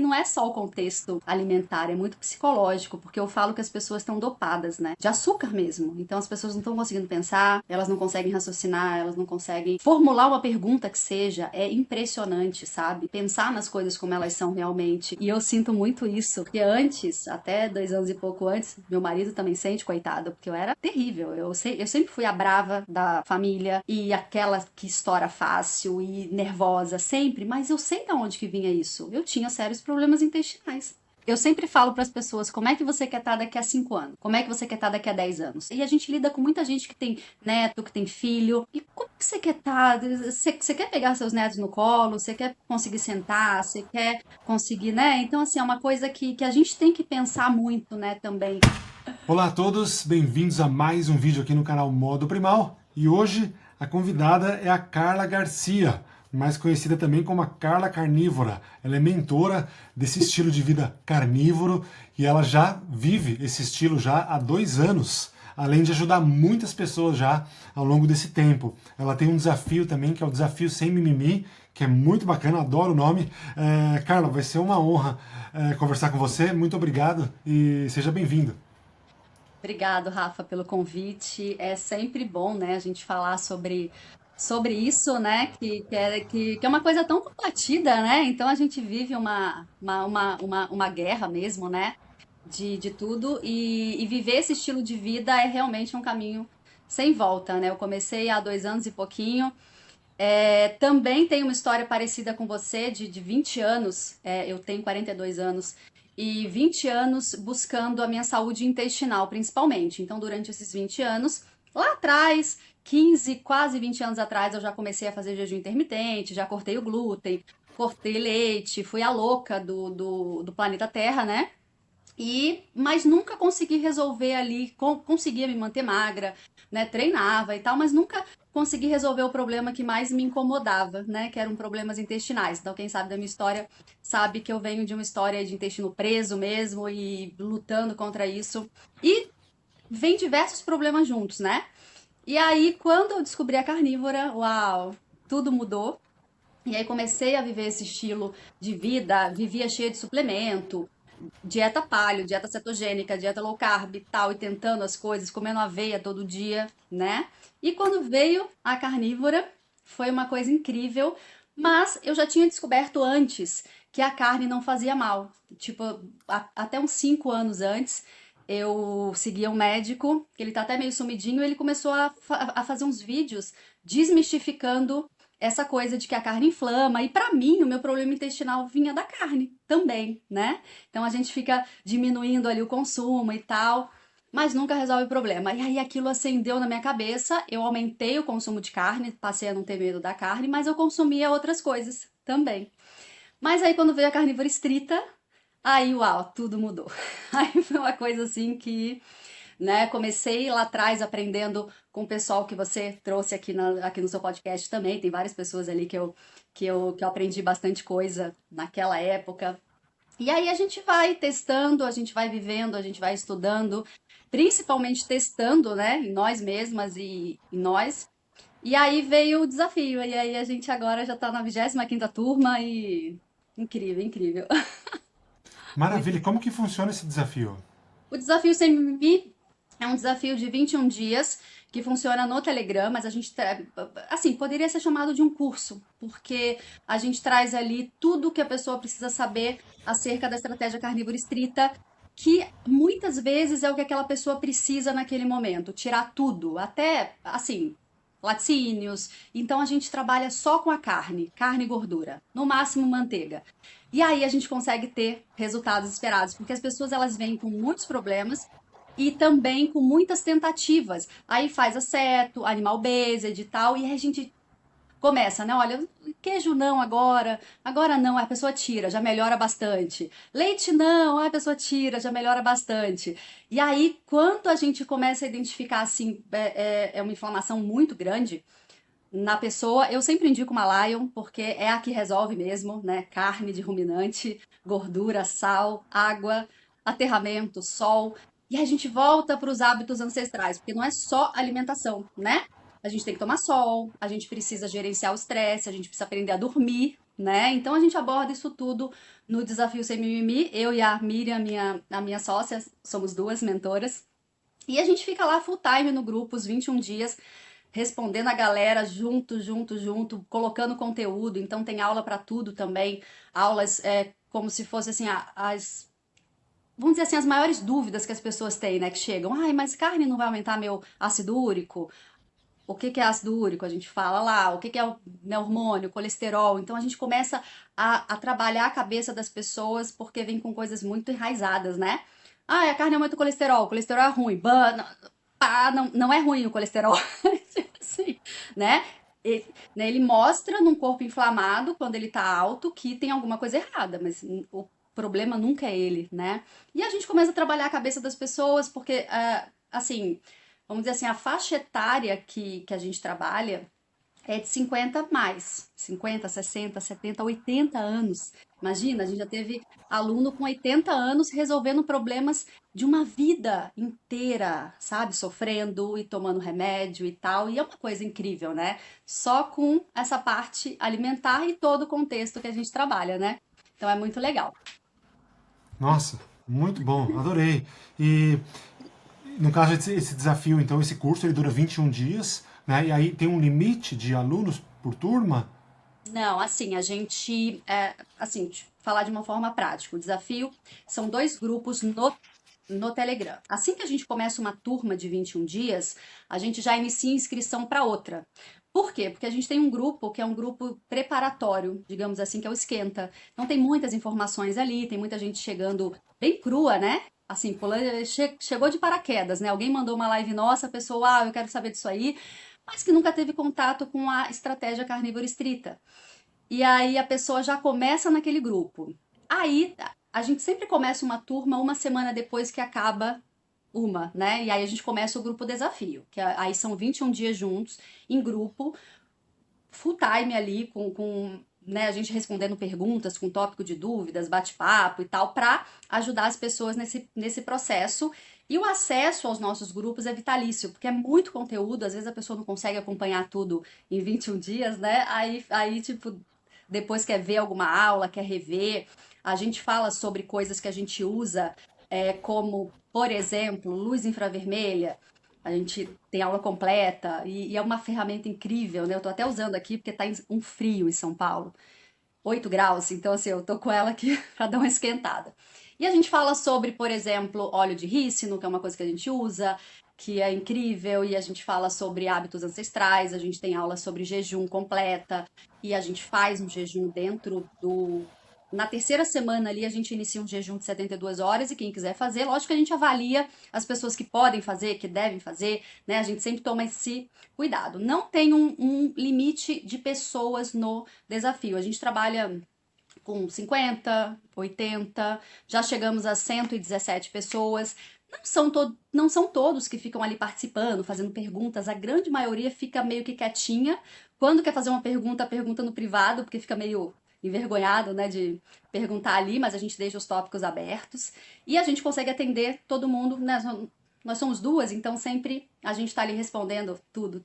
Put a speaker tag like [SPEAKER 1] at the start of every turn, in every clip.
[SPEAKER 1] não é só o contexto alimentar, é muito psicológico, porque eu falo que as pessoas estão dopadas, né? De açúcar mesmo. Então as pessoas não estão conseguindo pensar, elas não conseguem raciocinar, elas não conseguem formular uma pergunta que seja. É impressionante, sabe? Pensar nas coisas como elas são realmente. E eu sinto muito isso, porque antes, até 2 anos e pouco antes, meu marido também sente, coitado, porque eu era terrível. Eu sempre fui a brava da família e aquela que estoura fácil e nervosa, sempre, mas eu sei de onde que vinha isso. Eu tinha sérios problemas intestinais. Eu sempre falo para as pessoas como é que você quer estar daqui a 5 anos, como é que você quer estar daqui a 10 anos. E a gente lida com muita gente que tem neto, que tem filho. E como que você quer estar? Você quer pegar seus netos no colo? Você quer conseguir sentar? Você quer conseguir, né? Então, assim, é uma coisa que a gente tem que pensar muito, né, também.
[SPEAKER 2] Olá a todos, bem-vindos a mais um vídeo aqui no canal Modo Primal. E hoje a convidada é a Carla Garcia, mais conhecida também como a Carla Carnívora. Ela é mentora desse estilo de vida carnívoro e ela já vive esse estilo já há 2 anos, além de ajudar muitas pessoas já ao longo desse tempo. Ela tem um desafio também, que é o Desafio Sem Mimimi, que é muito bacana, adoro o nome. Carla, vai ser uma honra conversar com você. Muito obrigado e seja bem-vindo.
[SPEAKER 1] Obrigado, Rafa, pelo convite. É sempre bom, né, a gente falar sobre isso, né, que é uma coisa tão combatida, né? Então a gente vive uma guerra mesmo, né, de tudo, e viver esse estilo de vida é realmente um caminho sem volta, né? Eu comecei há 2 anos e pouquinho. Também tem uma história parecida com você, de 20 anos. Eu tenho 42 anos. E 20 anos buscando a minha saúde intestinal, principalmente. Então, durante esses 20 anos, lá atrás, 15, quase 20 anos atrás, eu já comecei a fazer jejum intermitente, já cortei o glúten, cortei leite, fui a louca do planeta Terra, né? Mas nunca consegui resolver ali, conseguia me manter magra, né? Treinava e tal, mas nunca consegui resolver o problema que mais me incomodava, né? Que eram problemas intestinais. Então, quem sabe da minha história sabe que eu venho de uma história de intestino preso mesmo e lutando contra isso. E vem diversos problemas juntos, né? E aí, quando eu descobri a carnívora, uau, tudo mudou. E aí comecei a viver esse estilo de vida, vivia cheia de suplemento, dieta paleo, dieta cetogênica, dieta low carb e tal, e tentando as coisas, comendo aveia todo dia, né? E quando veio a carnívora, foi uma coisa incrível, mas eu já tinha descoberto antes que a carne não fazia mal. Tipo, até uns 5 anos antes, eu seguia um médico, que ele tá até meio sumidinho, ele começou a fazer uns vídeos desmistificando essa coisa de que a carne inflama, e pra mim o meu problema intestinal vinha da carne também, né? Então a gente fica diminuindo ali o consumo e tal, mas nunca resolve o problema. E aí aquilo acendeu na minha cabeça, eu aumentei o consumo de carne, passei a não ter medo da carne, mas eu consumia outras coisas também. Mas aí quando veio a carnívora estrita, aí uau, tudo mudou. Aí foi uma coisa assim que, né, comecei lá atrás aprendendo com o pessoal que você trouxe aqui no seu podcast também. Tem várias pessoas ali que eu aprendi bastante coisa naquela época. E aí a gente vai testando, a gente vai vivendo, a gente vai estudando, principalmente testando, né, em nós mesmas e em nós. E aí veio o desafio, e aí a gente agora já tá na 25ª turma e incrível, incrível.
[SPEAKER 2] Maravilha,
[SPEAKER 1] Muito
[SPEAKER 2] e como que funciona esse desafio?
[SPEAKER 1] O desafio sem mimimi é um desafio de 21 dias que funciona no Telegram, mas a gente, assim, poderia ser chamado de um curso, porque a gente traz ali tudo que a pessoa precisa saber acerca da estratégia carnívora estrita, que muitas vezes é o que aquela pessoa precisa naquele momento, tirar tudo, até, assim, laticínios. Então a gente trabalha só com a carne e gordura, no máximo manteiga. E aí a gente consegue ter resultados esperados, porque as pessoas elas vêm com muitos problemas e também com muitas tentativas. Aí faz aceto, animal based e tal, e aí a gente começa, né? Olha, queijo não agora, agora não, a pessoa tira, já melhora bastante. Leite não, a pessoa tira, já melhora bastante. E aí, quando a gente começa a identificar assim, é uma inflamação muito grande, na pessoa, eu sempre indico uma Lion, porque é a que resolve mesmo, né? Carne de ruminante, gordura, sal, água, aterramento, sol. E a gente volta para os hábitos ancestrais, porque não é só alimentação, né? A gente tem que tomar sol, a gente precisa gerenciar o estresse, a gente precisa aprender a dormir, né? Então a gente aborda isso tudo no Desafio Sem Mimimi. Eu e a Miriam, a minha sócia, somos duas mentoras. E a gente fica lá full time no grupo, os 21 dias, respondendo a galera junto, colocando conteúdo. Então tem aula para tudo também. Aulas como se fosse assim, as vamos dizer assim, as maiores dúvidas que as pessoas têm, né? Que chegam, ai, mas carne não vai aumentar meu ácido úrico? O que que é ácido úrico? A gente fala lá, o que que é o né, hormônio, colesterol. Então a gente começa a trabalhar a cabeça das pessoas porque vem com coisas muito enraizadas, né? Ah, a carne aumenta o colesterol é ruim. Não, pá, não é ruim o colesterol. Assim, né? Ele mostra num corpo inflamado, quando ele tá alto, que tem alguma coisa errada, mas o problema nunca é ele, né? E a gente começa a trabalhar a cabeça das pessoas, porque, assim, vamos dizer assim, a faixa etária que a gente trabalha é de 50 mais, 50, 60, 70, 80 anos. Imagina, a gente já teve aluno com 80 anos resolvendo problemas de uma vida inteira, sabe? Sofrendo e tomando remédio e tal. E é uma coisa incrível, né? Só com essa parte alimentar e todo o contexto que a gente trabalha, né? Então é muito legal.
[SPEAKER 2] Nossa, muito bom, adorei. E no caso, esse desafio, então, esse curso, ele dura 21 dias, né? E aí tem um limite de alunos por turma?
[SPEAKER 1] Não, assim, a gente, assim, falar de uma forma prática. O desafio são dois grupos no Telegram. Assim que a gente começa uma turma de 21 dias, a gente já inicia inscrição para outra. Por quê? Porque a gente tem um grupo que é um grupo preparatório, digamos assim, que é o Esquenta. Então tem muitas informações ali, tem muita gente chegando bem crua, né? Assim, chegou de paraquedas, né? Alguém mandou uma live nossa, a pessoa, eu quero saber disso aí, mas que nunca teve contato com a estratégia carnívora estrita. E aí a pessoa já começa naquele grupo. Aí a gente sempre começa uma turma uma semana depois que acaba uma, né? E aí a gente começa o grupo desafio, que aí são 21 dias juntos, em grupo, full time ali, né, a gente respondendo perguntas, com tópico de dúvidas, bate-papo e tal, para ajudar as pessoas nesse processo. E o acesso aos nossos grupos é vitalício, porque é muito conteúdo, às vezes a pessoa não consegue acompanhar tudo em 21 dias, né? Aí tipo, depois quer ver alguma aula, quer rever. A gente fala sobre coisas que a gente usa, como, por exemplo, luz infravermelha. A gente tem aula completa e é uma ferramenta incrível, né? Eu tô até usando aqui porque tá um frio em São Paulo, 8 graus, então assim, eu tô com ela aqui para dar uma esquentada. E a gente fala sobre, por exemplo, óleo de rícino, que é uma coisa que a gente usa, que é incrível, e a gente fala sobre hábitos ancestrais, a gente tem aula sobre jejum completa, e a gente faz um jejum dentro do. Na terceira semana ali, a gente inicia um jejum de 72 horas, e quem quiser fazer, lógico que a gente avalia as pessoas que podem fazer, que devem fazer, né? A gente sempre toma esse cuidado. Não tem um limite de pessoas no desafio. A gente trabalha com 50, 80, já chegamos a 117 pessoas. Não são todos que ficam ali participando, fazendo perguntas, a grande maioria fica meio que quietinha. Quando quer fazer uma pergunta, pergunta no privado, porque fica meio envergonhado, né, de perguntar ali, mas a gente deixa os tópicos abertos e a gente consegue atender todo mundo, né? Nós somos duas, então sempre a gente está ali respondendo tudo,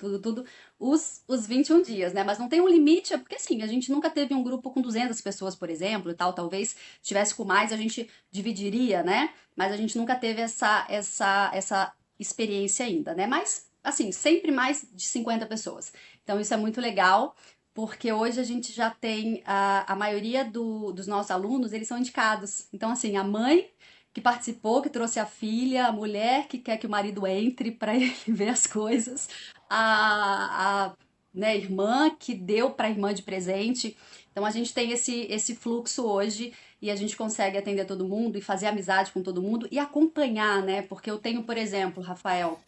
[SPEAKER 1] os 21 dias, né? Mas não tem um limite, porque assim, a gente nunca teve um grupo com 200 pessoas, por exemplo, e tal. Talvez tivesse com mais, a gente dividiria, né? Mas a gente nunca teve essa experiência ainda, né? Mas, assim, sempre mais de 50 pessoas. Então isso é muito legal. Porque hoje a gente já tem a maioria dos nossos alunos, eles são indicados. Então, assim, a mãe que participou, que trouxe a filha, a mulher que quer que o marido entre para ele ver as coisas, a né, irmã que deu para a irmã de presente. Então a gente tem esse fluxo hoje e a gente consegue atender todo mundo e fazer amizade com todo mundo e acompanhar, né? Porque eu tenho, por exemplo, Rafael,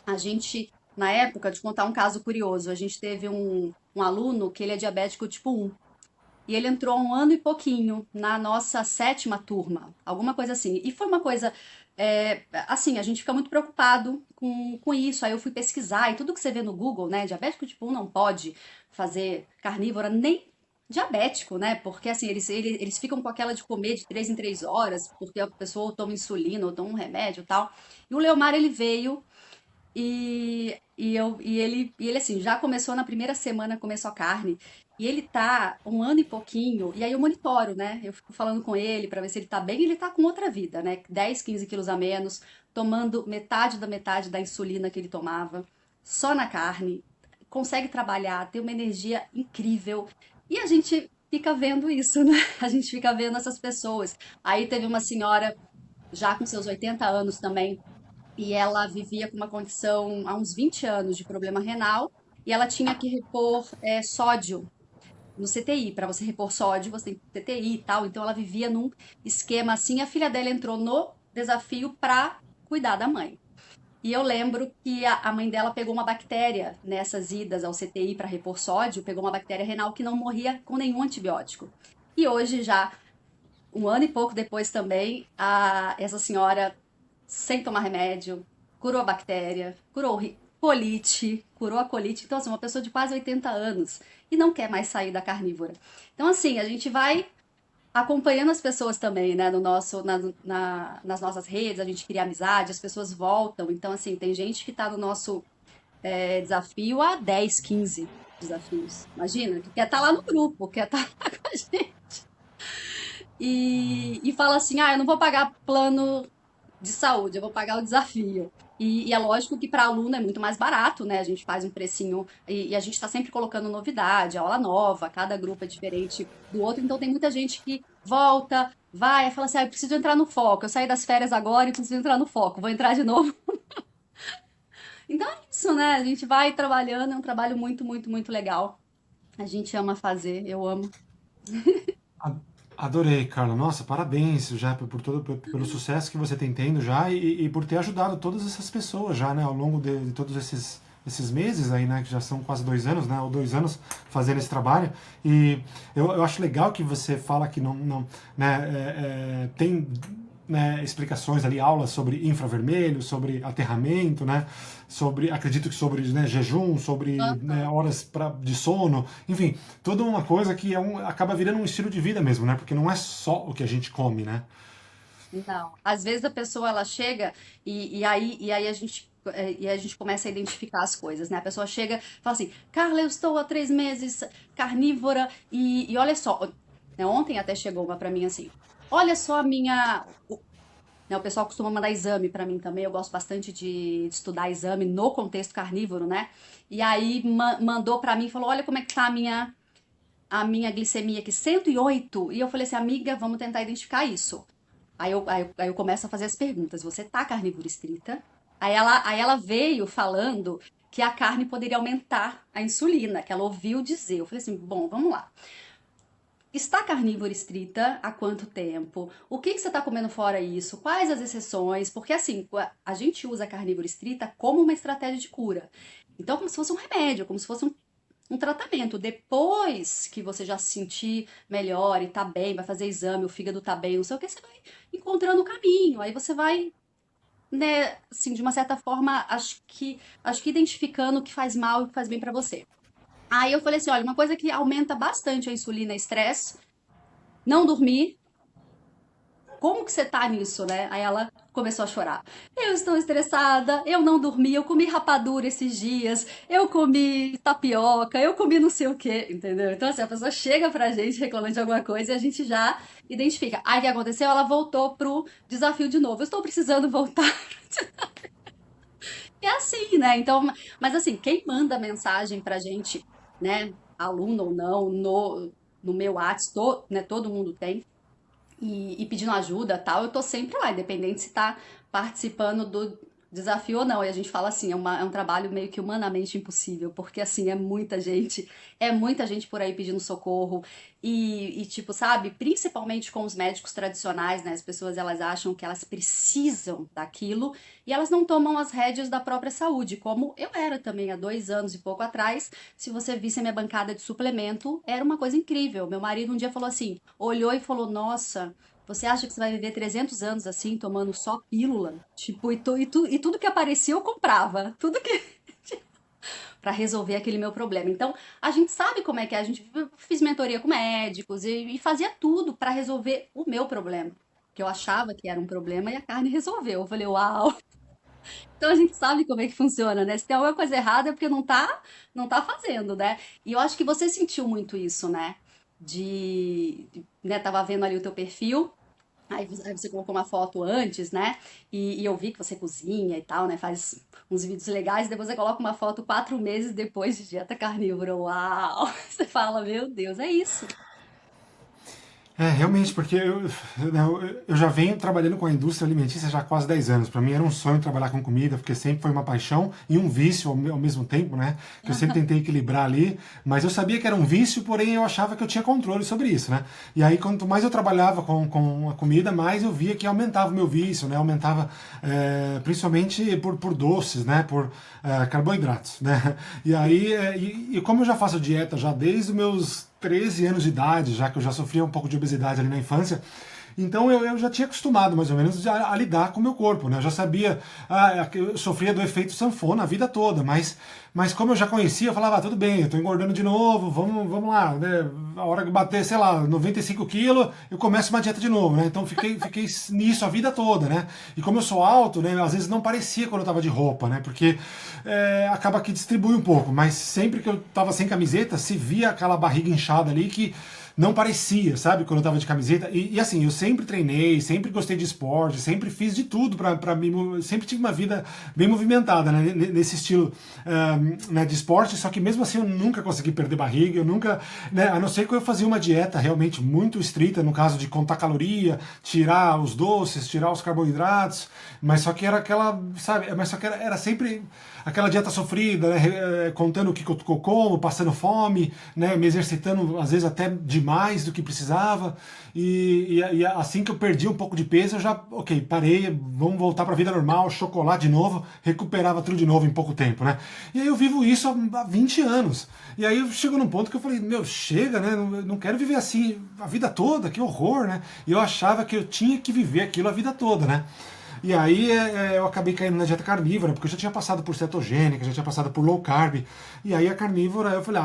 [SPEAKER 1] a gente, na época, de contar um caso curioso, a gente teve um aluno que ele é diabético tipo 1. E ele entrou há um ano e pouquinho na nossa sétima turma, alguma coisa assim. E foi uma coisa, assim, a gente fica muito preocupado com isso. Aí eu fui pesquisar e tudo que você vê no Google, né? Diabético tipo 1 não pode fazer carnívora, nem diabético, né? Porque assim, eles ficam com aquela de comer de 3 em 3 horas, porque a pessoa toma insulina ou toma um remédio e tal. E o Leomar, ele veio e ele assim, já começou na primeira semana, começou a carne. E ele tá um ano e pouquinho, e aí eu monitoro, né? Eu fico falando com ele pra ver se ele tá bem, e ele tá com outra vida, né? 10, 15 quilos a menos, tomando metade da insulina que ele tomava, só na carne, consegue trabalhar, tem uma energia incrível. E a gente fica vendo isso, né? A gente fica vendo essas pessoas. Aí teve uma senhora, já com seus 80 anos também, e ela vivia com uma condição há uns 20 anos de problema renal, e ela tinha que repor sódio no CTI. Para você repor sódio, você tem CTI e tal. Então ela vivia num esquema assim. A filha dela entrou no desafio para cuidar da mãe. E eu lembro que a mãe dela pegou uma bactéria nessas idas ao CTI para repor sódio, pegou uma bactéria renal que não morria com nenhum antibiótico. E hoje, já um ano e pouco depois também, essa senhora, sem tomar remédio, curou a bactéria, curou colite, curou a colite. Então, assim, uma pessoa de quase 80 anos e não quer mais sair da carnívora. Então, assim, a gente vai acompanhando as pessoas também, né, no nosso, nas nossas redes, a gente cria amizade, as pessoas voltam. Então, assim, tem gente que tá no nosso desafio há 10, 15 desafios. Imagina, que quer estar lá no grupo, quer estar lá com a gente. E fala assim, eu não vou pagar plano de saúde, eu vou pagar o desafio. E é lógico que para aluno é muito mais barato, né? A gente faz um precinho e a gente está sempre colocando novidade, aula nova, cada grupo é diferente do outro, então tem muita gente que volta, vai, e fala assim: eu preciso entrar no foco, eu saí das férias agora e preciso entrar no foco, vou entrar de novo. Então é isso, né? A gente vai trabalhando, é um trabalho muito, muito, muito legal. A gente ama fazer, eu amo.
[SPEAKER 2] A- Adorei, Carla. Nossa, parabéns já pelo sucesso que você tem tendo já e por ter ajudado todas essas pessoas já, né, ao longo de todos esses meses aí, né, que já são quase 2 anos, né, ou 2 anos fazendo esse trabalho. E eu acho legal que você fala que não né, tem né, explicações ali, aulas sobre infravermelho, sobre aterramento, né, sobre, acredito que sobre né, jejum, sobre né, horas de sono, enfim, toda uma coisa que acaba virando um estilo de vida mesmo, né, porque não é só o que a gente come, né.
[SPEAKER 1] Não. Às vezes a pessoa ela chega e aí a gente começa a identificar as coisas, né? A pessoa chega e fala assim, Carla, eu estou há 3 meses carnívora e olha só, né, ontem até chegou uma pra mim assim, olha só a minha, né, o pessoal costuma mandar exame pra mim também, eu gosto bastante de estudar exame no contexto carnívoro, né? E aí mandou pra mim e falou, olha como é que tá a minha glicemia aqui, 108. E eu falei assim, amiga, vamos tentar identificar isso. Aí eu começo a fazer as perguntas. Você tá carnívora estrita? Aí ela veio falando que a carne poderia aumentar a insulina, que ela ouviu dizer. Eu falei assim, bom, vamos lá. Está carnívora estrita há quanto tempo? O que que você está comendo fora isso? Quais as exceções? Porque assim, a gente usa a carnívora estrita como uma estratégia de cura. Então, como se fosse um remédio, como se fosse um tratamento. Depois que você já se sentir melhor e tá bem, vai fazer exame, o fígado tá bem, não sei o que, você vai encontrando o caminho. Aí você vai, né, assim, de uma certa forma, acho que identificando o que faz mal e o que faz bem pra você. Aí eu falei assim, olha, uma coisa que aumenta bastante a insulina é estresse, não dormir. Como que você tá nisso, né? Aí ela começou a chorar. Eu estou estressada, eu não dormi, eu comi rapadura esses dias, eu comi tapioca, eu comi não sei o quê, entendeu? Então, assim, a pessoa chega pra gente reclamando de alguma coisa e a gente já identifica. Aí o que aconteceu? Ela voltou pro desafio de novo. Eu estou precisando voltar. É assim, né? Então, mas assim, quem manda mensagem pra gente, né? Aluno ou não, no meu WhatsApp, né, todo mundo tem e pedindo ajuda, tal, eu tô sempre lá, independente se tá participando do desafio ou não. E a gente fala assim, é um trabalho meio que humanamente impossível, porque assim, é muita gente por aí pedindo socorro tipo, sabe, principalmente com os médicos tradicionais, né? As pessoas elas acham que elas precisam daquilo e elas não tomam as rédeas da própria saúde, como eu era também há 2 anos e pouco atrás. Se você visse a minha bancada de suplemento, era uma coisa incrível. Meu marido um dia falou assim, olhou e falou: Nossa, você acha que você vai viver 300 anos assim, tomando só pílula? Tipo, e tudo que aparecia eu comprava. Tudo que. Pra resolver aquele meu problema. Então, a gente sabe como é que é. A gente fiz mentoria com médicos e fazia tudo pra resolver o meu problema. Que eu achava que era um problema e a carne resolveu. Eu falei, uau! Então a gente sabe como é que funciona, né? Se tem alguma coisa errada é porque não tá fazendo, né? E eu acho que você sentiu muito isso, né? Né, tava vendo ali o teu perfil, aí você colocou uma foto antes, né? E eu vi que você cozinha e tal, né? Faz uns vídeos legais, depois você coloca uma foto 4 meses depois de dieta carnívora. Uau! Você fala, meu Deus, é isso.
[SPEAKER 2] É, realmente, porque eu já venho trabalhando com a indústria alimentícia já há quase 10 anos. Para mim era um sonho trabalhar com comida, porque sempre foi uma paixão e um vício ao mesmo tempo, né? Que eu sempre tentei equilibrar ali, mas eu sabia que era um vício, porém eu achava que eu tinha controle sobre isso, né? E aí, quanto mais eu trabalhava com a comida, mais eu via que aumentava o meu vício, né? Aumentava principalmente por doces, né? Por carboidratos, né? E aí, e como eu já faço dieta já desde os meus 13 anos de idade, já que eu já sofria um pouco de obesidade ali na infância. Então eu já tinha acostumado mais ou menos a lidar com o meu corpo, né? Eu já sabia, eu sofria do efeito sanfona a vida toda, mas como eu já conhecia, eu falava, tudo bem, eu tô engordando de novo, vamos lá, né? A hora que bater, sei lá, 95 quilos, eu começo uma dieta de novo, né? Então fiquei nisso a vida toda, né? E como eu sou alto, né? Às vezes não parecia quando eu tava de roupa, né? Porque acaba que distribui um pouco, mas sempre que eu tava sem camiseta, se via aquela barriga inchada ali que não parecia, sabe, quando eu tava de camiseta. E assim, eu sempre treinei, sempre gostei de esporte, sempre fiz de tudo pra mim. Sempre tive uma vida bem movimentada, né, nesse estilo né, de esporte. Só que mesmo assim eu nunca consegui perder barriga, eu nunca, né, a não ser que eu fazia uma dieta realmente muito estrita, no caso de contar caloria, tirar os doces, tirar os carboidratos, mas só que era aquela, sabe, mas só que era sempre aquela dieta sofrida, né, contando o que eu como, passando fome, né, me exercitando às vezes até demais do que precisava. E assim que eu perdi um pouco de peso, eu já, ok, parei, vamos voltar para a vida normal, chocolate de novo, recuperava tudo de novo em pouco tempo, né? E aí eu vivo isso há 20 anos. E aí eu chego num ponto que eu falei, meu, chega, né? Não quero viver assim a vida toda, que horror, né? E eu achava que eu tinha que viver aquilo a vida toda, né? E aí eu acabei caindo na dieta carnívora, porque eu já tinha passado por cetogênica, já tinha passado por low carb. E aí a carnívora, eu falei,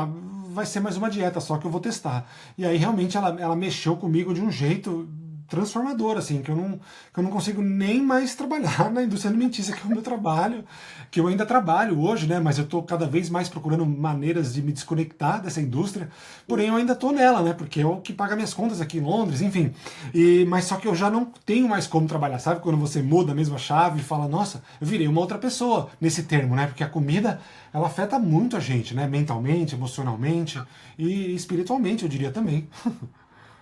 [SPEAKER 2] vai ser mais uma dieta só que eu vou testar. E aí realmente ela mexeu comigo de um jeito transformador, assim, que eu não consigo nem mais trabalhar na indústria alimentícia, que é o meu trabalho, que eu ainda trabalho hoje, né? Mas eu estou cada vez mais procurando maneiras de me desconectar dessa indústria, porém eu ainda estou nela, né? Porque é o que paga minhas contas aqui em Londres, enfim. Mas só que eu já não tenho mais como trabalhar, sabe? Quando você muda a mesma chave e fala, nossa, eu virei uma outra pessoa nesse termo, né? Porque a comida, ela afeta muito a gente, né? Mentalmente, emocionalmente e espiritualmente, eu diria também.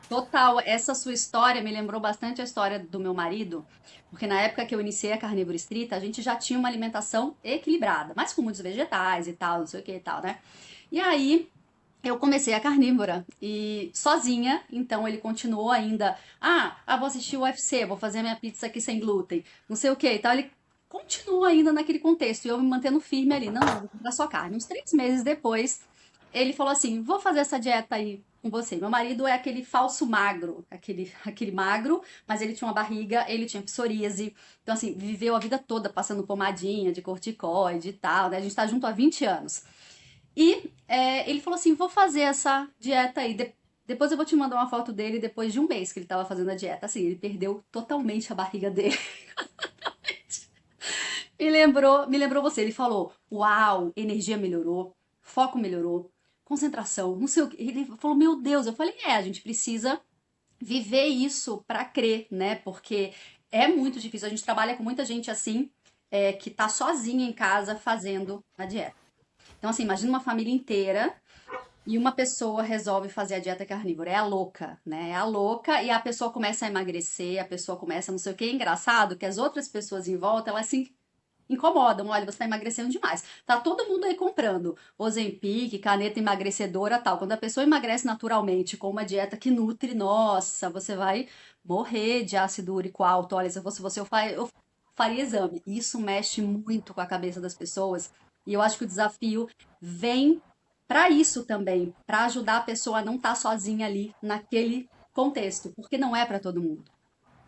[SPEAKER 1] Total, essa sua história me lembrou bastante a história do meu marido, porque na época que eu iniciei a carnívora estrita, a gente já tinha uma alimentação equilibrada, mas com muitos vegetais e tal, não sei o que e tal, né? E aí eu comecei a carnívora e sozinha, então ele continuou ainda, vou assistir o UFC, vou fazer a minha pizza aqui sem glúten, não sei o que e tal, ele continua ainda naquele contexto e eu me mantendo firme ali, não, vou comprar só carne. Uns 3 meses depois, ele falou assim: vou fazer essa dieta aí com você. Meu marido é aquele falso magro, aquele magro, mas ele tinha uma barriga, ele tinha psoríase. Então, assim, viveu a vida toda passando pomadinha de corticoide e tal, né? A gente tá junto há 20 anos. E ele falou assim: vou fazer essa dieta aí. Depois eu vou te mandar uma foto dele depois de um mês que ele tava fazendo a dieta. Assim, ele perdeu totalmente a barriga dele. Me lembrou você. Ele falou: uau, energia melhorou, foco melhorou, concentração, não sei o que. Ele falou: meu Deus. Eu falei: a gente precisa viver isso pra crer, né? Porque é muito difícil. A gente trabalha com muita gente assim, que tá sozinha em casa fazendo a dieta. Então, assim, imagina uma família inteira e uma pessoa resolve fazer a dieta carnívora. É a louca, né? É a louca e a pessoa começa a emagrecer, a pessoa começa não sei o que. É engraçado que as outras pessoas em volta, elas se incomodam. Olha, você está emagrecendo demais. Tá todo mundo aí comprando Ozempic, caneta emagrecedora, tal. Quando a pessoa emagrece naturalmente com uma dieta que nutre, nossa, você vai morrer de ácido úrico alto. Olha, se eu fosse você, eu faria exame. Isso mexe muito com a cabeça das pessoas. E eu acho que o desafio vem para isso também, para ajudar a pessoa a não estar sozinha ali naquele contexto, porque não é para todo mundo.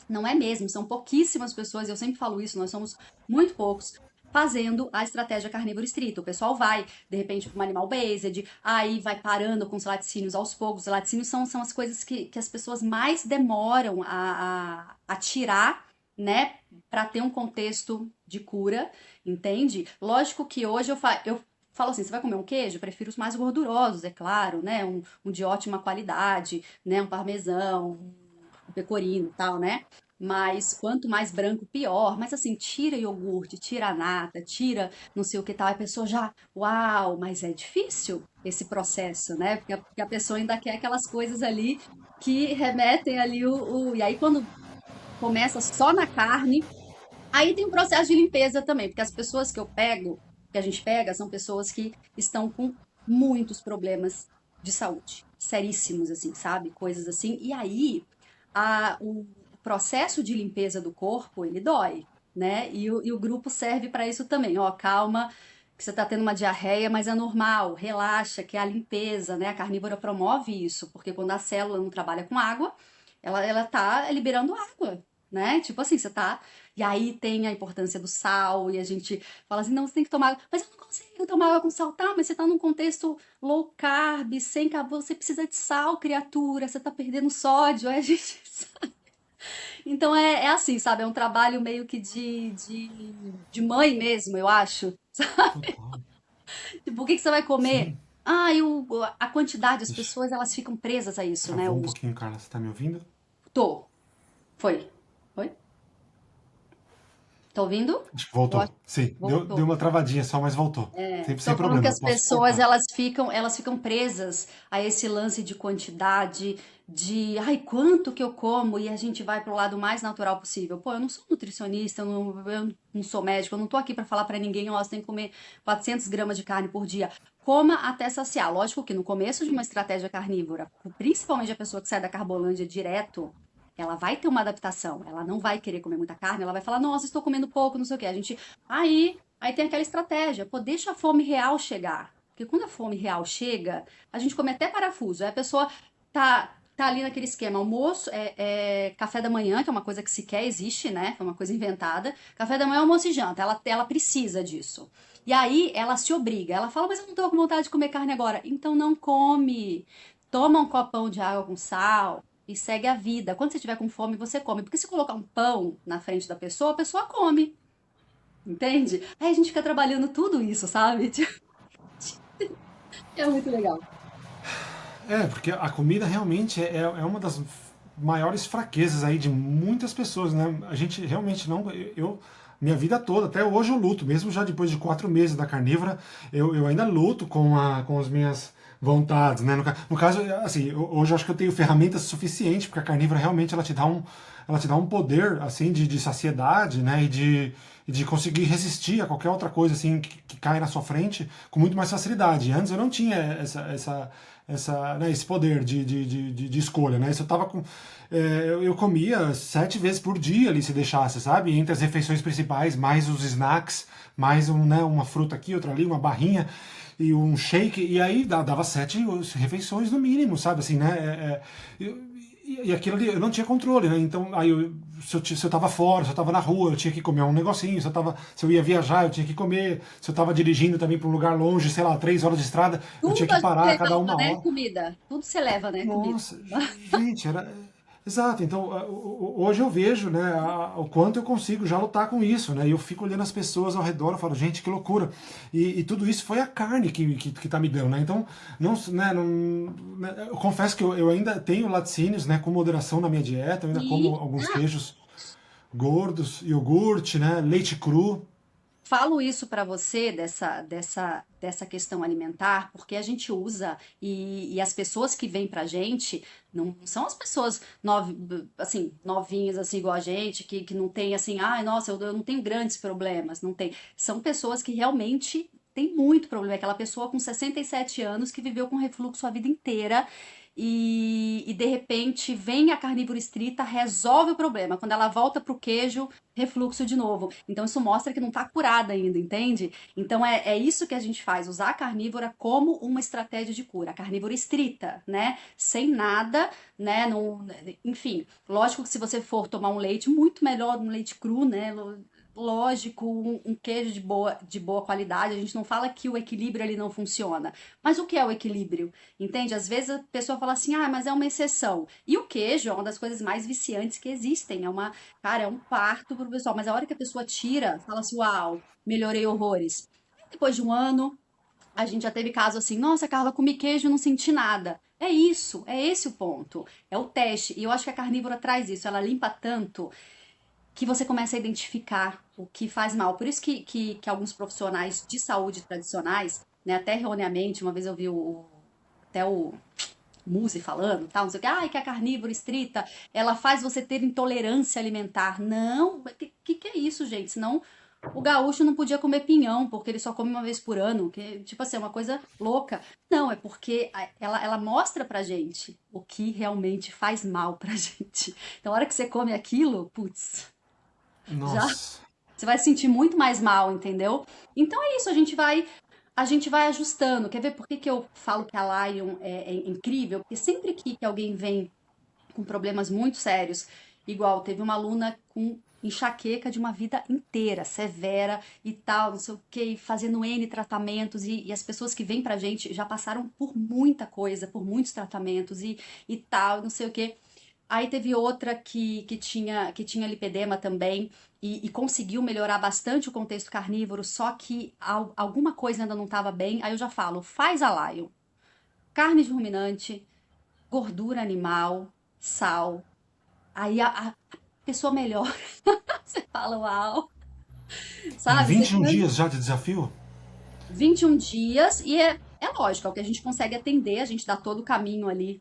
[SPEAKER 1] Não é mesmo, são pouquíssimas pessoas, eu sempre falo isso, nós somos muito poucos fazendo a estratégia carnívoro estrita. O pessoal vai, de repente, para uma animal based, aí vai parando com os laticínios aos poucos. Os laticínios são as coisas que as pessoas mais demoram a tirar, né, para ter um contexto de cura, entende? Lógico que hoje eu falo assim, você vai comer um queijo? Eu prefiro os mais gordurosos, é claro, né? Um de ótima qualidade, né? Um parmesão, um pecorino e tal, né? Mas quanto mais branco, pior. Mas assim, tira iogurte, tira a nata, tira não sei o que tal. A pessoa já, uau, mas é difícil esse processo, né? Porque a pessoa ainda quer aquelas coisas ali que remetem ali E aí quando começa só na carne, aí tem um processo de limpeza também, porque as pessoas que eu pego, que a gente pega, são pessoas que estão com muitos problemas de saúde, seríssimos, assim, sabe? Coisas assim. E aí, o processo de limpeza do corpo, ele dói, né? E o grupo serve para isso também. Ó, calma, que você está tendo uma diarreia, mas é normal, relaxa, que é a limpeza, né? A carnívora promove isso, porque quando a célula não trabalha com água, ela tá liberando água, né? Tipo assim, você tá. E aí tem a importância do sal, e a gente fala assim: não, você tem que tomar água. Mas eu não consigo tomar água com sal, tá? Mas você tá num contexto low carb, sem carbo, você precisa de sal, criatura, você tá perdendo sódio. Aí a gente. Então é assim, sabe? É um trabalho meio que de mãe mesmo, eu acho.
[SPEAKER 2] Total.
[SPEAKER 1] Tipo, o que que você vai comer?
[SPEAKER 2] Sim.
[SPEAKER 1] Ah, a quantidade, as
[SPEAKER 2] Ixi,
[SPEAKER 1] pessoas elas ficam presas a isso, né?
[SPEAKER 2] travou um pouquinho, Carla. Você tá me ouvindo?
[SPEAKER 1] Tô. Foi. Foi? Tá ouvindo?
[SPEAKER 2] Acho que
[SPEAKER 1] Eu acho
[SPEAKER 2] voltou.
[SPEAKER 1] que
[SPEAKER 2] Sim, deu
[SPEAKER 1] voltou.
[SPEAKER 2] uma travadinha só, mas voltou. Sem
[SPEAKER 1] Tô falando que
[SPEAKER 2] problema, eu
[SPEAKER 1] as
[SPEAKER 2] posso
[SPEAKER 1] pessoas
[SPEAKER 2] voltar.
[SPEAKER 1] elas ficam presas a esse lance de quantidade, de ai, quanto que eu como, e a gente vai pro lado mais natural possível. Pô, eu não sou nutricionista, eu não sou médico, eu não tô aqui pra falar pra ninguém, ó, você tem que comer 400 gramas de carne por dia. Coma até saciar. Lógico que no começo de uma estratégia carnívora, principalmente a pessoa que sai da Carbolândia direto, ela vai ter uma adaptação, ela não vai querer comer muita carne, ela vai falar, nossa, estou comendo pouco, não sei o quê. Aí tem aquela estratégia, pô, deixa a fome real chegar. Porque quando a fome real chega, a gente come até parafuso. Aí a pessoa tá ali naquele esquema, almoço, café da manhã, que é uma coisa que sequer existe, né? É uma coisa inventada. Café da manhã, almoço e janta. Ela precisa disso. E aí ela se obriga. Ela fala, mas eu não tô com vontade de comer carne agora. Então não come. Toma um copão de água com sal e segue a vida. Quando você tiver com fome, você come. Porque se colocar um pão na frente da pessoa, a pessoa come. Entende? Aí a gente fica trabalhando tudo isso, sabe? É muito legal.
[SPEAKER 2] É, porque a comida realmente é uma das maiores fraquezas aí de muitas pessoas, né? A gente realmente não. Minha vida toda, até hoje eu luto, mesmo já depois de 4 meses da carnívora, eu ainda luto com as minhas vontades, né? No caso, assim, hoje eu acho que eu tenho ferramentas suficientes, porque a carnívora realmente ela te dá um poder, assim, de saciedade, né? E de conseguir resistir a qualquer outra coisa, assim, que cai na sua frente com muito mais facilidade. Antes eu não tinha esse poder de escolha, né? Isso eu tava com. Eu comia 7 vezes por dia ali, se deixasse, sabe? Entre as refeições principais, mais os snacks, mais uma fruta aqui, outra ali, uma barrinha e um shake, e aí dava 7 refeições no mínimo, sabe? Assim, né? E aquilo ali, eu não tinha controle, né? Então, aí se eu tava fora, se eu tava na rua, eu tinha que comer um negocinho, se eu ia viajar, eu tinha que comer, se eu tava dirigindo também para um lugar longe, sei lá, 3 horas de estrada, eu tinha
[SPEAKER 1] Tudo
[SPEAKER 2] que
[SPEAKER 1] a gente
[SPEAKER 2] parar a cada
[SPEAKER 1] levava,
[SPEAKER 2] uma
[SPEAKER 1] né?
[SPEAKER 2] hora.
[SPEAKER 1] Comida. Tudo você leva, né? Comida.
[SPEAKER 2] Nossa, gente, era. Exato, então hoje eu vejo, né, o quanto eu consigo já lutar com isso, né, e eu fico olhando as pessoas ao redor, eu falo, gente, que loucura, e tudo isso foi a carne que tá me dando, né, então, eu confesso que eu ainda tenho laticínios, né, com moderação na minha dieta, eu ainda como
[SPEAKER 1] E
[SPEAKER 2] alguns queijos gordos, iogurte, né, leite cru.
[SPEAKER 1] falo isso para você dessa questão alimentar, porque a gente usa e as pessoas que vêm pra gente não são as pessoas assim, novinhas assim igual a gente, que não tem assim, ai, nossa, eu não tenho grandes problemas, não tem. São pessoas que realmente têm muito problema. É aquela pessoa com 67 anos que viveu com refluxo a vida inteira e de repente vem a carnívora estrita, resolve o problema. Quando ela volta pro queijo, refluxo de novo. Então isso mostra que não está curada ainda, entende? Então é isso que a gente faz, usar a carnívora como uma estratégia de cura, a carnívora estrita, né? Sem nada, né? Não, enfim, lógico que se você for tomar um leite, muito melhor um leite cru, né? lógico, um queijo de boa qualidade, a gente não fala que o equilíbrio ele não funciona. Mas o que é o equilíbrio? Entende? Às vezes a pessoa fala assim, ah, mas é uma exceção. E o queijo é uma das coisas mais viciantes que existem. Cara, é um parto pro pessoal. Mas a hora que a pessoa tira, fala assim, uau, melhorei horrores. Depois de um ano, a gente já teve caso assim, nossa, Carla, comi queijo e não senti nada. É isso, é esse o ponto. É o teste. E eu acho que a carnívora traz isso. Ela limpa tanto que você começa a identificar o que faz mal. Por isso que alguns profissionais de saúde tradicionais, né, até erroneamente, uma vez eu vi até o Musi falando, tal, não sei o que, ai, que a carnívora estrita, ela faz você ter intolerância alimentar. Não, que é isso, gente? Senão o gaúcho não podia comer pinhão, porque ele só come uma vez por ano, que, tipo assim, é uma coisa louca. Não, é porque ela mostra pra gente o que realmente faz mal pra gente. Então, a hora que você come aquilo, putz, já
[SPEAKER 2] Nossa.
[SPEAKER 1] você vai se sentir muito mais mal, entendeu? Então é isso, a gente vai ajustando. Quer ver por que que eu falo que a Lion é incrível? Porque sempre que alguém vem com problemas muito sérios, igual teve uma aluna com enxaqueca de uma vida inteira, severa e tal, não sei o que, fazendo N tratamentos, e as pessoas que vêm pra gente já passaram por muita coisa, por muitos tratamentos e tal, não sei o que. Aí teve outra que tinha lipedema também e conseguiu melhorar bastante o contexto carnívoro, só que alguma coisa ainda não estava bem. Aí eu já falo, faz a Lion. Carne de ruminante, gordura animal, sal. Aí a pessoa melhora. Você fala, uau,
[SPEAKER 2] Em
[SPEAKER 1] sabe? Você
[SPEAKER 2] 21
[SPEAKER 1] tira
[SPEAKER 2] dias já de desafio?
[SPEAKER 1] 21 dias e é lógico, é o que a gente consegue atender, a gente dá todo o caminho ali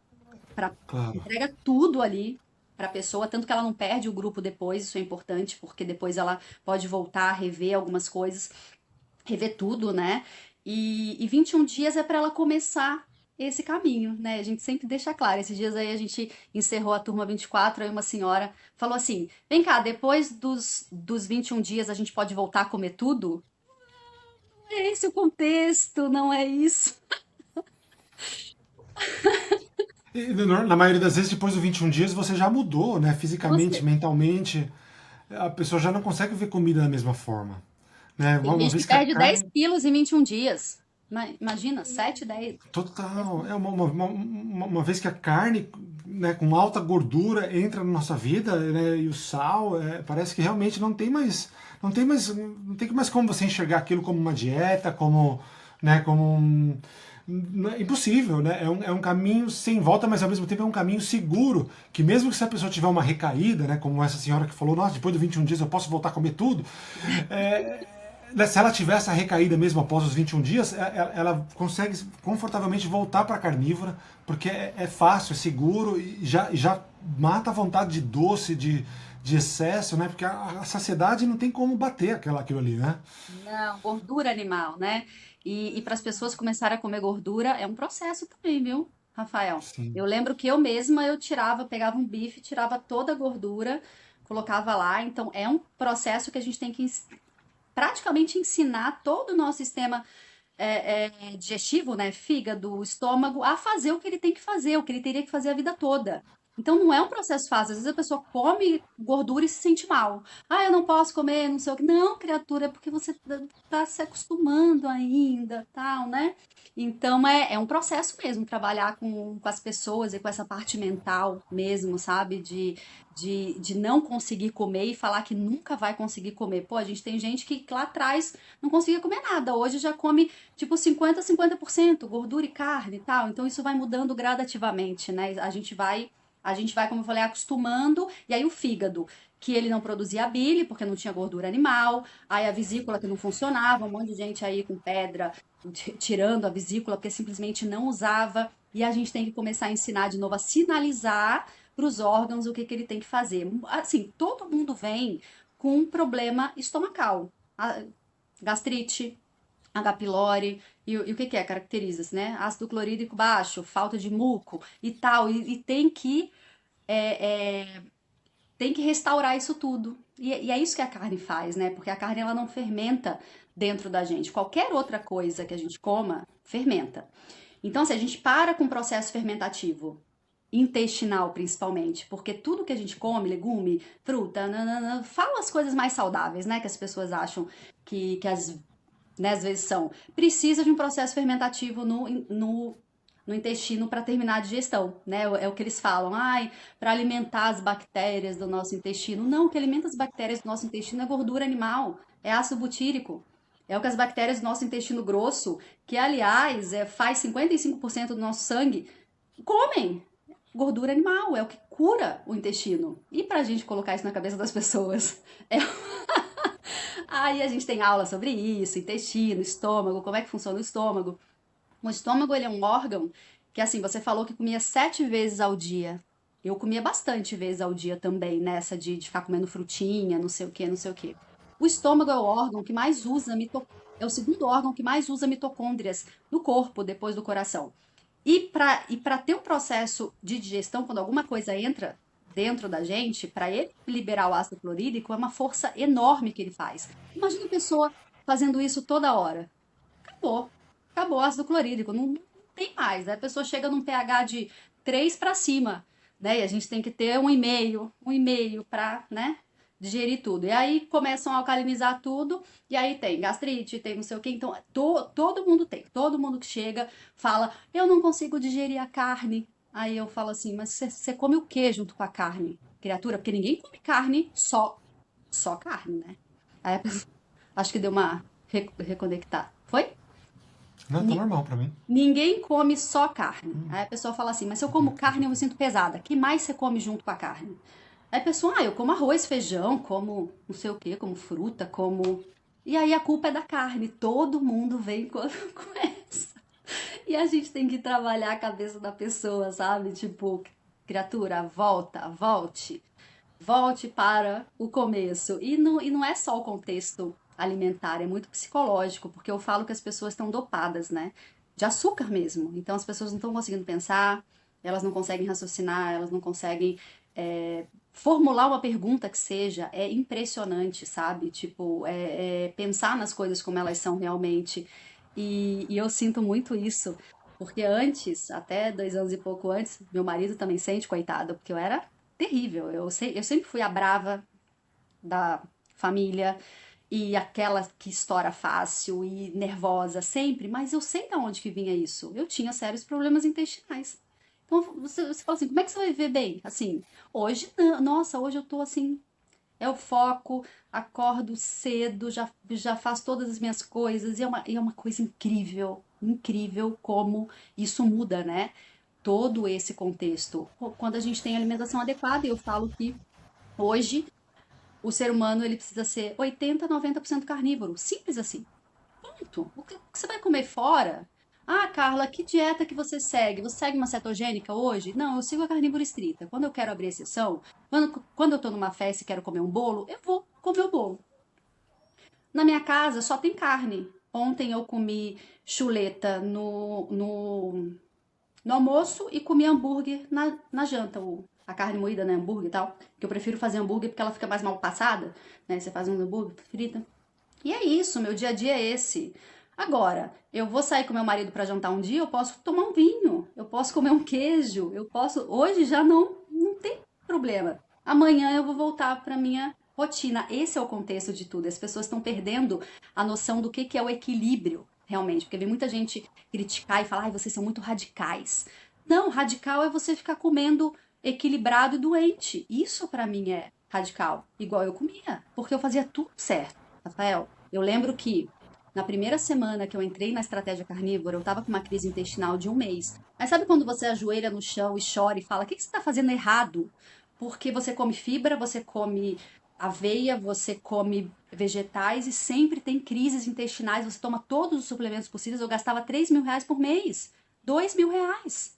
[SPEAKER 1] para
[SPEAKER 2] Claro.
[SPEAKER 1] entrega tudo ali para a pessoa, tanto que ela não perde o grupo depois, isso é importante, porque depois ela pode voltar, rever algumas coisas, rever tudo, né? E 21 dias é para ela começar esse caminho, né? A gente sempre deixa claro. Esses dias aí a gente encerrou a turma 24, aí uma senhora falou assim: vem cá, depois dos 21 dias a gente pode voltar a comer tudo? É esse o contexto, não é isso.
[SPEAKER 2] E, na maioria das vezes, depois dos 21 dias, você já mudou, né? Fisicamente,
[SPEAKER 1] Você,
[SPEAKER 2] mentalmente. A pessoa já não consegue ver comida da mesma forma. Né?
[SPEAKER 1] tem
[SPEAKER 2] Uma
[SPEAKER 1] gente que
[SPEAKER 2] vez que a
[SPEAKER 1] perde 10
[SPEAKER 2] carne.
[SPEAKER 1] quilos em 21 dias. Imagina, 7, 10.
[SPEAKER 2] Total. É uma vez que a carne, né, com alta gordura entra na nossa vida, né, e o sal, parece que realmente não tem mais. Não tem mais como você enxergar aquilo como uma dieta, como. Né, como um, impossível, né? É um caminho sem volta, mas ao mesmo tempo é um caminho seguro. Que mesmo que se a pessoa tiver uma recaída, né? Como essa senhora que falou, nossa, depois de 21 dias eu posso voltar a comer tudo. É, se ela tiver essa recaída mesmo após os 21 dias, ela consegue confortavelmente voltar para a carnívora, porque é fácil, é seguro e já mata a vontade de doce, de excesso, né? Porque a saciedade não tem como bater aquilo ali, né?
[SPEAKER 1] Não, gordura animal, né? E para as pessoas começarem a comer gordura é um processo também, viu, Rafael?
[SPEAKER 2] Sim.
[SPEAKER 1] Eu lembro que eu mesma eu tirava, pegava um bife, tirava toda a gordura, colocava lá. Então é um processo que a gente tem que praticamente ensinar todo o nosso sistema digestivo, né, fígado, estômago, a fazer o que ele tem que fazer, o que ele teria que fazer a vida toda. Então não é um processo fácil. Às vezes a pessoa come gordura e se sente mal. Ah, eu não posso comer, não sei o que. Não, criatura, é porque você tá se acostumando ainda, tal, né? Então é um processo mesmo, trabalhar com as pessoas e com essa parte mental mesmo, sabe? De não conseguir comer e falar que nunca vai conseguir comer. Pô, a gente tem gente que lá atrás não conseguia comer nada, hoje já come tipo 50% gordura e carne e tal. Então isso vai mudando gradativamente, né? A gente vai, como eu falei, acostumando, e aí o fígado, que ele não produzia bile, porque não tinha gordura animal, aí a vesícula que não funcionava, um monte de gente aí com pedra, tirando a vesícula, porque simplesmente não usava, e a gente tem que começar a ensinar de novo a sinalizar para os órgãos o que que ele tem que fazer. Assim, todo mundo vem com um problema estomacal. Gastrite, H. pylori, e o que que é? Caracteriza-se, né? Ácido clorídrico baixo, falta de muco e tal, e é, é, tem que restaurar isso tudo. E é isso que a carne faz, né? Porque a carne ela não fermenta dentro da gente. Qualquer outra coisa que a gente coma, fermenta. Então, se a gente para com o processo fermentativo intestinal principalmente, porque tudo que a gente come, legume, fruta, nanana, fala as coisas mais saudáveis, né, que as pessoas acham que né, às vezes são, precisa de um processo fermentativo no intestino para terminar a digestão, né? É o que eles falam, ai, para alimentar as bactérias do nosso intestino. Não, o que alimenta as bactérias do nosso intestino é gordura animal, é ácido butírico. É o que as bactérias do nosso intestino grosso, que aliás faz 55% do nosso sangue, comem. Gordura animal, é o que cura o intestino. E pra gente colocar isso na cabeça das pessoas, é aí a gente tem aula sobre isso, intestino, estômago, como é que funciona o estômago. O estômago, ele é um órgão que, assim, você falou que comia 7 vezes ao dia. Eu comia bastante vezes ao dia também, nessa de ficar comendo frutinha, não sei o que, não sei o que. O estômago é o órgão que mais usa é o segundo órgão que mais usa mitocôndrias no corpo, depois do coração. E para ter um processo de digestão, quando alguma coisa entra dentro da gente, para ele liberar o ácido clorídrico, é uma força enorme que ele faz. Imagina a pessoa fazendo isso toda hora. Acabou. Acabou o ácido clorídrico. Não, não tem mais. Aí a pessoa chega num pH de 3 para cima, né? E a gente tem que ter um e meio para, né, digerir tudo. E aí começam a alcalinizar tudo, e aí tem gastrite, tem não sei o quê. Então, todo mundo tem. Todo mundo que chega fala, eu não consigo digerir a carne. Aí eu falo assim, mas você come o que junto com a carne, criatura? Porque ninguém come carne só carne, né? Aí a pessoa, acho que deu uma reconectar. Foi?
[SPEAKER 2] Não, tá
[SPEAKER 1] Ni-
[SPEAKER 2] normal pra mim.
[SPEAKER 1] Ninguém come só carne. Aí a pessoa fala assim, mas se eu como carne eu me sinto pesada. Que mais você come junto com a carne? Aí a pessoa, eu como arroz, feijão, como não sei o quê, como fruta, como... E aí a culpa é da carne. Todo mundo vem com, com essa. E a gente tem que trabalhar a cabeça da pessoa, sabe? Tipo, criatura, volte. Volte para o começo. E não é só o contexto alimentar, é muito psicológico, porque eu falo que as pessoas estão dopadas, né? De açúcar mesmo. Então as pessoas não estão conseguindo pensar, elas não conseguem raciocinar, elas não conseguem formular uma pergunta que seja. É impressionante, sabe? Tipo, pensar nas coisas como elas são realmente. E eu sinto muito isso. Porque antes, até 2 anos e pouco antes, meu marido também sente, coitado, porque eu era terrível. Eu sempre fui a brava da família e aquela que estoura fácil e nervosa, sempre, mas eu sei de onde que vinha isso. Eu tinha sérios problemas intestinais. Então você fala assim, como é que você vai viver bem? Assim, hoje, nossa, hoje eu tô assim, é o foco, acordo cedo, já faço todas as minhas coisas, e é uma coisa incrível, incrível como isso muda, né? Todo esse contexto. Quando a gente tem alimentação adequada, eu falo que hoje o ser humano ele precisa ser 80, 90% carnívoro. Simples assim. Ponto. O que você vai comer fora? Ah, Carla, que dieta que você segue? Você segue uma cetogênica hoje? Não, eu sigo a carnívora estrita. Quando eu quero abrir exceção, quando eu tô numa festa e quero comer um bolo, eu vou comer o bolo. Na minha casa só tem carne. Ontem eu comi chuleta no almoço e comi hambúrguer na janta, a carne moída, né, hambúrguer e tal, que eu prefiro fazer hambúrguer porque ela fica mais mal passada, né, você faz um hambúrguer, frita. E é isso, meu dia a dia é esse. Agora, eu vou sair com meu marido para jantar um dia, eu posso tomar um vinho, eu posso comer um queijo, eu posso, hoje já não tem problema. Amanhã eu vou voltar para minha rotina. Esse é o contexto de tudo. As pessoas estão perdendo a noção do que é o equilíbrio, realmente, porque vem muita gente criticar e falar, ai, vocês são muito radicais. Não, radical é você ficar comendo equilibrado e doente. Isso para mim é radical, igual eu comia, porque eu fazia tudo certo. Rafael, eu lembro que na primeira semana que eu entrei na estratégia carnívora, eu estava com uma crise intestinal de um mês. Mas sabe quando você ajoelha no chão e chora e fala: o que você está fazendo errado? Porque você come fibra, você come aveia, você come vegetais e sempre tem crises intestinais, você toma todos os suplementos possíveis. Eu gastava R$ 3.000 por mês, R$ 2.000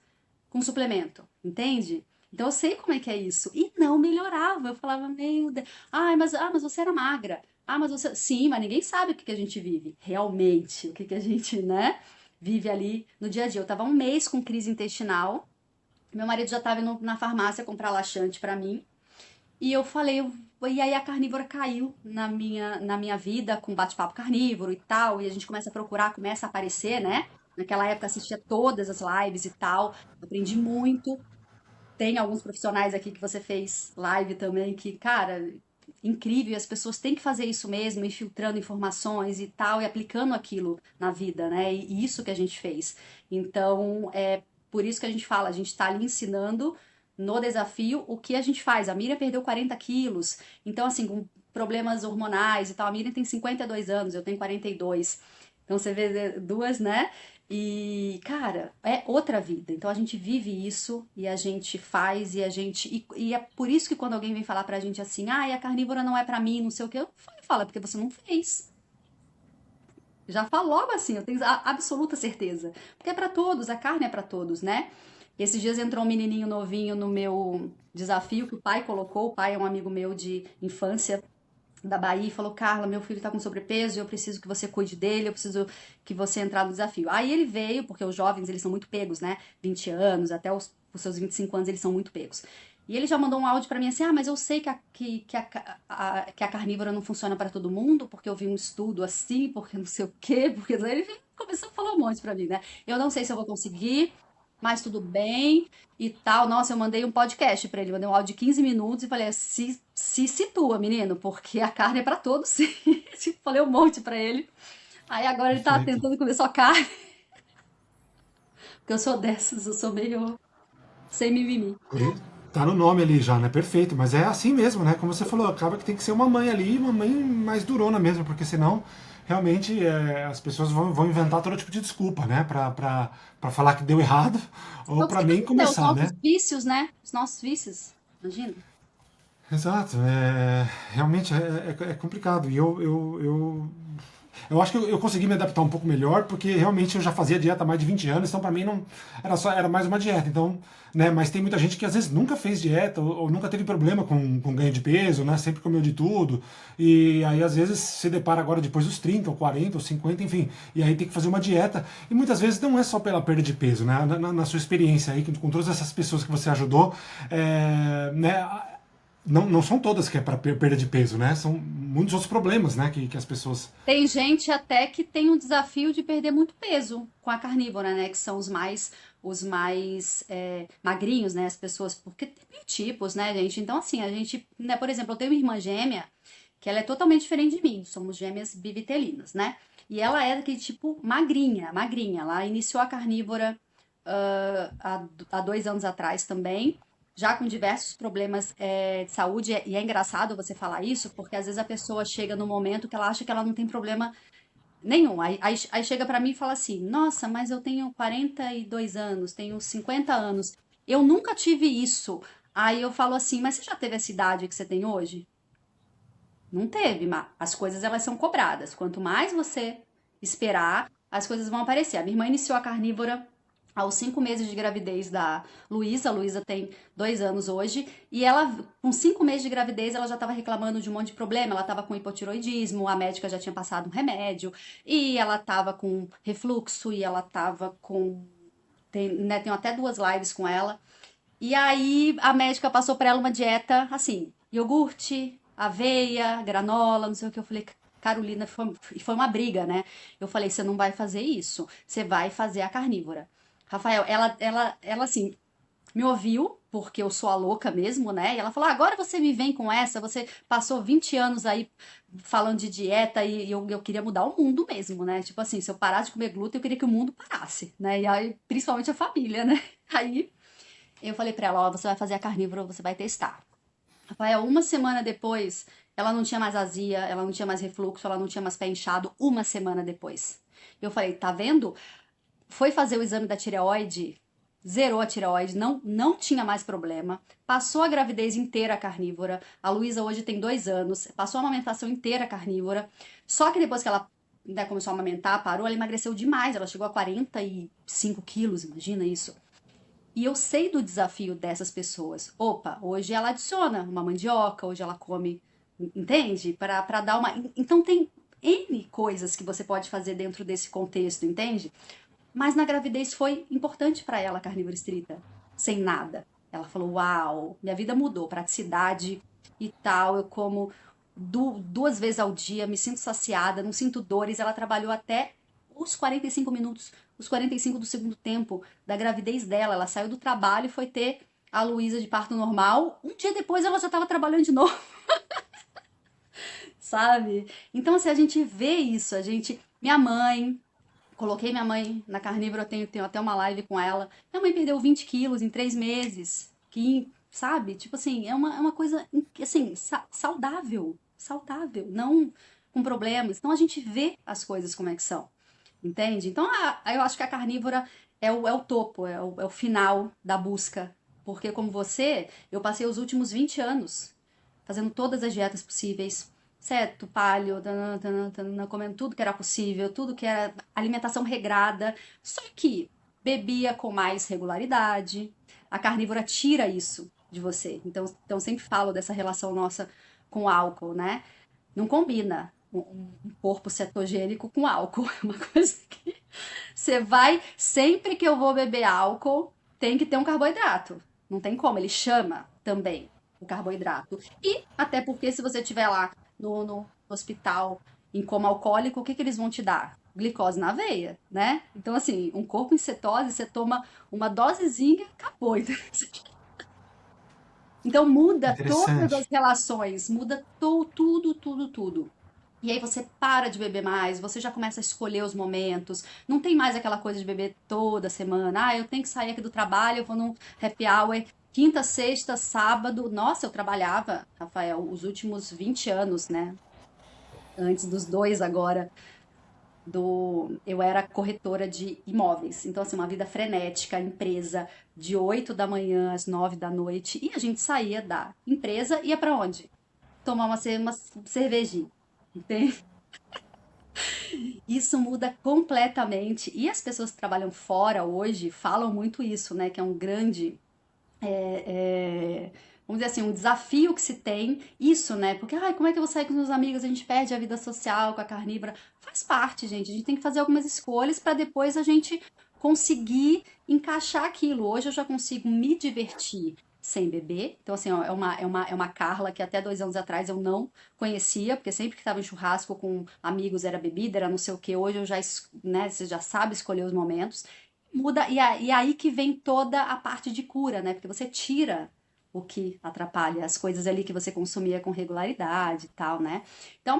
[SPEAKER 1] com suplemento, entende? Então eu sei como é que é isso. E não melhorava. Eu falava, meu Deus, mas você era magra. Ah, mas você. Sim, mas ninguém sabe o que que a gente vive. Realmente, o que que a gente, né, vive ali no dia a dia. Eu tava um mês com crise intestinal. Meu marido já tava indo na farmácia comprar laxante pra mim. E eu falei, e aí a carnívora caiu na minha vida com bate-papo carnívoro e tal. E a gente começa a procurar, começa a aparecer, né? Naquela época assistia todas as lives e tal. Aprendi muito. tem alguns profissionais aqui que você fez live também, que, cara, incrível, e as pessoas têm que fazer isso mesmo, ir filtrando informações e tal, e aplicando aquilo na vida, né? E isso que a gente fez. Então, é por isso que a gente fala, a gente está ali ensinando no desafio o que a gente faz. A Miriam perdeu 40 quilos, então, assim, com problemas hormonais e tal, a Miriam tem 52 anos, eu tenho 42. Então, você vê duas, né? E, cara, é outra vida. Então a gente vive isso e a gente faz e a gente. E é por isso que quando alguém vem falar pra gente assim, ah, e a carnívora não é pra mim, não sei o quê, eu falo, porque você não fez. Já falo logo assim, eu tenho a absoluta certeza. Porque é pra todos, a carne é pra todos, né? E esses dias entrou um menininho novinho no meu desafio que o pai colocou. O pai é um amigo meu de infância da Bahia e falou: Carla, meu filho tá com sobrepeso, eu preciso que você cuide dele, eu preciso que você entrar no desafio. Aí ele veio, porque os jovens, eles são muito pegos, né? 20 anos, até os seus 25 anos, eles são muito pegos. E ele já mandou um áudio pra mim assim: ah, mas eu sei que a carnívora não funciona pra todo mundo, porque eu vi um estudo assim, porque não sei o quê, porque ele começou a falar um monte pra mim, né? Eu não sei se eu vou conseguir, mas tudo bem e tal. Nossa, eu mandei um podcast pra ele, mandei um áudio de 15 minutos e falei, se situa, menino, porque a carne é pra todos, sim. Tipo, falei um monte pra ele. Aí agora ele tá
[SPEAKER 2] Perfeito.
[SPEAKER 1] tentando comer só carne, porque eu sou dessas, eu sou meio sem mimimi.
[SPEAKER 2] E tá no nome ali já, né? Perfeito. Mas é assim mesmo, né? Como você falou, acaba que tem que ser uma mãe ali, uma mãe mais durona mesmo, porque senão realmente as pessoas vão inventar todo tipo de desculpa, né? Pra falar que deu errado ou
[SPEAKER 1] Então,
[SPEAKER 2] pra
[SPEAKER 1] você
[SPEAKER 2] nem
[SPEAKER 1] tem os
[SPEAKER 2] começar,
[SPEAKER 1] nossos
[SPEAKER 2] né?
[SPEAKER 1] vícios, né? Os nossos vícios, imagina.
[SPEAKER 2] Exato. Realmente é complicado. E eu acho que eu consegui me adaptar um pouco melhor, porque realmente eu já fazia dieta há mais de 20 anos, então para mim não era mais uma dieta. Então, né, mas tem muita gente que às vezes nunca fez dieta ou nunca teve problema com ganho de peso, né, sempre comeu de tudo. E aí às vezes se depara agora depois dos 30 ou 40 ou 50, enfim, e aí tem que fazer uma dieta. E muitas vezes não é só pela perda de peso, né? Na sua experiência aí com todas essas pessoas que você ajudou, né, não são todas que é para perda de peso, né? São muitos outros problemas, né? Que as pessoas.
[SPEAKER 1] Tem gente até que tem um desafio de perder muito peso com a carnívora, né? Que são os mais magrinhos, né? As pessoas, porque tem tipos, né, gente? Então, assim, a gente, né, por exemplo, eu tenho uma irmã gêmea que ela é totalmente diferente de mim. Somos gêmeas bivitelinas, né? E ela é daquele tipo magrinha, magrinha. Ela iniciou a carnívora há 2 anos atrás também, já com diversos problemas de saúde. E é engraçado você falar isso, porque às vezes a pessoa chega no momento que ela acha que ela não tem problema nenhum. Aí chega pra mim e fala assim: Nossa, mas eu tenho 42 anos, tenho 50 anos, eu nunca tive isso. Aí eu falo assim: Mas você já teve essa idade que você tem hoje? Não teve, mas as coisas elas são cobradas. Quanto mais você esperar, as coisas vão aparecer. A minha irmã iniciou a carnívora aos 5 meses de gravidez da Luísa. A Luísa tem 2 anos hoje. E ela, com 5 meses de gravidez, ela já estava reclamando de um monte de problema. Ela estava com hipotiroidismo, a médica já tinha passado um remédio. E ela estava com refluxo, e ela estava com. Tenho até 2 lives com ela. E aí a médica passou pra ela uma dieta assim, iogurte, aveia, granola, não sei o que. Eu falei, Carolina, foi uma briga, né? Eu falei, você não vai fazer isso, você vai fazer a carnívora. Rafael, ela assim, me ouviu, porque eu sou a louca mesmo, né? E ela falou: agora você me vem com essa, você passou 20 anos aí falando de dieta e eu queria mudar o mundo mesmo, né? Tipo assim, se eu parasse de comer glúten, eu queria que o mundo parasse, né? E aí, principalmente a família, né? Aí eu falei pra ela: ó, você vai fazer a carnívora, você vai testar. Rafael, uma semana depois, ela não tinha mais azia, ela não tinha mais refluxo, ela não tinha mais pé inchado, uma semana depois. Eu falei: tá vendo? Foi fazer o exame da tireoide, zerou a tireoide, não tinha mais problema. Passou a gravidez inteira carnívora. A Luísa hoje tem 2 anos, passou a amamentação inteira carnívora. Só que depois que ela, né, começou a amamentar, parou, ela emagreceu demais. Ela chegou a 45 quilos, imagina isso. E eu sei do desafio dessas pessoas. Opa, hoje ela adiciona uma mandioca, hoje ela come, entende? Para dar uma. Então tem N coisas que você pode fazer dentro desse contexto, entende? Mas na gravidez foi importante para ela a carnívora estrita, sem nada. Ela falou: Uau, minha vida mudou, praticidade e tal. Eu como 2 vezes ao dia, me sinto saciada, não sinto dores. Ela trabalhou até os 45 minutos, os 45 do segundo tempo da gravidez dela. Ela saiu do trabalho e foi ter a Luísa de parto normal, um dia depois ela já estava trabalhando de novo, sabe? Então, assim, a gente vê isso, a gente. Minha mãe, coloquei minha mãe na carnívora, tenho até uma live com ela. Minha mãe perdeu 20 quilos em 3 meses. Sabe? Tipo assim, é uma coisa, assim, saudável. Saudável, não com problemas. Então a gente vê as coisas como é que são. Entende? Então eu acho que a carnívora é o topo, é o final da busca. Porque, como você, eu passei os últimos 20 anos fazendo todas as dietas possíveis, certo? Paleo, comendo tudo que era possível, tudo que era alimentação regrada, só que bebia com mais regularidade. A carnívora tira isso de você. Então sempre falo dessa relação nossa com o álcool, né? Não combina um corpo cetogênico com álcool. É uma coisa que você vai, sempre que eu vou beber álcool, tem que ter um carboidrato. Não tem como, ele chama também o carboidrato. E até porque se você estiver lá no hospital em coma alcoólico, o que que eles vão te dar? Glicose na veia, né? Então, assim, um corpo em cetose, você toma uma dosezinha, acabou. Então muda todas as
[SPEAKER 2] Interessante.
[SPEAKER 1] relações, muda tudo, tudo, tudo. E aí você para de beber mais, você já começa a escolher os momentos. Não tem mais aquela coisa de beber toda semana. Ah, eu tenho que sair aqui do trabalho, eu vou num happy hour. Quinta, sexta, sábado. Nossa, eu trabalhava, Rafael, os últimos 20 anos, né? Antes dos dois agora eu era corretora de imóveis. Então, assim, uma vida frenética, empresa de 8 da manhã às 9 da noite. E a gente saía da empresa e ia para onde? Tomar uma cervejinha. Entende? Isso muda completamente. E as pessoas que trabalham fora hoje falam muito isso, né? Que é um grande vamos dizer assim, um desafio que se tem, isso, né? Porque, ai, como é que eu vou sair com os meus amigos? A gente perde a vida social com a carnívora. Faz parte, gente. A gente tem que fazer algumas escolhas para depois a gente conseguir encaixar aquilo. Hoje eu já consigo me divertir sem beber. Então, assim, ó, é uma Carla que até 2 anos atrás eu não conhecia, porque sempre que estava em churrasco com amigos era bebida, era não sei o que. Hoje eu já, né, você já sabe escolher os momentos. Muda, e aí que vem toda a parte de cura, né? Porque você tira o que atrapalha, as coisas ali que você consumia com regularidade e tal, né? Então,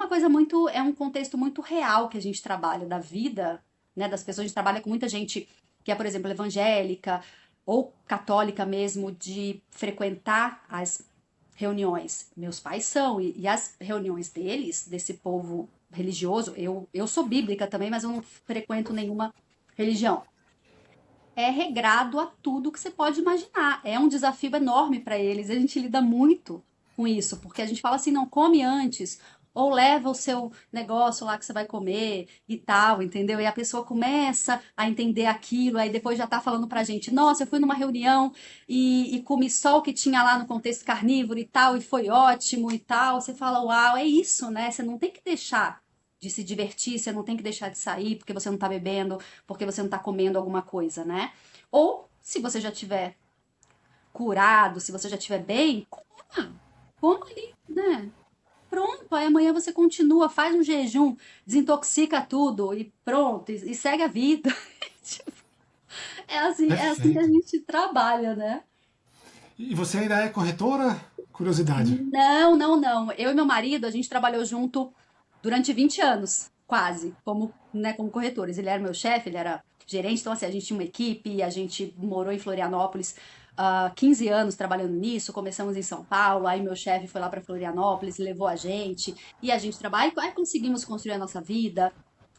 [SPEAKER 1] é um contexto muito real que a gente trabalha da vida, né, das pessoas. A gente trabalha com muita gente que é, por exemplo, evangélica ou católica mesmo, de frequentar as reuniões. Meus pais são, e as reuniões deles, desse povo religioso, eu sou bíblica também, mas eu não frequento nenhuma religião, é regrado a tudo que você pode imaginar. É um desafio enorme para eles. A gente lida muito com isso, porque a gente fala assim, não come antes, ou leva o seu negócio lá que você vai comer e tal, entendeu? E a pessoa começa a entender aquilo, aí depois já tá falando pra gente, nossa, eu fui numa reunião e comi só o que tinha lá no contexto carnívoro e tal, e foi ótimo e tal. Você fala, uau, é isso, né? Você não tem que deixar de se divertir, você não tem que deixar de sair porque você não tá bebendo, porque você não tá comendo alguma coisa, né? Ou, se você já tiver curado, se você já tiver bem, coma ali, né? Pronto, aí amanhã você continua, faz um jejum, desintoxica tudo e pronto, e segue a vida. Tipo, é assim que a
[SPEAKER 2] Perfeito.
[SPEAKER 1] gente trabalha, né?
[SPEAKER 2] E você ainda é corretora? Curiosidade.
[SPEAKER 1] Não, não, não. Eu e meu marido, a gente trabalhou junto durante 20 anos, quase, como, né, como corretores. Ele era meu chefe, ele era gerente, então assim, a gente tinha uma equipe, a gente morou em Florianópolis 15 anos trabalhando nisso, começamos em São Paulo, aí meu chefe foi lá para Florianópolis, levou a gente, e a gente trabalha, aí conseguimos construir a nossa vida,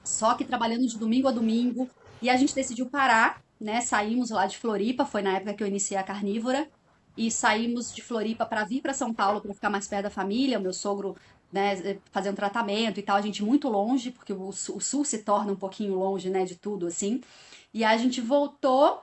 [SPEAKER 1] só que trabalhando de domingo a domingo, e a gente decidiu parar, né? Saímos lá de Floripa, foi na época que eu iniciei a carnívora, e saímos de Floripa para vir para São Paulo para ficar mais perto da família. O meu sogro, né, fazer um tratamento e tal, a gente muito longe, porque o sul se torna um pouquinho longe, né, de tudo assim. E aí a gente voltou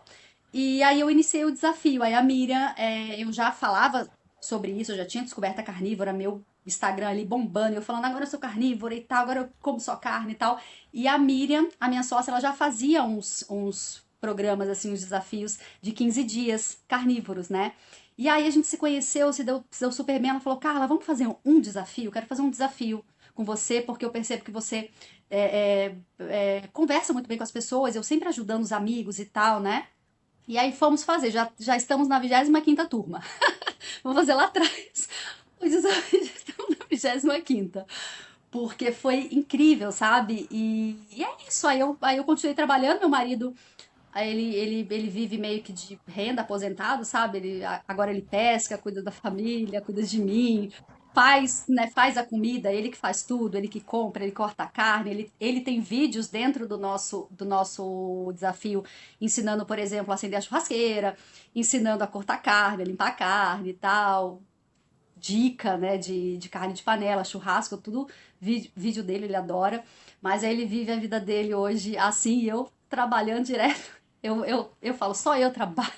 [SPEAKER 1] e aí eu iniciei o desafio. Aí a Miriam, eu já falava sobre isso, eu já tinha descoberto a carnívora, meu Instagram ali bombando, eu falando, agora eu sou carnívora e tal, agora eu como só carne e tal. E a Miriam, a minha sócia, ela já fazia uns programas, assim, uns desafios de 15 dias carnívoros, né? E aí a gente se conheceu, se deu super bem. Ela falou, Carla, vamos fazer um desafio? Quero fazer um desafio com você, porque eu percebo que você conversa muito bem com as pessoas, eu sempre ajudando os amigos e tal, né? E aí fomos fazer, já estamos na 25ª turma. Vou fazer lá atrás o desafio, já estamos na 25ª. Porque foi incrível, sabe? E é isso, aí eu continuei trabalhando, meu marido, aí ele vive meio que de renda aposentado, sabe? Agora ele pesca, cuida da família, cuida de mim, faz, né, faz a comida, ele que faz tudo, ele que compra, ele corta a carne, ele tem vídeos dentro do nosso desafio, ensinando, por exemplo, a acender a churrasqueira, ensinando a cortar carne, a limpar a carne e tal, dica, né, de carne de panela, churrasco, tudo, vídeo dele, ele adora, mas aí ele vive a vida dele hoje assim, e eu trabalhando direto, eu falo, só eu trabalho.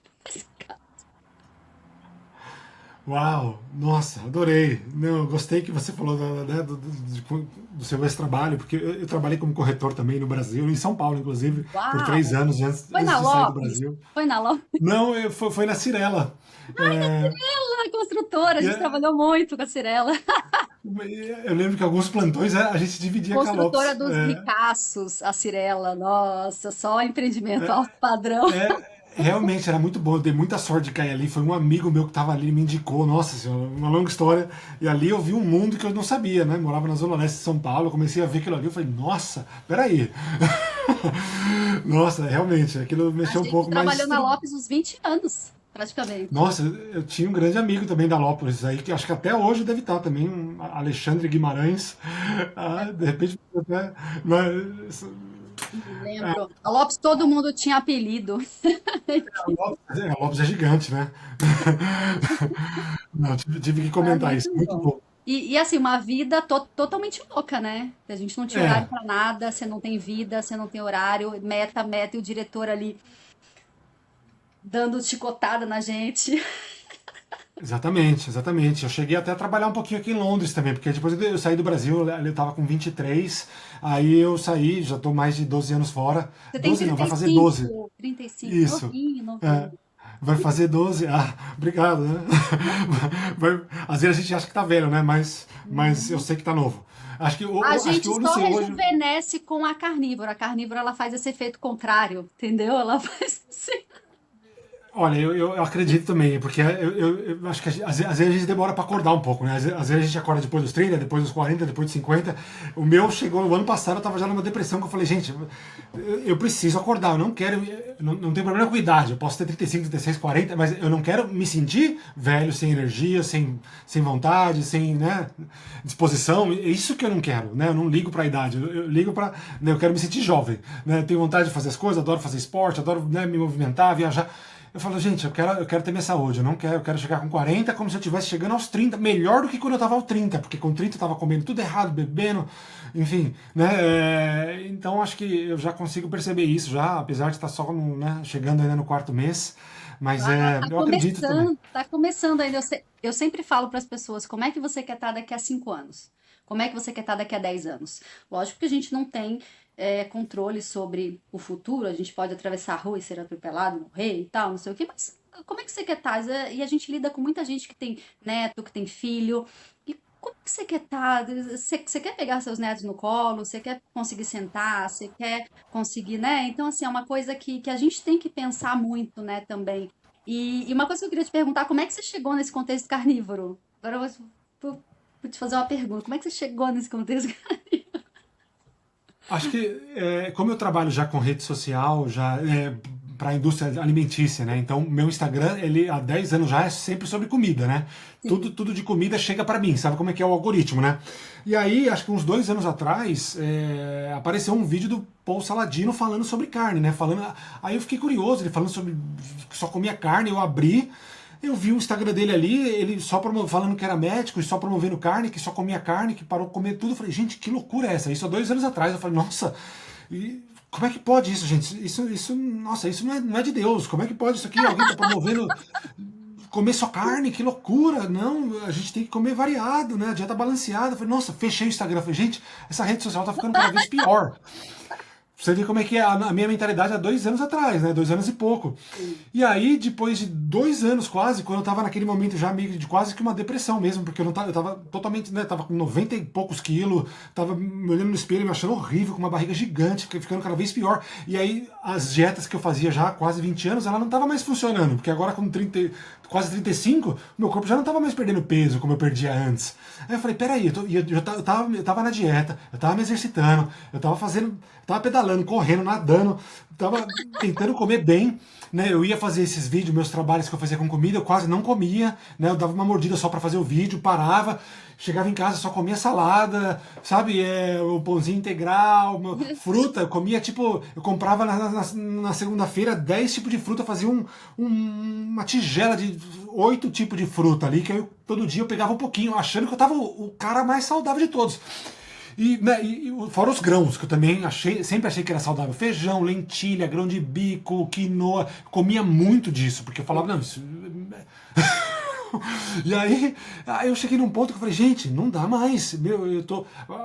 [SPEAKER 2] Uau, nossa, adorei. Não, eu gostei que você falou né, do seu ex-trabalho, porque eu trabalhei como corretor também no Brasil, em São Paulo, inclusive, por
[SPEAKER 1] Uau!
[SPEAKER 2] 3 anos
[SPEAKER 1] Foi
[SPEAKER 2] antes
[SPEAKER 1] na
[SPEAKER 2] de sair do
[SPEAKER 1] Lopes?
[SPEAKER 2] Brasil.
[SPEAKER 1] Foi na Lopes?
[SPEAKER 2] Não, foi na Cirela. É,
[SPEAKER 1] A construtora, a
[SPEAKER 2] e
[SPEAKER 1] gente
[SPEAKER 2] é-
[SPEAKER 1] trabalhou muito com a Cirela.
[SPEAKER 2] eu lembro que alguns plantões a gente dividia com a
[SPEAKER 1] Construtora
[SPEAKER 2] Lopes.
[SPEAKER 1] dos ricaços, a Cirela. Nossa, só empreendimento alto padrão.
[SPEAKER 2] Realmente era muito bom, eu dei muita sorte de cair ali. Foi um amigo meu que estava ali, me indicou, nossa senhora, uma longa história. E ali eu vi um mundo que eu não sabia, né? Morava na Zona Leste de São Paulo, eu comecei a ver aquilo ali, eu falei, nossa, peraí. Nossa, realmente, aquilo
[SPEAKER 1] A
[SPEAKER 2] mexeu um
[SPEAKER 1] gente
[SPEAKER 2] pouco,
[SPEAKER 1] trabalhou
[SPEAKER 2] mas
[SPEAKER 1] na Lopes uns 20 anos, praticamente.
[SPEAKER 2] nossa, eu tinha um grande amigo também da Lópolis aí, que acho que até hoje deve estar também, um Alexandre Guimarães. Ah, de repente, até, mas,
[SPEAKER 1] Lembro. A Lopes todo mundo tinha apelido.
[SPEAKER 2] A Lopes é gigante, né? Não, tive que
[SPEAKER 1] Era
[SPEAKER 2] comentar
[SPEAKER 1] muito
[SPEAKER 2] isso, muito
[SPEAKER 1] bom.
[SPEAKER 2] bom.
[SPEAKER 1] E assim, uma vida totalmente louca, né? A gente não tinha horário
[SPEAKER 2] É,
[SPEAKER 1] pra nada, você não tem vida, você não tem horário, meta, meta, e o diretor ali dando chicotada na gente.
[SPEAKER 2] exatamente, exatamente. Eu cheguei até a trabalhar um pouquinho aqui em Londres também, porque depois eu saí do Brasil, ali eu tava com 23, aí eu saí, já tô mais de 12 anos fora.
[SPEAKER 1] Você tem
[SPEAKER 2] 12 não,
[SPEAKER 1] trinta
[SPEAKER 2] vai
[SPEAKER 1] e
[SPEAKER 2] fazer 12.
[SPEAKER 1] cinco, 35,
[SPEAKER 2] Isso.
[SPEAKER 1] novinho,
[SPEAKER 2] É,
[SPEAKER 1] novinho.
[SPEAKER 2] vai fazer 12. Ah, obrigado, né? Às vezes a gente acha que tá velho, né? Mas eu sei que tá novo. Acho que,
[SPEAKER 1] A
[SPEAKER 2] acho que
[SPEAKER 1] gente
[SPEAKER 2] eu não
[SPEAKER 1] só
[SPEAKER 2] sei, hoje.
[SPEAKER 1] rejuvenesce com a carnívora. A carnívora ela faz esse efeito contrário, entendeu? Ela faz assim.
[SPEAKER 2] Olha, eu acredito também, porque eu acho que às vezes a gente demora para acordar um pouco, né? Às vezes a gente acorda depois dos 30, depois dos 40, depois dos 50. O meu chegou no ano passado, eu tava já numa depressão, que eu falei, gente, eu preciso acordar, eu não quero, não tem problema com idade, eu posso ter 35, 36, 40, mas eu não quero me sentir velho, sem energia, sem vontade, sem, né, disposição. É isso que eu não quero, né? Eu não ligo para a idade, eu ligo para, né, eu quero me sentir jovem, né? Eu tenho vontade de fazer as coisas, adoro fazer esporte, adoro, né, me movimentar, viajar. Eu falo, gente, eu quero ter minha saúde, eu quero chegar com 40 como se eu estivesse chegando aos 30, melhor do que quando eu estava aos 30, porque com 30 eu estava comendo tudo errado, bebendo, enfim, né? Então acho que eu já consigo perceber isso já, apesar de estar só né, chegando ainda no quarto mês, mas
[SPEAKER 1] Ah, tá
[SPEAKER 2] eu acredito também.
[SPEAKER 1] começando, tá começando ainda. Eu sempre falo para as pessoas, como é que você quer estar daqui a 5 anos? Como é que você quer estar daqui a 10 anos? Lógico que a gente não tem controle sobre o futuro, a gente pode atravessar a rua e ser atropelado, morrer e tal, não sei o quê, mas como é que você quer estar? E a gente lida com muita gente que tem neto, que tem filho, e como que você quer estar? Você quer pegar seus netos no colo? Você quer conseguir sentar? Você quer conseguir, né? Então, assim, é uma coisa que a gente tem que pensar muito, né, também. E uma coisa que eu queria te perguntar, como é que você chegou nesse contexto carnívoro? Agora vou te fazer uma pergunta. Como é que você chegou nesse contexto carnívoro?
[SPEAKER 2] Acho que, como eu trabalho já com rede social, já para a indústria alimentícia, né? Então, meu Instagram, ele há 10 anos já é sempre sobre comida, né?
[SPEAKER 1] Sim.
[SPEAKER 2] Tudo de comida chega para mim, sabe como é que é o algoritmo, né? E aí, acho que uns 2 anos atrás, apareceu um vídeo do Paul Saladino falando sobre carne, né? Aí eu fiquei curioso, ele falando sobre que só comia carne, eu abri. Eu vi o Instagram dele ali, ele só falando que era médico e só promovendo carne, que só comia carne, que parou de comer tudo. Eu falei, gente, que loucura é essa? Isso há 2 anos atrás. Eu falei, nossa, como é que pode isso, gente? Nossa, isso não é de Deus. Como é que pode isso aqui? Alguém tá promovendo comer só carne? Que loucura! Não, a gente tem que comer variado, né? A dieta balanceada. Eu falei, nossa, fechei o Instagram. Eu falei, gente, essa rede social tá ficando cada vez pior. Você vê como é que é a minha mentalidade há 2 anos atrás, né? 2 anos e pouco. E aí, depois de 2 anos quase, quando eu tava naquele momento já meio de quase que uma depressão mesmo, porque eu tava totalmente, né? Tava com 90 e poucos quilos, tava me olhando no espelho, me achando horrível, com uma barriga gigante, ficando cada vez pior. E aí, as dietas que eu fazia já há quase 20 anos, ela não tava mais funcionando, porque agora com 30, quase 35, meu corpo já não tava mais perdendo peso como eu perdia antes. Aí eu falei, peraí, eu tava na dieta, eu tava me exercitando, eu tava pedalando, correndo, nadando, tava tentando comer bem, né? Eu ia fazer esses vídeos, meus trabalhos que eu fazia com comida, eu quase não comia, né? Eu dava uma mordida só para fazer o vídeo, parava, chegava em casa, só comia salada, sabe? O pãozinho integral, fruta, eu comia tipo, eu comprava na segunda-feira 10 tipos de fruta, fazia uma tigela de 8 tipos de fruta ali, que todo dia eu pegava um pouquinho, achando que eu tava o cara mais saudável de todos. E, né, fora os grãos, que eu também sempre achei que era saudável. Feijão, lentilha, grão de bico, quinoa. Comia muito disso, porque eu falava, não, isso. E aí eu cheguei num ponto que eu falei, gente, não dá mais.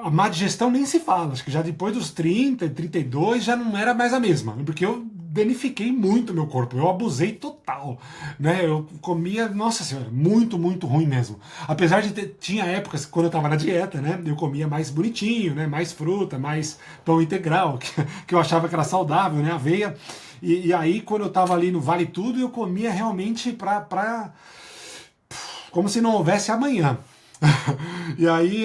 [SPEAKER 2] A má digestão nem se fala. Acho que já depois dos 30, 32 já não era mais a mesma. Porque eu danifiquei muito meu corpo, eu abusei total, né? Eu comia, nossa senhora, muito, muito ruim mesmo. Apesar de tinha épocas quando eu tava na dieta, né? Eu comia mais bonitinho, né? Mais fruta, mais pão integral, que eu achava que era saudável, né? Aveia. E aí quando eu tava ali no Vale Tudo, eu comia realmente como se não houvesse amanhã. E aí,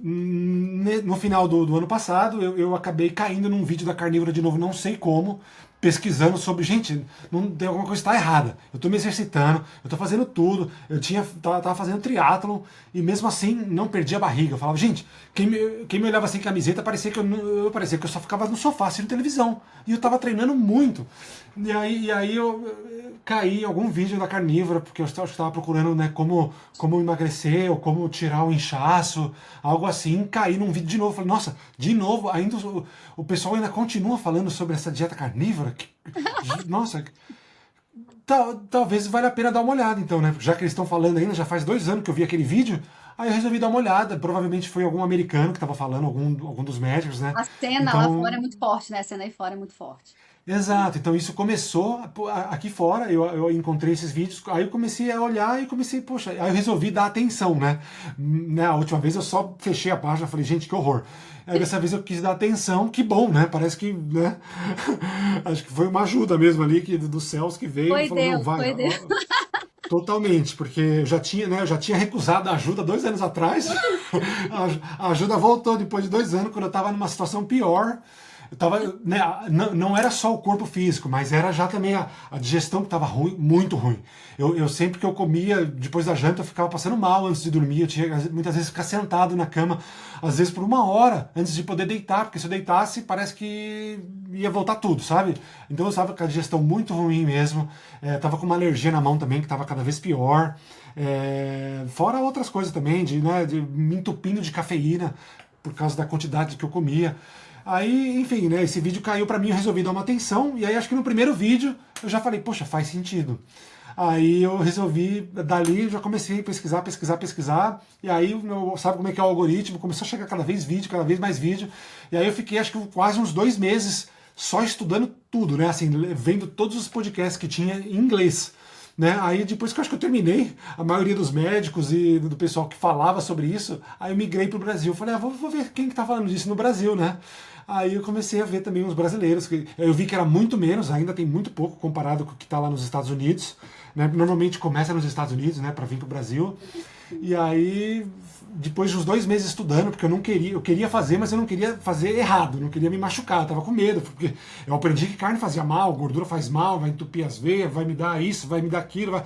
[SPEAKER 2] no final do ano passado, eu acabei caindo num vídeo da Carnívora de novo, não sei como, pesquisando sobre, gente, não tem alguma coisa que está errada. Eu estou me exercitando, eu estou fazendo tudo, tava fazendo triatlon e mesmo assim não perdi a barriga. Eu falava, gente, quem me olhava sem camiseta parecia que parecia que eu só ficava no sofá assistindo televisão. E eu estava treinando muito. E aí eu caí em algum vídeo da Carnívora, porque eu estava procurando, né, como emagrecer ou como tirar o inchaço, algo assim. Caí num vídeo de novo. Falei, nossa, de novo, ainda o pessoal ainda continua falando sobre essa dieta carnívora. Nossa, talvez valha a pena dar uma olhada, então, né? Já que eles estão falando ainda, já faz 2 anos que eu vi aquele vídeo. Aí eu resolvi dar uma olhada. Provavelmente foi algum americano que estava falando, algum dos médicos, né?
[SPEAKER 1] A cena lá fora é
[SPEAKER 2] Então,
[SPEAKER 1] muito forte, né? A cena aí fora é muito forte.
[SPEAKER 2] exato, então isso começou aqui fora, eu encontrei esses vídeos, aí eu comecei a olhar e comecei, poxa, aí eu resolvi dar atenção, né? A última vez eu só fechei a página, falei, gente, que horror. Aí dessa vez eu quis dar atenção, que bom, né? Parece que, né? Acho que foi uma ajuda mesmo ali, dos céus que veio e
[SPEAKER 1] Foi
[SPEAKER 2] falou, não,
[SPEAKER 1] Deus,
[SPEAKER 2] vai,
[SPEAKER 1] foi Deus.
[SPEAKER 2] ó, totalmente, porque eu já tinha, né, eu já tinha recusado a ajuda 2 anos atrás. A ajuda voltou depois de 2 anos, quando eu estava numa situação pior. Eu tava, né, não era só o corpo físico, mas era já também a digestão que estava ruim, muito ruim. Eu sempre que eu comia, depois da janta, eu ficava passando mal antes de dormir. Eu tinha muitas vezes ficar sentado na cama, às vezes por 1 hora, antes de poder deitar, porque se eu deitasse, parece que ia voltar tudo, sabe? Então eu estava com a digestão muito ruim mesmo. Tava com uma alergia na mão também, que estava cada vez pior. Fora outras coisas também, de me entupindo de cafeína, por causa da quantidade que eu comia. Aí, enfim, né, esse vídeo caiu pra mim, eu resolvi dar uma atenção, e aí acho que no primeiro vídeo eu já falei, poxa, faz sentido. Aí eu resolvi, dali já comecei a pesquisar, e aí, sabe como é que é o algoritmo, começou a chegar cada vez vídeo, cada vez mais vídeo, e aí eu fiquei acho que quase uns 2 meses só estudando tudo, né, assim, vendo todos os podcasts que tinha em inglês. Né? Aí depois que eu acho que eu terminei, a maioria dos médicos e do pessoal que falava sobre isso, aí eu migrei para o Brasil. Falei, vou ver quem que tá falando disso no Brasil, né? Aí eu comecei a ver também os brasileiros, que eu vi que era muito menos, ainda tem muito pouco comparado com o que está lá nos Estados Unidos. Né? Normalmente começa nos Estados Unidos, né, para vir para o Brasil. E aí, depois de uns 2 meses estudando, porque eu queria fazer, mas eu não queria fazer errado, não queria me machucar, eu tava com medo, porque eu aprendi que carne fazia mal, gordura faz mal, vai entupir as veias, vai me dar isso, vai me dar aquilo.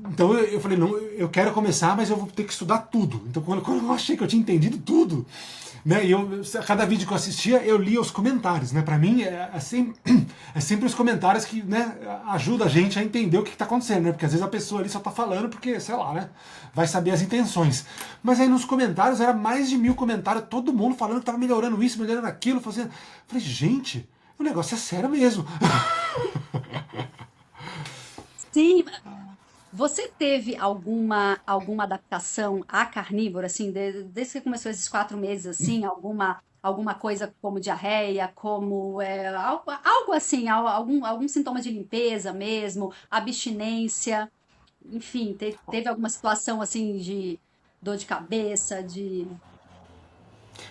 [SPEAKER 2] Então eu falei, não, eu quero começar, mas eu vou ter que estudar tudo. Então quando eu achei que eu tinha entendido tudo, né, e cada vídeo que eu assistia, eu lia os comentários, né? Para mim é sempre os comentários que, né, ajuda a gente a entender o que está acontecendo, né? Porque às vezes a pessoa ali só tá falando porque, sei lá, né, vai saber as intenções. Mas aí nos comentários era mais de 1000 comentários, todo mundo falando que tava melhorando isso, melhorando aquilo, fazendo. Falei, gente, o negócio é sério mesmo.
[SPEAKER 1] Sim, você teve alguma adaptação à carnívora, assim, desde que começou esses 4 meses, assim, alguma coisa como diarreia, como algo assim, algum sintoma de limpeza mesmo, abstinência, enfim, teve alguma situação assim de dor de cabeça, de.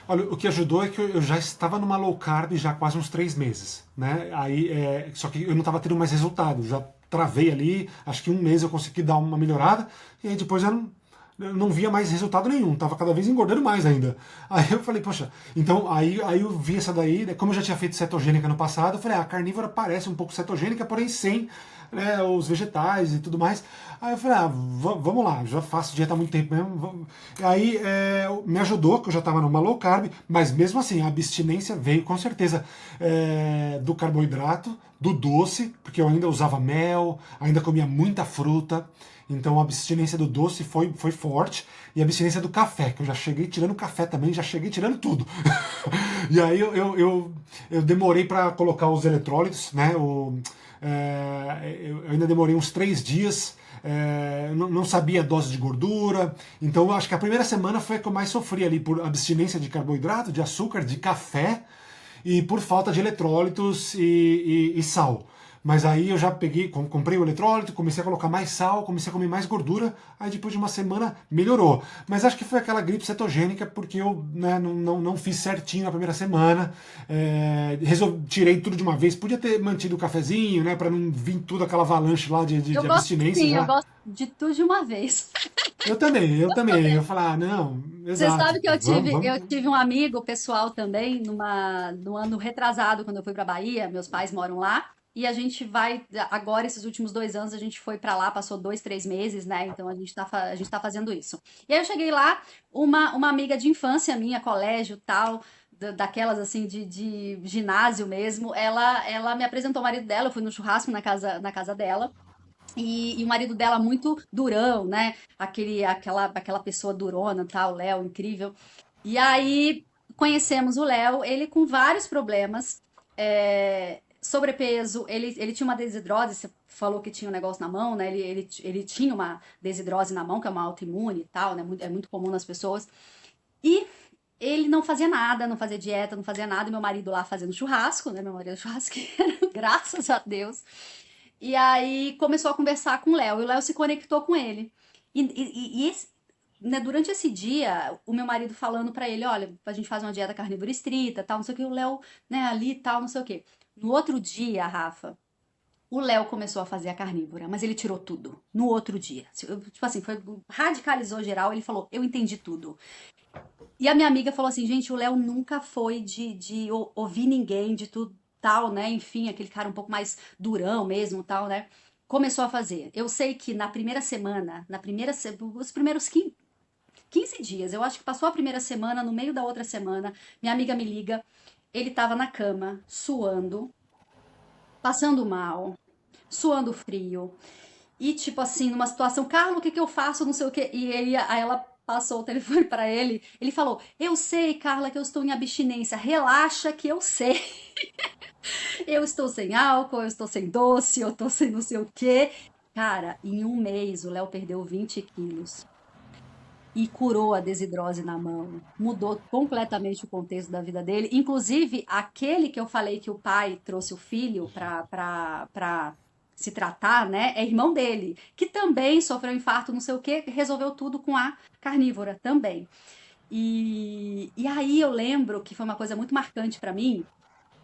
[SPEAKER 2] Olha, o que ajudou é que eu já estava numa low carb já há quase uns 3 meses, né? Aí, só que eu não estava tendo mais resultado, já travei ali, acho que um mês eu consegui dar uma melhorada, e aí depois eu não via mais resultado nenhum, tava cada vez engordando mais ainda. Aí eu falei, poxa, então aí eu vi essa daí, né, como eu já tinha feito cetogênica no passado, eu falei, a carnívora parece um pouco cetogênica, porém sem, né, os vegetais e tudo mais. Aí eu falei, vamos lá, já faço dieta há muito tempo mesmo. Aí me ajudou, que eu já estava numa low carb, mas mesmo assim, a abstinência veio com certeza do carboidrato, do doce, porque eu ainda usava mel, ainda comia muita fruta. Então a abstinência do doce foi forte. E a abstinência do café, que eu já cheguei tirando café também, já cheguei tirando tudo. E aí eu demorei para colocar os eletrólitos, né? Eu ainda demorei uns 3 dias. Não sabia a dose de gordura. Então eu acho que a primeira semana foi a que eu mais sofri ali por abstinência de carboidrato, de açúcar, de café e por falta de eletrólitos e sal. Mas aí eu já peguei, comprei o eletrólito, comecei a colocar mais sal, comecei a comer mais gordura, aí depois de uma semana melhorou. Mas acho que foi aquela gripe cetogênica, porque eu, né, não fiz certinho na primeira semana, tirei tudo de uma vez, podia ter mantido o cafezinho, né, para não vir tudo aquela avalanche lá
[SPEAKER 1] Eu
[SPEAKER 2] de
[SPEAKER 1] gosto
[SPEAKER 2] abstinência
[SPEAKER 1] sim, eu
[SPEAKER 2] já.
[SPEAKER 1] gosto de tudo de uma vez.
[SPEAKER 2] Eu também, eu também. Eu falar, não,
[SPEAKER 1] Você
[SPEAKER 2] exato,
[SPEAKER 1] sabe que eu tive um amigo pessoal também no ano retrasado, quando eu fui para Bahia, meus pais moram lá, e a gente vai, agora, esses últimos 2 anos, a gente foi para lá, passou 2, 3 meses, né? Então a gente tá fazendo isso. E aí eu cheguei lá, uma amiga de infância minha, colégio tal, daquelas assim de ginásio mesmo, ela me apresentou o marido dela, eu fui no churrasco na casa dela. E o marido dela muito durão, né? Aquela pessoa durona, tal, Léo, incrível. E aí conhecemos o Léo, ele com vários problemas, sobrepeso, ele tinha uma desidrose, você falou que tinha um negócio na mão, né? Ele tinha uma desidrose na mão, que é uma autoimune e tal, né? É muito comum nas pessoas. E ele não fazia nada, não fazia dieta, não fazia nada. E meu marido lá fazendo churrasco, né? Meu marido é churrasqueiro, graças a Deus. E aí começou a conversar com o Léo, e o Léo se conectou com ele. Né, durante esse dia, o meu marido falando pra ele, olha, a gente faz uma dieta carnívora estrita, tal, não sei o que, o Léo, né, ali, tal, não sei o que. No outro dia, Rafa, o Léo começou a fazer a carnívora, mas ele tirou tudo. No outro dia. Tipo assim, radicalizou geral, ele falou, eu entendi tudo. E a minha amiga falou assim, gente, o Léo nunca foi de ouvir ninguém, de tudo tal, né? Enfim, aquele cara um pouco mais durão mesmo, tal, né? Começou a fazer. Eu sei que na primeira semana, os primeiros 15 dias, eu acho que passou a primeira semana, no meio da outra semana, minha amiga me liga, ele tava na cama, suando, passando mal, suando frio. E, tipo assim, numa situação, Carlos, o que que eu faço? Não sei o quê. Aí ela passou o telefone pra ele. Ele falou: eu sei, Carla, que eu estou em abstinência. Relaxa que eu sei. Eu estou sem álcool, eu estou sem doce, eu estou sem não sei o quê. Cara, em um mês o Léo perdeu 20 quilos e curou a desidrose na mão. Mudou completamente o contexto da vida dele. Inclusive, aquele que eu falei que o pai trouxe o filho pra se tratar, né? É irmão dele, que também sofreu infarto, não sei o quê, resolveu tudo com a carnívora também. E aí eu lembro que foi uma coisa muito marcante pra mim,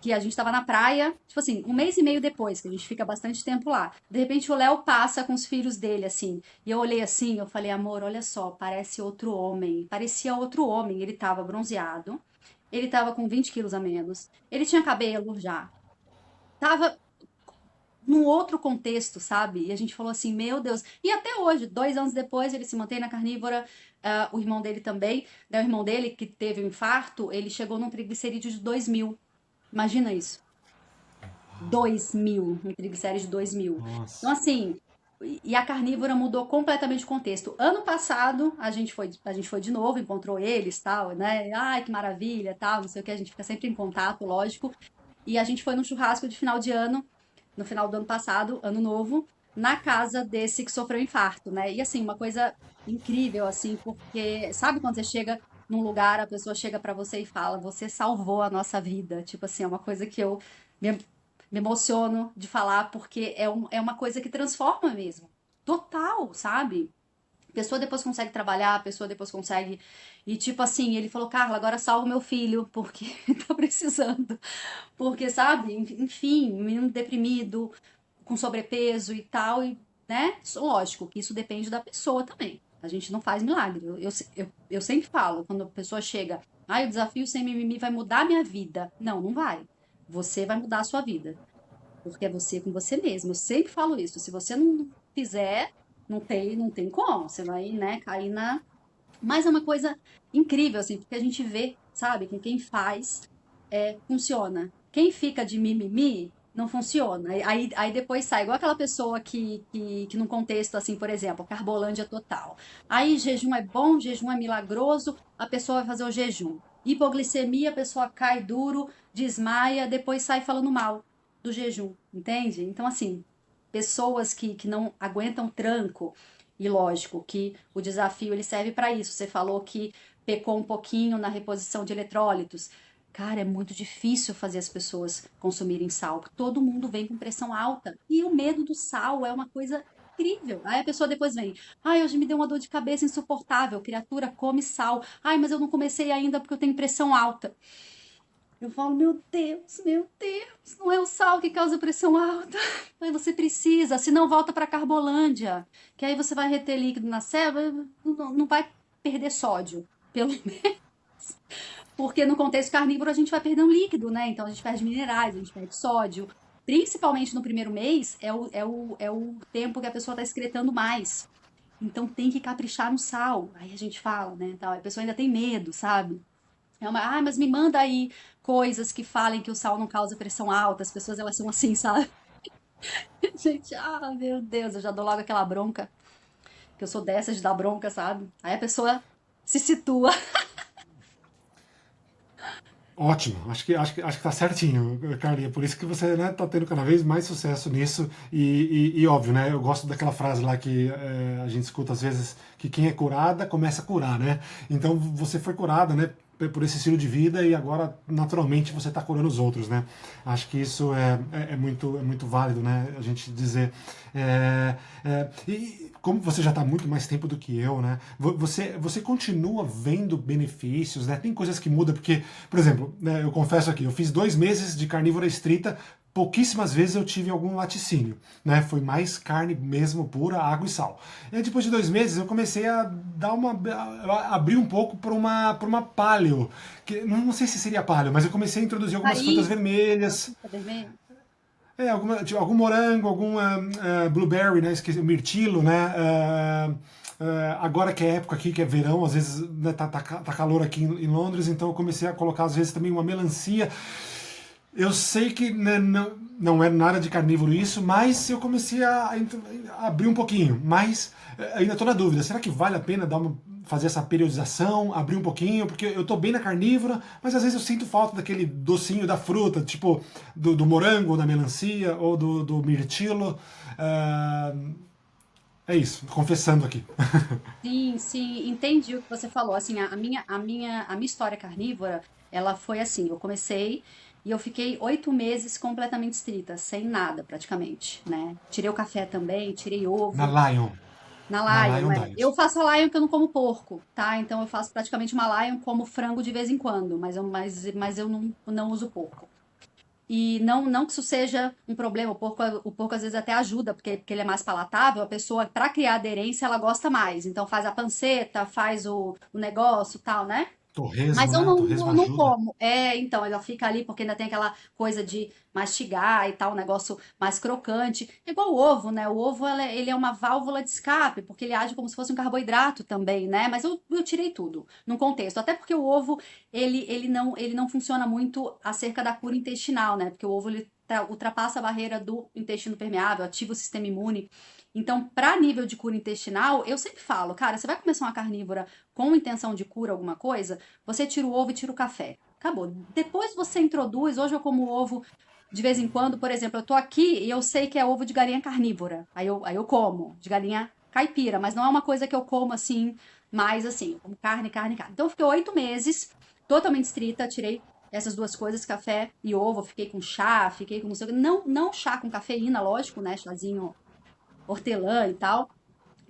[SPEAKER 1] que a gente tava na praia, tipo assim, um mês e meio depois, que a gente fica bastante tempo lá. De repente o Léo passa com os filhos dele, assim. E eu olhei assim, eu falei, amor, olha só, parece outro homem. Parecia outro homem. Ele tava bronzeado, ele tava com 20 quilos a menos, ele tinha cabelo já. Tava num outro contexto, sabe? E a gente falou assim, meu Deus. E até hoje, 2 anos depois, ele se mantém na carnívora, o irmão dele também, né? O irmão dele, que teve um infarto, ele chegou num triglicerídeo de 2.000. Imagina isso. 2.000, um triglicérides de 2.000. Então,
[SPEAKER 2] Nossa.
[SPEAKER 1] assim, e a carnívora mudou completamente o contexto. Ano passado, a gente foi de novo, encontrou eles, tal, né? Ai, que maravilha, tal, não sei o que, a gente fica sempre em contato, lógico. E a gente foi num churrasco de final de ano, no final do ano passado, ano novo, na casa desse que sofreu infarto, né? E assim, uma coisa incrível, assim, porque sabe quando você chega num lugar, a pessoa chega pra você e fala, você salvou a nossa vida. Tipo assim, é uma coisa que eu me, me emociono de falar, porque é uma coisa que transforma mesmo. Total, sabe? A pessoa depois consegue trabalhar, a pessoa depois consegue. E tipo assim, ele falou, Carla, agora salva o meu filho, porque tá precisando. Porque, sabe, enfim, um menino deprimido, com sobrepeso e tal, e, né? Lógico que isso depende da pessoa também. A gente não faz milagre. Eu sempre falo, quando a pessoa chega, o desafio sem mimimi vai mudar a minha vida. Não, não vai. Você vai mudar a sua vida. Porque é você com você mesmo. Eu sempre falo isso. Se você não fizer, não tem como. Você vai, né, cair na. Mas é uma coisa incrível, assim, porque a gente vê, sabe, que quem faz funciona. Quem fica de mimimi não funciona. Aí depois sai, igual aquela pessoa que num contexto assim, por exemplo, Carbolândia total. Aí jejum é bom, jejum é milagroso, a pessoa vai fazer o jejum. Hipoglicemia, a pessoa cai duro, desmaia, depois sai falando mal do jejum, entende? Então, assim, pessoas que não aguentam tranco, e lógico que o desafio ele serve para isso. Você falou que pecou um pouquinho na reposição de eletrólitos. Cara, é muito difícil fazer as pessoas consumirem sal, porque todo mundo vem com pressão alta. E o medo do sal é uma coisa incrível. Aí a pessoa depois vem, ai, hoje me deu uma dor de cabeça insuportável, criatura come sal. Ai, mas eu não comecei ainda porque eu tenho pressão alta. Eu falo, meu Deus, não é o sal que causa pressão alta. Aí você precisa, senão volta para Carbolândia, que aí você vai reter líquido na célula, não vai perder sódio, pelo porque no contexto carnívoro a gente vai perder um líquido, né? Então a gente perde minerais, a gente perde sódio. Principalmente no primeiro mês, é o tempo que a pessoa está excretando mais. Então tem que caprichar no sal. Aí a gente fala, né? Tal, a pessoa ainda tem medo, sabe? Mas me manda aí coisas que falem que o sal não causa pressão alta. As pessoas elas são assim, sabe? Gente, meu Deus, eu já dou logo aquela bronca, que eu sou dessas de dar bronca, sabe? Aí a pessoa se situa.
[SPEAKER 2] Ótimo, acho que tá certinho, Carlinha. Por isso que você, né, tá tendo cada vez mais sucesso nisso. E óbvio, né? Eu gosto daquela frase lá que a gente escuta às vezes que quem é curada começa a curar, né? Então você foi curada, né? Por esse estilo de vida e agora naturalmente você está curando os outros, né? Acho que isso é muito válido, né? A gente dizer. E como você já está muito mais tempo do que eu, né? Você continua vendo benefícios, né? Tem coisas que mudam, porque, por exemplo, né, eu confesso aqui, eu fiz 2 meses de carnívora estrita, pouquíssimas vezes eu tive algum laticínio, né? Foi mais carne mesmo pura, água e sal. E aí, depois de 2 meses eu comecei a abrir um pouco para uma paleo, que não sei se seria paleo, mas eu comecei a introduzir algumas frutas
[SPEAKER 1] Aí, a
[SPEAKER 2] vermelhas,
[SPEAKER 1] fruta vermelha.
[SPEAKER 2] tipo, algum morango, algum blueberry, né? Esqueci, mirtilo, né? Agora que é época aqui, que é verão, às vezes né, tá calor aqui em Londres, então eu comecei a colocar às vezes também uma melancia. Eu sei que né, não é nada de carnívoro isso, mas eu comecei a abrir um pouquinho. Mas ainda estou na dúvida, será que vale a pena fazer essa periodização, abrir um pouquinho? Porque eu estou bem na carnívora, mas às vezes eu sinto falta daquele docinho da fruta, tipo do morango, ou da melancia, ou do mirtilo. Ah, é isso, confessando aqui.
[SPEAKER 1] Sim, sim, entendi o que você falou. Assim, a minha história carnívora, ela foi assim, eu comecei e eu fiquei 8 meses completamente estrita, sem nada praticamente, né? Tirei o café também, tirei
[SPEAKER 2] Na
[SPEAKER 1] ovo.
[SPEAKER 2] Lion. Na
[SPEAKER 1] Na Lion,
[SPEAKER 2] Lion
[SPEAKER 1] é.
[SPEAKER 2] Diet.
[SPEAKER 1] Eu faço a Lion que eu não como porco, tá? Então eu faço praticamente uma Lion, como frango de vez em quando, mas eu não uso porco. E não que isso seja um problema, o porco às vezes até ajuda, porque ele é mais palatável, a pessoa, para criar aderência, ela gosta mais. Então faz a panceta, faz o negócio e tal, né? Mas
[SPEAKER 2] Torresmo,
[SPEAKER 1] eu
[SPEAKER 2] né?
[SPEAKER 1] não,
[SPEAKER 2] Torresmo
[SPEAKER 1] não, não
[SPEAKER 2] ajuda.
[SPEAKER 1] como. Então, ela fica ali porque ainda tem aquela coisa de mastigar e tal, um negócio mais crocante. É igual o ovo, né? O ovo, ele é uma válvula de escape, porque ele age como se fosse um carboidrato também, né? Mas eu tirei tudo, num contexto. Até porque o ovo, ele não funciona muito acerca da cura intestinal, né? Porque o ovo, ele ultrapassa a barreira do intestino permeável, ativa o sistema imune. Então, para nível de cura intestinal, eu sempre falo, cara, você vai começar uma carnívora com intenção de cura alguma coisa, você tira o ovo e tira o café. Acabou. Depois você introduz, hoje eu como ovo de vez em quando, por exemplo, eu tô aqui e eu sei que é ovo de galinha carnívora. Aí eu como, de galinha caipira, mas não é uma coisa que eu como assim Mas assim, eu como carne, carne, carne. Então eu fiquei 8 meses totalmente estrita, tirei essas duas coisas, café e ovo, fiquei com chá, fiquei com não sei o que. Não, não chá com cafeína, lógico, né? Chazinho hortelã e tal.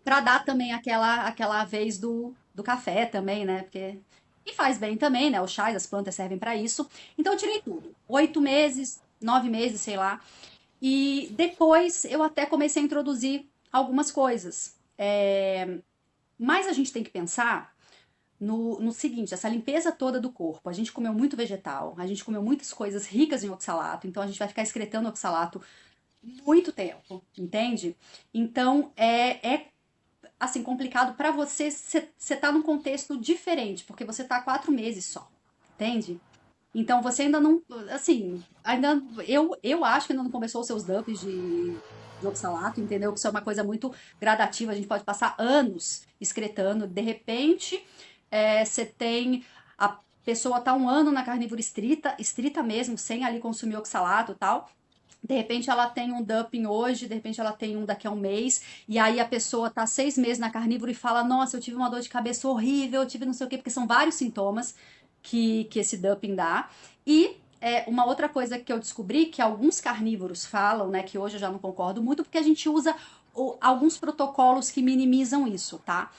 [SPEAKER 1] Pra dar também aquela vez do café também, né? Porque. E faz bem também, né? Os chás, as plantas servem pra isso. Então eu tirei tudo. 8 meses, 9 meses, sei lá. E depois eu até comecei a introduzir algumas coisas. Mas a gente tem que pensar no seguinte, essa limpeza toda do corpo. A gente comeu muito vegetal, a gente comeu muitas coisas ricas em oxalato, então a gente vai ficar excretando oxalato muito tempo, entende? Então é assim complicado para você. Você tá num contexto diferente, porque você tá há 4 meses só, entende? Então você ainda não, assim, ainda eu acho que ainda não começou os seus dumps de oxalato, entendeu? Que isso é uma coisa muito gradativa, a gente pode passar anos excretando. De repente, você tem a pessoa tá um ano na carnívora estrita, estrita mesmo, sem ali consumir oxalato e tal. De repente ela tem um dumping hoje, de repente ela tem um daqui a um mês, e aí a pessoa tá 6 meses na carnívora e fala: Nossa, eu tive uma dor de cabeça horrível, eu tive não sei o quê, porque são vários sintomas que esse dumping dá. E uma outra coisa que eu descobri, que alguns carnívoros falam, né, que hoje eu já não concordo muito, porque a gente usa alguns protocolos que minimizam isso, tá?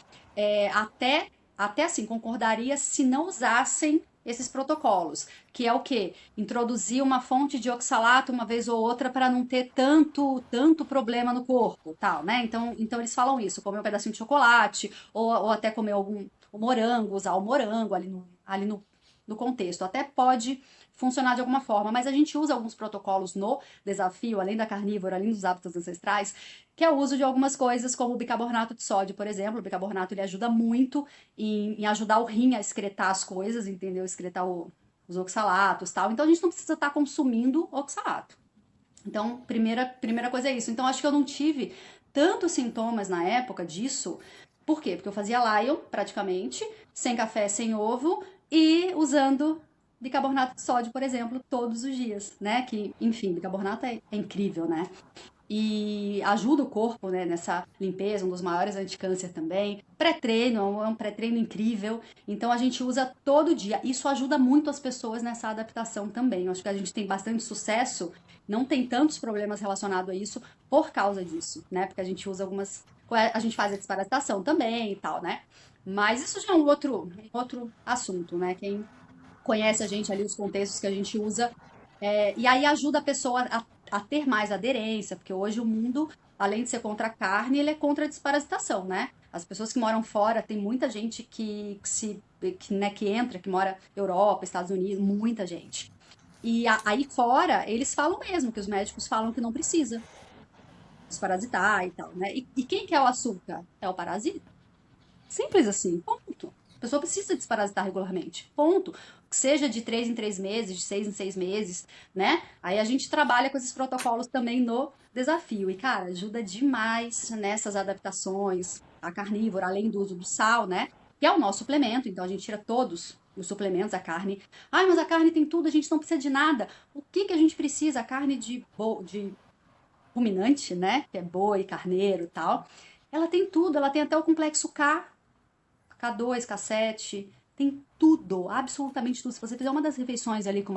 [SPEAKER 1] Até assim, concordaria se não usassem esses protocolos, que é o quê? Introduzir uma fonte de oxalato uma vez ou outra para não ter tanto problema no corpo, tal, né? Então eles falam isso, comer um pedacinho de chocolate, ou até comer algum o morango, usar o morango ali no contexto. Até pode funcionar de alguma forma, mas a gente usa alguns protocolos no desafio, além da carnívora, além dos hábitos ancestrais, que é o uso de algumas coisas, como o bicarbonato de sódio, por exemplo. O bicarbonato ele ajuda muito em ajudar o rim a excretar as coisas, entendeu? Excretar os oxalatos e tal. Então a gente não precisa estar consumindo oxalato. Então, primeira coisa é isso. Então, acho que eu não tive tantos sintomas na época disso. Por quê? Porque eu fazia Lion, praticamente, sem café, sem ovo, e usando bicarbonato de sódio, por exemplo, todos os dias, né? Que, enfim, bicarbonato é incrível, né? E ajuda o corpo, né, nessa limpeza, um dos maiores anticâncer também. Pré-treino, é um pré-treino incrível. Então a gente usa todo dia. Isso ajuda muito as pessoas nessa adaptação também. Eu acho que a gente tem bastante sucesso, não tem tantos problemas relacionados a isso por causa disso, né? Porque a gente usa algumas. A gente faz a desparasitação também e tal, né? Mas isso já é um outro assunto, né? Quem conhece a gente ali, os contextos que a gente usa. E aí ajuda a pessoa a ter mais aderência, porque hoje o mundo, além de ser contra a carne, ele é contra a desparasitação, né? As pessoas que moram fora, tem muita gente né, que entra, que mora Europa, Estados Unidos, muita gente. E aí fora, eles falam mesmo, que os médicos falam que não precisa desparasitar e tal, né? E quem que é o açúcar? É o parasita. Simples assim, ponto. A pessoa precisa desparasitar regularmente, ponto. Que seja de 3 em 3 meses, de 6 em 6 meses, né? Aí a gente trabalha com esses protocolos também no desafio. E, cara, ajuda demais nessas adaptações. A carnívora, além do uso do sal, né? Que é o nosso suplemento, então a gente tira todos os suplementos, a carne. Ai, mas a carne tem tudo, a gente não precisa de nada. O que que a gente precisa? A carne de ruminante, né? Que é boi, carneiro e tal. Ela tem tudo, ela tem até o complexo K, K2, K7, tem tudo, absolutamente tudo. Se você fizer uma das refeições ali com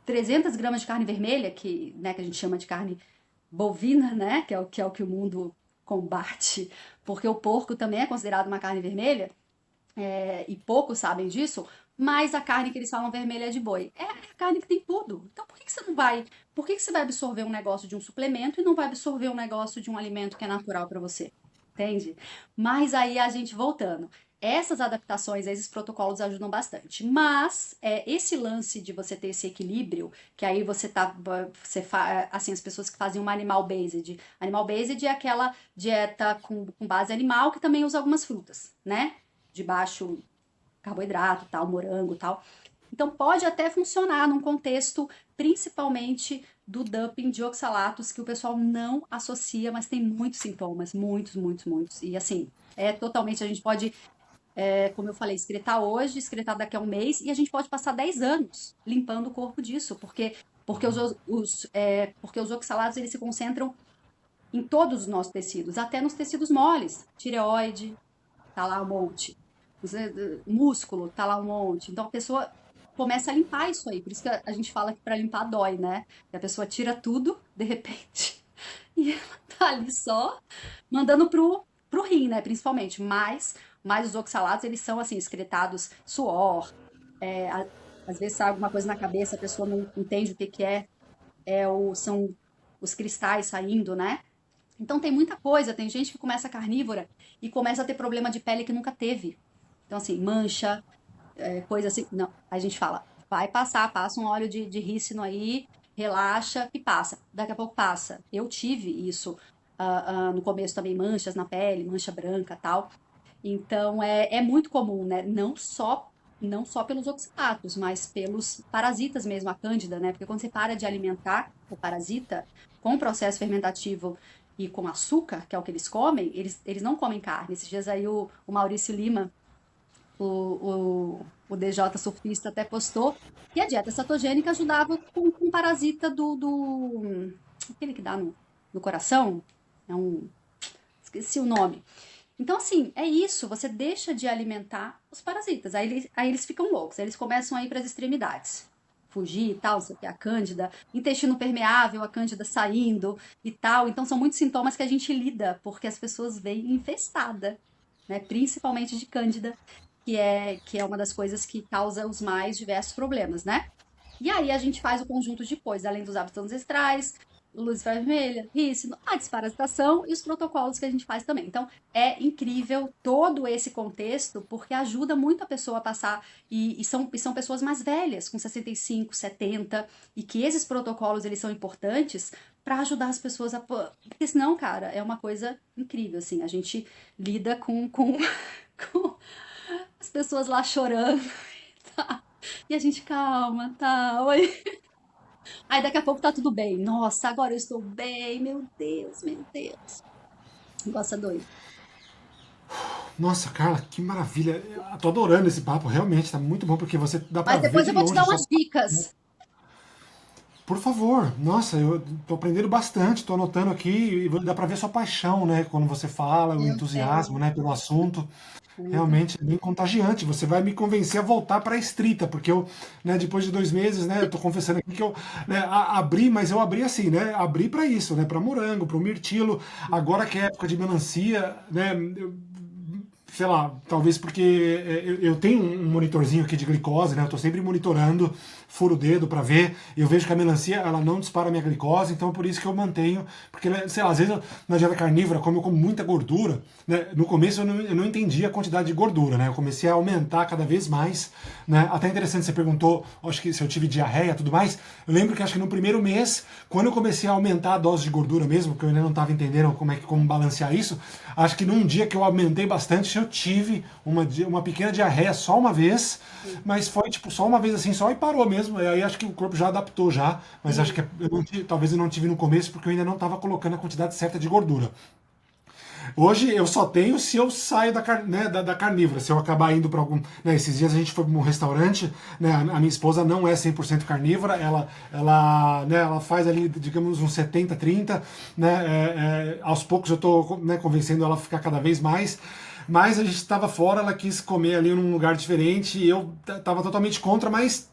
[SPEAKER 1] 300 gramas de carne vermelha, né, que a gente chama de carne bovina, né, que é o que o mundo combate, porque o porco também é considerado uma carne vermelha, e poucos sabem disso, mas a carne que eles falam vermelha é de boi. É a carne que tem tudo. Então por que você não vai, por que você vai absorver um negócio de um suplemento e não vai absorver um negócio de um alimento que é natural para você? Entende? Mas aí a gente voltando. Essas adaptações, esses protocolos ajudam bastante. Mas esse lance de você ter esse equilíbrio, que aí assim, as pessoas que fazem uma animal based. Animal based é aquela dieta com base animal que também usa algumas frutas, né? De baixo carboidrato, tal, morango, tal. Então pode até funcionar num contexto principalmente do dumping de oxalatos que o pessoal não associa, mas tem muitos sintomas, muitos, muitos, muitos. E assim, totalmente, a gente pode, como eu falei, excretar hoje, excretar daqui a um mês, e a gente pode passar 10 anos limpando o corpo disso, porque os oxalatos eles se concentram em todos os nossos tecidos, até nos tecidos moles, tireoide, tá lá um monte. Músculo, tá lá um monte. Então a pessoa começa a limpar isso aí. Por isso que a gente fala que para limpar dói, né? E a pessoa tira tudo, de repente, e ela tá ali só mandando pro rim, né? Principalmente. Mas os oxalatos, eles são assim, excretados suor. é, a- Às vezes sai alguma coisa na cabeça, a pessoa não entende o que que é. São os cristais saindo, né? Então tem muita coisa, tem gente que começa carnívora e começa a ter problema de pele que nunca teve. Então, assim, mancha, coisa assim. Não, a gente fala, vai passar, passa um óleo de rícino aí, relaxa e passa. Daqui a pouco passa. Eu tive isso no começo também, manchas na pele, mancha branca tal. Então é muito comum, né? Não só pelos oxalatos, mas pelos parasitas mesmo, a cândida, né? Porque quando você para de alimentar o parasita com o processo fermentativo e com açúcar, que é o que eles comem, eles não comem carne. Esses dias aí o Maurício Lima, o DJ surfista, até postou que a dieta cetogênica ajudava com o parasita aquele que dá no coração. Esqueci o nome. Então, assim, é isso. Você deixa de alimentar os parasitas. Aí eles ficam loucos. Aí eles começam a ir para as extremidades. Fugir e tal, não sei o que, a cândida, intestino permeável, a cândida saindo e tal. Então, são muitos sintomas que a gente lida, porque as pessoas vêm infestada, né? Principalmente de cândida, que é uma das coisas que causa os mais diversos problemas, né? E aí a gente faz o conjunto de coisas, além dos hábitos ancestrais, luz vermelha, rícino, a desparasitação e os protocolos que a gente faz também. Então, é incrível todo esse contexto, porque ajuda muito a pessoa a passar, e são pessoas mais velhas, com 65, 70, e que esses protocolos, eles são importantes para ajudar as pessoas a... Porque senão, cara, é uma coisa incrível, assim, a gente lida com as pessoas lá chorando, tá? E a gente, calma, tá? Aí daqui a pouco tá tudo bem. Nossa, agora eu estou bem. Meu Deus, meu Deus. Nossa, doido.
[SPEAKER 2] Nossa, Carla, que maravilha. Eu tô adorando esse papo, realmente, tá muito bom, porque você dá pra
[SPEAKER 1] Mas
[SPEAKER 2] ver
[SPEAKER 1] depois
[SPEAKER 2] de
[SPEAKER 1] eu vou te
[SPEAKER 2] longe
[SPEAKER 1] dar
[SPEAKER 2] a sua.
[SPEAKER 1] umas dicas.
[SPEAKER 2] Por favor, nossa, eu tô aprendendo bastante, tô anotando aqui e dá pra ver a sua paixão, né, quando você fala, o
[SPEAKER 1] Eu
[SPEAKER 2] entusiasmo,
[SPEAKER 1] tenho.
[SPEAKER 2] né, pelo assunto.
[SPEAKER 1] Muito.
[SPEAKER 2] Realmente é bem contagiante. Você vai me convencer a voltar para a estrita, porque eu, né, depois de 2 meses, né, eu tô confessando aqui que eu, né, abri, mas eu abri assim, né, abri para isso, né, para morango, para o mirtilo. Agora que é época de melancia, né, sei lá, talvez porque eu tenho um monitorzinho aqui de glicose, né? Eu tô sempre monitorando, furo o dedo para ver. Eu vejo que a melancia ela não dispara a minha glicose, então é por isso que eu mantenho, porque né, sei lá, às vezes na dieta carnívora, como eu como muita gordura, né? No começo eu não entendia a quantidade de gordura, né? Eu comecei a aumentar cada vez mais, né? Até interessante, você perguntou, acho que se eu tive diarreia e tudo mais. Eu lembro que acho que no primeiro mês, quando eu comecei a aumentar a dose de gordura mesmo, porque eu ainda não estava entendendo como balancear isso, acho que num dia que eu aumentei bastante, eu tive uma pequena diarreia só uma vez, mas foi tipo só uma vez assim, só e parou mesmo. E aí acho que o corpo já adaptou já, mas acho
[SPEAKER 1] Sim.
[SPEAKER 2] que talvez eu não tive no começo porque eu ainda não estava colocando a quantidade certa de gordura. Hoje eu só tenho se eu saio né, da carnívora, se eu acabar indo para algum. Né, esses dias a gente foi para um restaurante, né, a minha esposa não é 100% carnívora, ela faz ali, digamos, uns 70-30, né, aos poucos eu estou, né, convencendo ela a ficar cada vez mais. Mas a gente estava fora, ela quis comer ali num lugar diferente, e eu estava totalmente contra, mas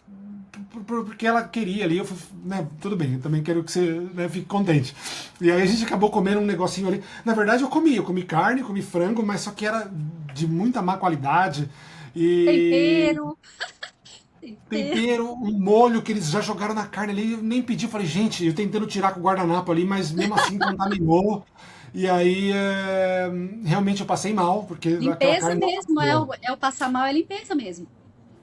[SPEAKER 2] porque ela queria ali, eu né, tudo bem, eu também quero que você né, fique contente. E aí a gente acabou comendo um negocinho ali. Na verdade eu comi carne, comi frango, mas só que era de muita má qualidade. E
[SPEAKER 1] Tempero, tempero.
[SPEAKER 2] tempero, um molho que eles já jogaram na carne ali, eu nem pedi, eu falei, gente, eu tentando tirar com o guardanapo ali, mas mesmo assim contaminou. E aí realmente eu passei mal, porque aquela
[SPEAKER 1] Limpeza
[SPEAKER 2] carne não estava
[SPEAKER 1] mesmo, é
[SPEAKER 2] boa.
[SPEAKER 1] o passar mal, é limpeza mesmo.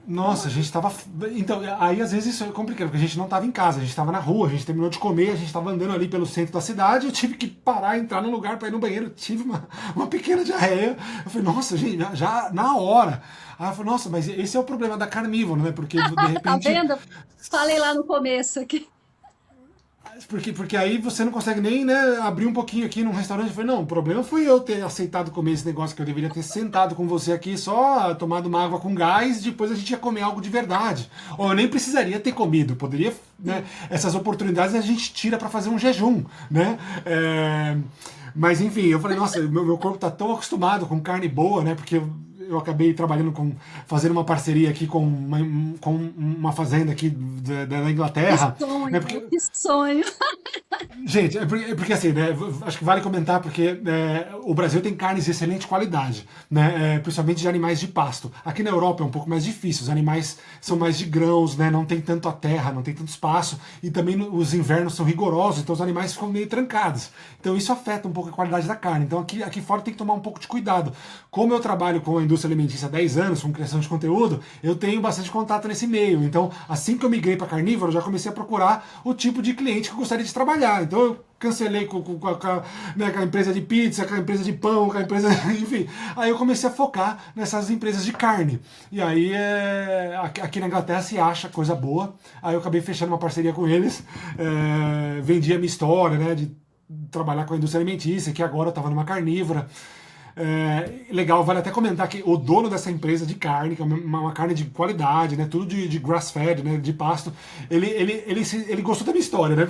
[SPEAKER 2] Nossa, a
[SPEAKER 1] Nossa.
[SPEAKER 2] gente tava. Então, aí às vezes isso é complicado, porque a gente não tava em casa, a gente tava na rua, a gente terminou de comer, a gente tava andando ali pelo centro da cidade, eu tive que parar, entrar num lugar para ir no banheiro, tive uma pequena diarreia. Eu falei, nossa, gente, já na hora. Aí eu falei, nossa, mas esse é o problema da carnívora, né? Porque de
[SPEAKER 1] Tá
[SPEAKER 2] repente
[SPEAKER 1] vendo? Falei lá no começo aqui.
[SPEAKER 2] porque aí você não consegue nem né, abrir um pouquinho aqui num restaurante. Eu falei, não, o problema foi eu ter aceitado comer esse negócio que eu deveria ter sentado com você aqui, só tomado uma água com gás, depois a gente ia comer algo de verdade. Ou eu nem precisaria ter comido, poderia, né?
[SPEAKER 1] Sim.
[SPEAKER 2] Essas oportunidades a gente tira para fazer um jejum, né? Mas enfim, eu falei, nossa, meu corpo tá tão acostumado com carne boa, né? Porque eu acabei trabalhando fazendo uma parceria aqui com uma fazenda aqui da
[SPEAKER 1] Que
[SPEAKER 2] Inglaterra, né?
[SPEAKER 1] sonho,
[SPEAKER 2] Porque
[SPEAKER 1] que sonho.
[SPEAKER 2] gente, é porque assim, né? Acho que vale comentar porque o Brasil tem carnes de excelente qualidade, né? Principalmente de animais de pasto. Aqui na Europa é um pouco mais difícil, os animais são mais de grãos, né? Não tem tanto a terra, não tem tanto espaço e também os invernos são rigorosos, então os animais ficam meio trancados. Então isso afeta um pouco a qualidade da carne. Então aqui fora tem que tomar um pouco de cuidado. Como eu trabalho com a indústria alimentícia há 10 anos, com criação de conteúdo, eu tenho bastante contato nesse meio. Então, assim que eu migrei para carnívoro, eu já comecei a procurar o tipo de cliente que eu gostaria de trabalhar. Então eu cancelei né, com a empresa de pizza, com a empresa de pão, com a empresa. Enfim. Aí eu comecei a focar nessas empresas de carne. E aí aqui na Inglaterra se acha coisa boa. Aí eu acabei fechando uma parceria com eles. Vendi a minha história, né? De trabalhar com a indústria alimentícia, que agora eu estava numa carnívora. Legal, vale até comentar que o dono dessa empresa de carne, que é uma carne de qualidade, né, tudo de grass-fed, né, de pasto, ele gostou da minha história, né,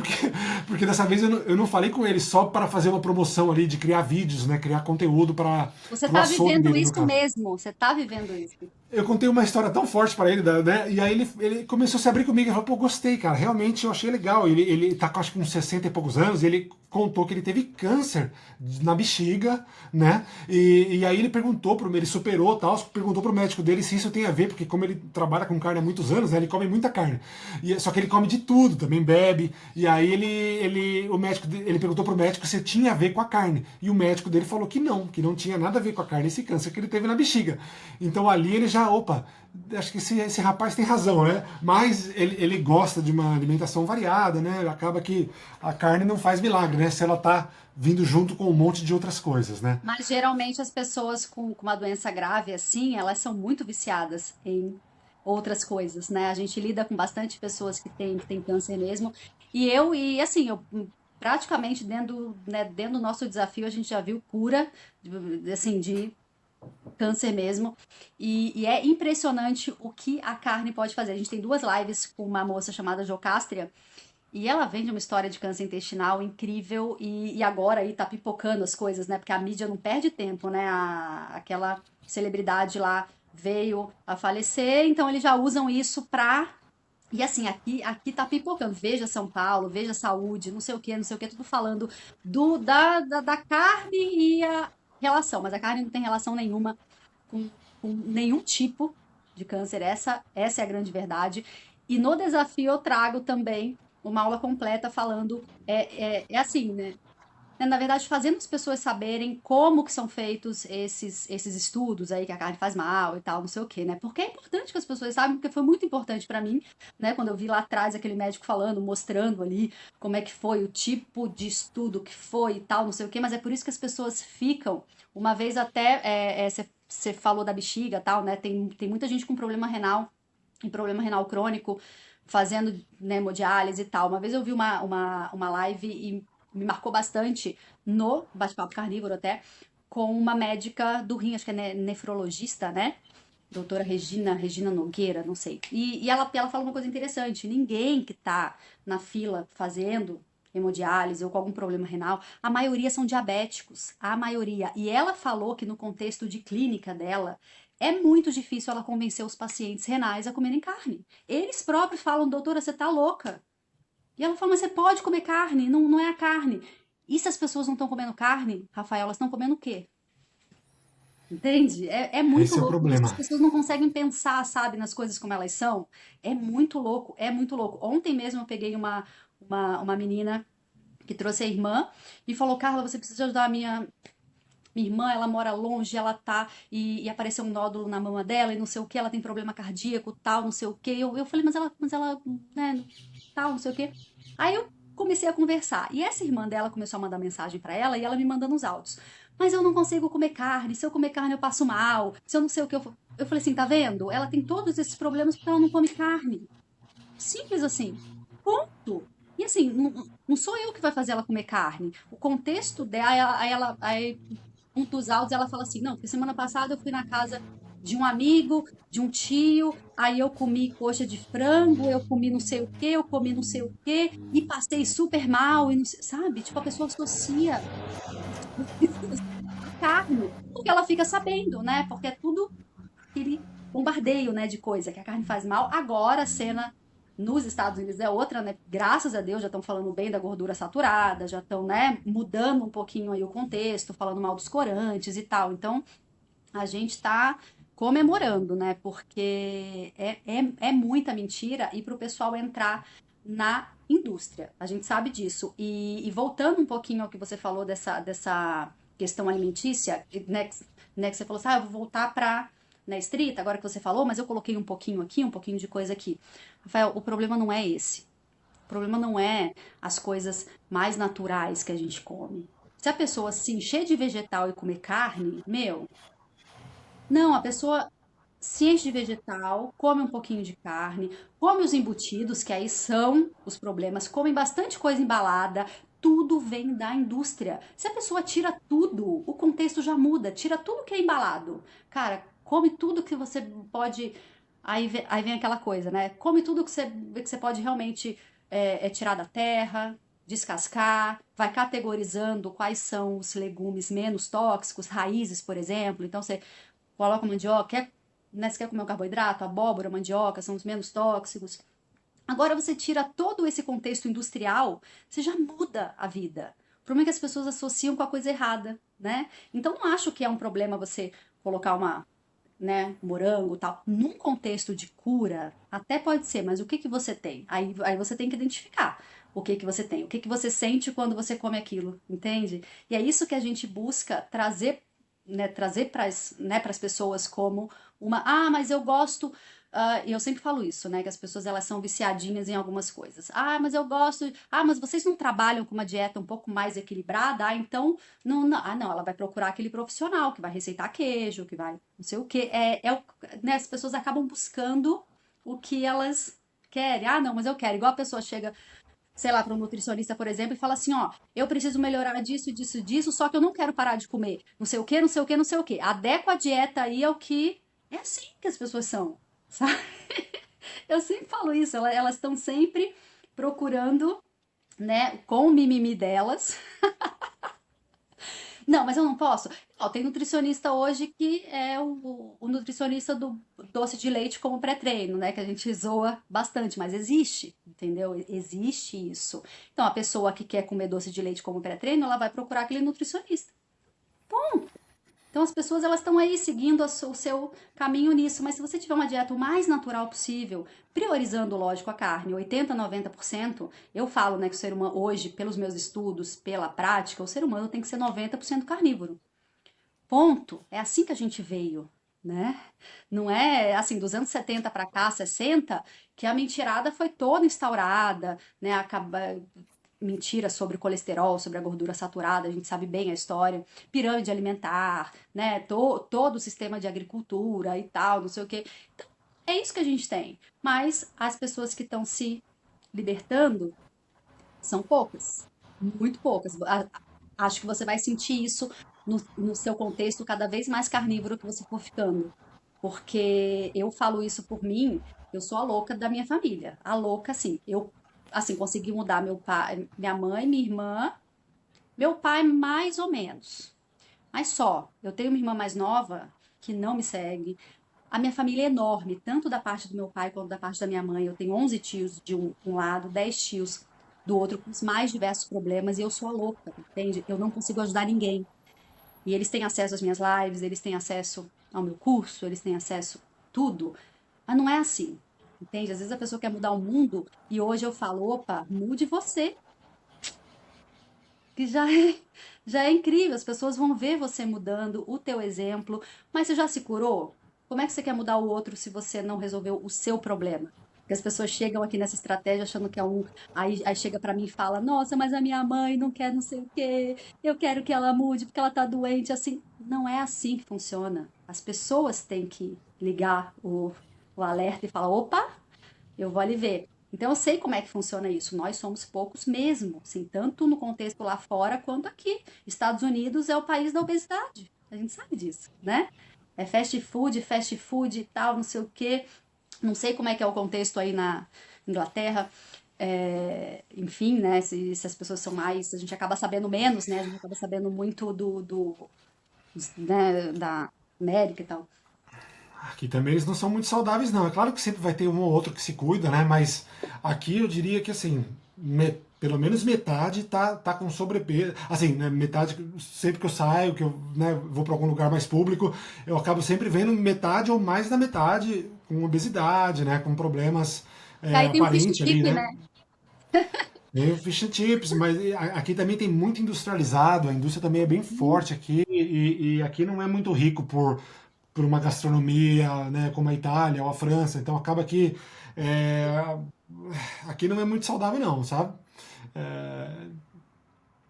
[SPEAKER 2] porque dessa vez eu não falei com ele só para fazer uma promoção ali, de criar vídeos, né, criar conteúdo para
[SPEAKER 1] Você
[SPEAKER 2] o
[SPEAKER 1] tá
[SPEAKER 2] açougue
[SPEAKER 1] vivendo
[SPEAKER 2] dele, no
[SPEAKER 1] isso
[SPEAKER 2] caso.
[SPEAKER 1] mesmo, você tá vivendo isso.
[SPEAKER 2] Eu contei uma história tão forte para ele, né? E aí ele começou a se abrir comigo. Ele falou, pô, gostei, cara. Realmente eu achei legal. Ele tá com acho que uns 60 e poucos anos. E ele contou que ele teve câncer na bexiga, né? E aí ele perguntou ele superou tal, perguntou pro médico dele se isso tem a ver, porque como ele trabalha com carne há muitos anos, né? Ele come muita carne. Só que ele come de tudo, também bebe. E aí ele perguntou pro médico se tinha a ver com a carne. E o médico dele falou que não tinha nada a ver com a carne, esse câncer que ele teve na bexiga. Então ali ele já, opa, acho que esse rapaz tem razão, né? Mas ele gosta de uma alimentação variada, né? Acaba que a carne não faz milagre, né? Se ela tá vindo junto com um monte de outras coisas, né?
[SPEAKER 1] Mas geralmente as pessoas com uma doença grave assim, elas são muito viciadas em outras coisas, né? A gente lida com bastante pessoas que têm câncer mesmo. E assim, eu praticamente dentro do nosso desafio a gente já viu cura, assim, de câncer mesmo. E é impressionante o que a carne pode fazer. A gente tem duas lives com uma moça chamada Jocastria, e ela vende uma história de câncer intestinal incrível, e agora aí tá pipocando as coisas, né? Porque a mídia não perde tempo, né? Aquela celebridade lá veio a falecer, então eles já usam isso pra. E assim, aqui tá pipocando. Veja São Paulo, veja saúde, não sei o que, tudo falando da carne e a relação. Mas a carne não tem relação nenhuma com nenhum tipo de câncer. Essa é a grande verdade. E no desafio eu trago também uma aula completa falando, é assim, né? Na verdade, fazendo as pessoas saberem como que são feitos esses estudos aí, que a carne faz mal e tal, não sei o quê, né? Porque é importante que as pessoas saibam, porque foi muito importante para mim, né? Quando eu vi lá atrás aquele médico falando, mostrando ali como é que foi, o tipo de estudo que foi e tal, não sei o quê, mas é por isso que as pessoas ficam, uma vez até, você falou da bexiga e tal, né? Tem muita gente com problema renal, e problema renal crônico, fazendo, né, hemodiálise e tal. Uma vez eu vi uma live e me marcou bastante no Bate-Papo Carnívoro até, com uma médica do rim, acho que é nefrologista, né? Doutora Regina Nogueira, não sei. E ela fala uma coisa interessante: ninguém que tá na fila fazendo hemodiálise ou com algum problema renal, a maioria são diabéticos, a maioria. E ela falou que no contexto de clínica dela, é muito difícil ela convencer os pacientes renais a comerem carne. Eles próprios falam, doutora, você tá louca. E ela fala, mas você pode comer carne, não é a carne. E se as pessoas não estão comendo carne, Rafael, elas estão comendo o quê? Entende? É muito
[SPEAKER 2] Esse é o
[SPEAKER 1] louco isso. As
[SPEAKER 2] problema.
[SPEAKER 1] pessoas não conseguem pensar, sabe, nas coisas como elas são. É muito louco, é muito louco. Ontem mesmo eu peguei uma menina que trouxe a irmã e falou, Carla, você precisa ajudar a minha irmã, ela mora longe, ela tá, e apareceu um nódulo na mama dela, e não sei o que, ela tem problema cardíaco, tal, não sei o que. Eu falei, mas ela, né, tal, não sei o que. Aí eu comecei a conversar, e essa irmã dela começou a mandar mensagem pra ela, e ela me mandando os áudios. Mas eu não consigo comer carne, se eu comer carne eu passo mal, se eu não sei o que. Eu falei assim, tá vendo? Ela tem todos esses problemas porque ela não come carne. Simples assim. Ponto. E assim, não sou eu que vai fazer ela comer carne. O contexto dela, aí um dos áudios ela fala assim, não, porque semana passada eu fui na casa de um amigo, de um tio, aí eu comi coxa de frango, eu comi não sei o que, eu comi não sei o que, e passei super mal, e não sei, sabe? Tipo, a pessoa associa a carne, porque ela fica sabendo, né? Porque é tudo aquele bombardeio, né, de coisa que a carne faz mal. Agora a cena nos Estados Unidos é outra, né? Graças a Deus já estão falando bem da gordura saturada, já estão, né, mudando um pouquinho aí o contexto, falando mal dos corantes e tal. Então, a gente está comemorando, né? Porque é muita mentira e para o pessoal entrar na indústria. A gente sabe disso. E voltando um pouquinho ao que você falou dessa questão alimentícia, que você falou assim, eu vou voltar para na estrita, agora que você falou, mas eu coloquei um pouquinho aqui, um pouquinho de coisa aqui. Rafael, o problema não é esse. O problema não é as coisas mais naturais que a gente come. Se a pessoa se encher de vegetal e comer carne, meu, não, a pessoa se enche de vegetal, come um pouquinho de carne, come os embutidos, que aí são os problemas, come bastante coisa embalada, tudo vem da indústria. Se a pessoa tira tudo, o contexto já muda, tira tudo que é embalado. Cara, come tudo que você pode. Aí vem aquela coisa, né? Come tudo que você pode realmente tirar da terra, descascar, vai categorizando quais são os legumes menos tóxicos, raízes, por exemplo. Então você coloca mandioca, né, você quer comer um carboidrato, abóbora, mandioca, são os menos tóxicos. Agora você tira todo esse contexto industrial, você já muda a vida. O problema é que as pessoas associam com a coisa errada, né? Então não acho que é um problema você colocar né, morango, tal, num contexto de cura, até pode ser, mas o que que você tem? Aí você tem que identificar o que que você tem, o que que você sente quando você come aquilo, entende? E é isso que a gente busca trazer, né, trazer para as pessoas como mas eu gosto, e eu sempre falo isso, né, que as pessoas elas são viciadinhas em algumas coisas. Mas eu gosto, mas vocês não trabalham com uma dieta um pouco mais equilibrada? Então não, ela vai procurar aquele profissional que vai receitar queijo, que vai não sei o quê. Né, as pessoas acabam buscando o que elas querem. Não, mas eu quero. Igual a pessoa chega, sei lá, para um nutricionista, por exemplo, e fala assim, ó, eu preciso melhorar disso, disso, disso, só que eu não quero parar de comer não sei o quê, não sei o quê, não sei o quê. Adequa a dieta aí ao que... É assim que as pessoas são, sabe? Eu sempre falo isso, elas estão sempre procurando, né, com o mimimi delas, não, mas eu não posso. Ó, tem nutricionista hoje que é o nutricionista do doce de leite como pré-treino, né? Que a gente zoa bastante, mas existe, entendeu? Existe isso. Então, a pessoa que quer comer doce de leite como pré-treino, ela vai procurar aquele nutricionista. Então as pessoas elas estão aí seguindo o seu caminho nisso, mas se você tiver uma dieta o mais natural possível, priorizando, lógico, a carne, 80, 90%, eu falo, né, que o ser humano hoje, pelos meus estudos, pela prática, o ser humano tem que ser 90% carnívoro. Ponto. É assim que a gente veio, né? Não é assim, dos anos 70 para cá, 60, que a mentirada foi toda instaurada, né? Mentira sobre o colesterol, sobre a gordura saturada, a gente sabe bem a história, pirâmide alimentar, né? Todo o sistema de agricultura e tal, não sei o quê. Então, é isso que a gente tem. Mas as pessoas que estão se libertando são poucas, muito poucas. Acho que você vai sentir isso no seu contexto cada vez mais carnívoro que você for ficando. Porque eu falo isso por mim, eu sou a louca da minha família. A louca, assim, eu assim, consegui mudar meu pai, minha mãe, minha irmã, meu pai mais ou menos. Mas só, eu tenho uma irmã mais nova que não me segue. A minha família é enorme, tanto da parte do meu pai quanto da parte da minha mãe. Eu tenho 11 tios de um lado, 10 tios do outro, com os mais diversos problemas, e eu sou a louca, entende? Eu não consigo ajudar ninguém. E eles têm acesso às minhas lives, eles têm acesso ao meu curso, eles têm acesso a tudo. Mas não é assim, entende? Às vezes a pessoa quer mudar o mundo e hoje eu falo, opa, mude você, que já é incrível. As pessoas vão ver você mudando, o teu exemplo. Mas você já se curou? Como é que você quer mudar o outro se você não resolveu o seu problema? Porque as pessoas chegam aqui nessa estratégia achando que é um. Aí chega pra mim e fala: Nossa, mas a minha mãe não quer não sei o quê, eu quero que ela mude porque ela tá doente. Assim, não é assim que funciona. As pessoas têm que ligar o alerta e falar: Opa, eu vou ali ver. Então eu sei como é que funciona isso. Nós somos poucos mesmo, assim, tanto no contexto lá fora quanto aqui. Estados Unidos é o país da obesidade. A gente sabe disso, né? É fast food e tal, não sei o quê. Não sei como é que é o contexto aí na Inglaterra. enfim, né? Se as pessoas são mais, a gente acaba sabendo menos, né? A gente acaba sabendo muito né, da América e tal.
[SPEAKER 2] Aqui também eles não são muito saudáveis, não. É claro que sempre vai ter um ou outro que se cuida, né? Mas aqui eu diria que assim, pelo menos metade tá com sobrepeso. Assim, né, metade, sempre que eu saio, que eu, né, vou para algum lugar mais público, eu acabo sempre vendo metade ou mais da metade com obesidade, né? Com problemas
[SPEAKER 1] E aí tem o fish
[SPEAKER 2] aparentes ali,
[SPEAKER 1] tip, né?
[SPEAKER 2] né? Tem o fish and chips, mas aqui também tem muito industrializado, a indústria também é bem forte aqui, e aqui não é muito rico por uma gastronomia, né, como a Itália ou a França, então acaba que é, aqui não é muito saudável não, sabe? É,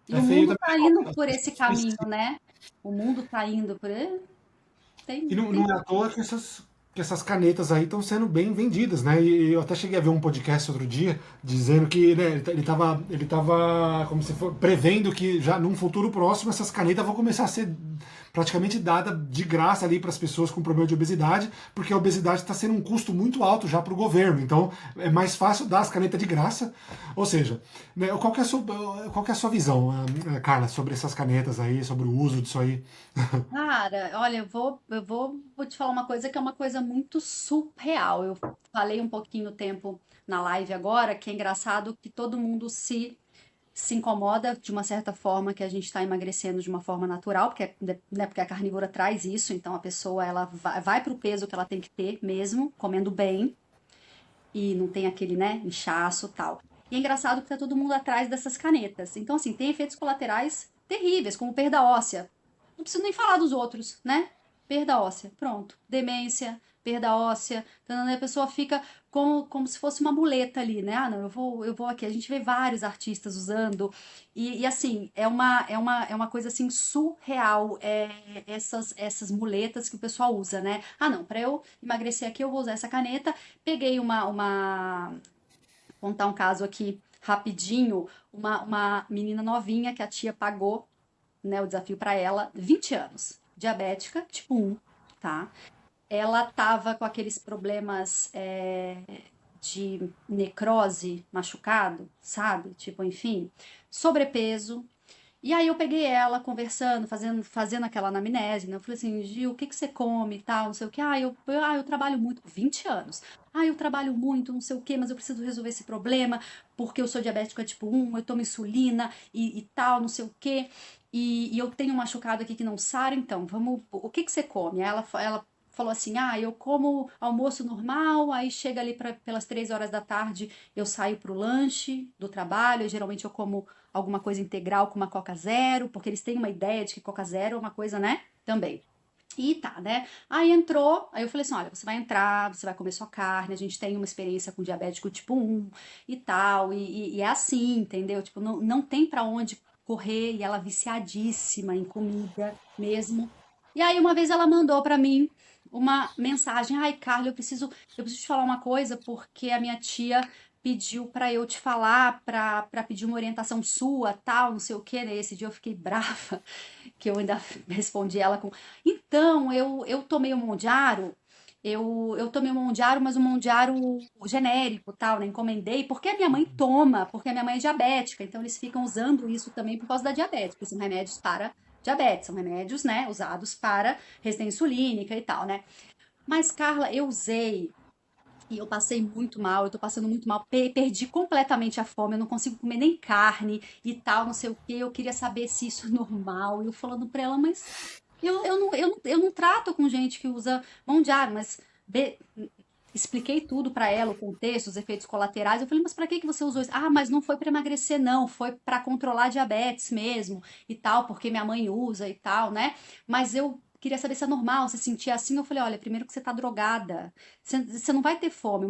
[SPEAKER 1] E
[SPEAKER 2] é
[SPEAKER 1] o
[SPEAKER 2] feio
[SPEAKER 1] mundo
[SPEAKER 2] também.
[SPEAKER 1] tá indo
[SPEAKER 2] As
[SPEAKER 1] por esse
[SPEAKER 2] pessoas
[SPEAKER 1] caminho,
[SPEAKER 2] precisam.
[SPEAKER 1] né? O mundo tá indo por.
[SPEAKER 2] E
[SPEAKER 1] Tem,
[SPEAKER 2] não
[SPEAKER 1] tem.
[SPEAKER 2] é à toa que essas canetas aí estão sendo bem vendidas, né? E eu até cheguei a ver um podcast outro dia dizendo que né, ele tava como se for prevendo que já num futuro próximo essas canetas vão começar a ser praticamente dadas de graça ali para as pessoas com problema de obesidade, porque a obesidade está sendo um custo muito alto já para o governo. Então é mais fácil dar as canetas de graça. Ou seja, né, qual que é a sua visão, Carla, sobre essas canetas aí, sobre o uso disso aí?
[SPEAKER 1] Cara, olha, vou te falar uma coisa que é uma coisa muito surreal. Eu falei um pouquinho tempo na live agora, que é engraçado que todo mundo se incomoda de uma certa forma que a gente está emagrecendo de uma forma natural, porque, né, porque a carnívora traz isso, então a pessoa ela vai para o peso que ela tem que ter mesmo, comendo bem, e não tem aquele, né, inchaço e tal. E é engraçado que tá todo mundo atrás dessas canetas. Então, assim, tem efeitos colaterais terríveis, como perda óssea. Não preciso nem falar dos outros, né? Perda óssea, pronto. Demência, perda óssea. Então, a pessoa fica como se fosse uma muleta ali, né? Ah, não, eu vou aqui. A gente vê vários artistas usando. E assim, é uma coisa assim surreal. Essas muletas que o pessoal usa, né? Ah, não, para eu emagrecer aqui, eu vou usar essa caneta. Peguei contar um caso aqui rapidinho, uma menina novinha que a tia pagou, né, o desafio para ela, 20 anos, diabética, tipo 1, tá? Ela tava com aqueles problemas de necrose, machucado, sabe? Tipo, enfim, sobrepeso, e aí eu peguei ela conversando, fazendo aquela anamnese, né? Eu falei assim, Gil, o que que você come e tal, não sei o que. Eu trabalho muito, 20 anos. Ah, eu trabalho muito, não sei o que, mas eu preciso resolver esse problema, porque eu sou diabética tipo 1, eu tomo insulina e tal, não sei o que. E eu tenho um machucado aqui que não sara, então, o que que você come? Aí ela falou assim, eu como almoço normal, aí chega ali pelas 3 horas da tarde, eu saio pro lanche do trabalho, geralmente eu como alguma coisa integral com uma Coca Zero, porque eles têm uma ideia de que Coca Zero é uma coisa, né? Também. E tá, né? Aí entrou, aí eu falei assim: olha, você vai entrar, você vai comer sua carne, a gente tem uma experiência com diabético tipo 1 e tal, e é assim, entendeu? Tipo, não tem pra onde correr, e ela viciadíssima em comida mesmo. E aí uma vez ela mandou pra mim uma mensagem: ai, Carla, eu preciso te falar uma coisa, porque a minha tia pediu pra eu te falar, pra pedir uma orientação sua, tal, não sei o quê, né? Esse dia eu fiquei brava, que eu ainda respondi ela com então, eu tomei o Mondiaro, eu tomei o Mondiaro, mas o Mondiaro genérico, tal, né? Encomendei, porque a minha mãe toma, porque a minha mãe é diabética, então eles ficam usando isso também por causa da diabetes, porque são remédios para diabetes, são remédios, né, usados para resistência insulínica e tal, né? Mas, Carla, eu usei e eu passei muito mal, eu tô passando muito mal, perdi completamente a fome, eu não consigo comer nem carne e tal, não sei o quê. Eu queria saber se isso é normal. E eu falando pra ela, mas eu não trato com gente que usa mão de ar, mas expliquei tudo pra ela, o contexto, os efeitos colaterais. Eu falei, mas pra que que você usou isso? Ah, mas não foi pra emagrecer, não, foi pra controlar a diabetes mesmo e tal, porque minha mãe usa e tal, né? Mas eu queria saber se é normal, se sentir assim. Eu falei, olha, primeiro que você tá drogada, você não vai ter fome.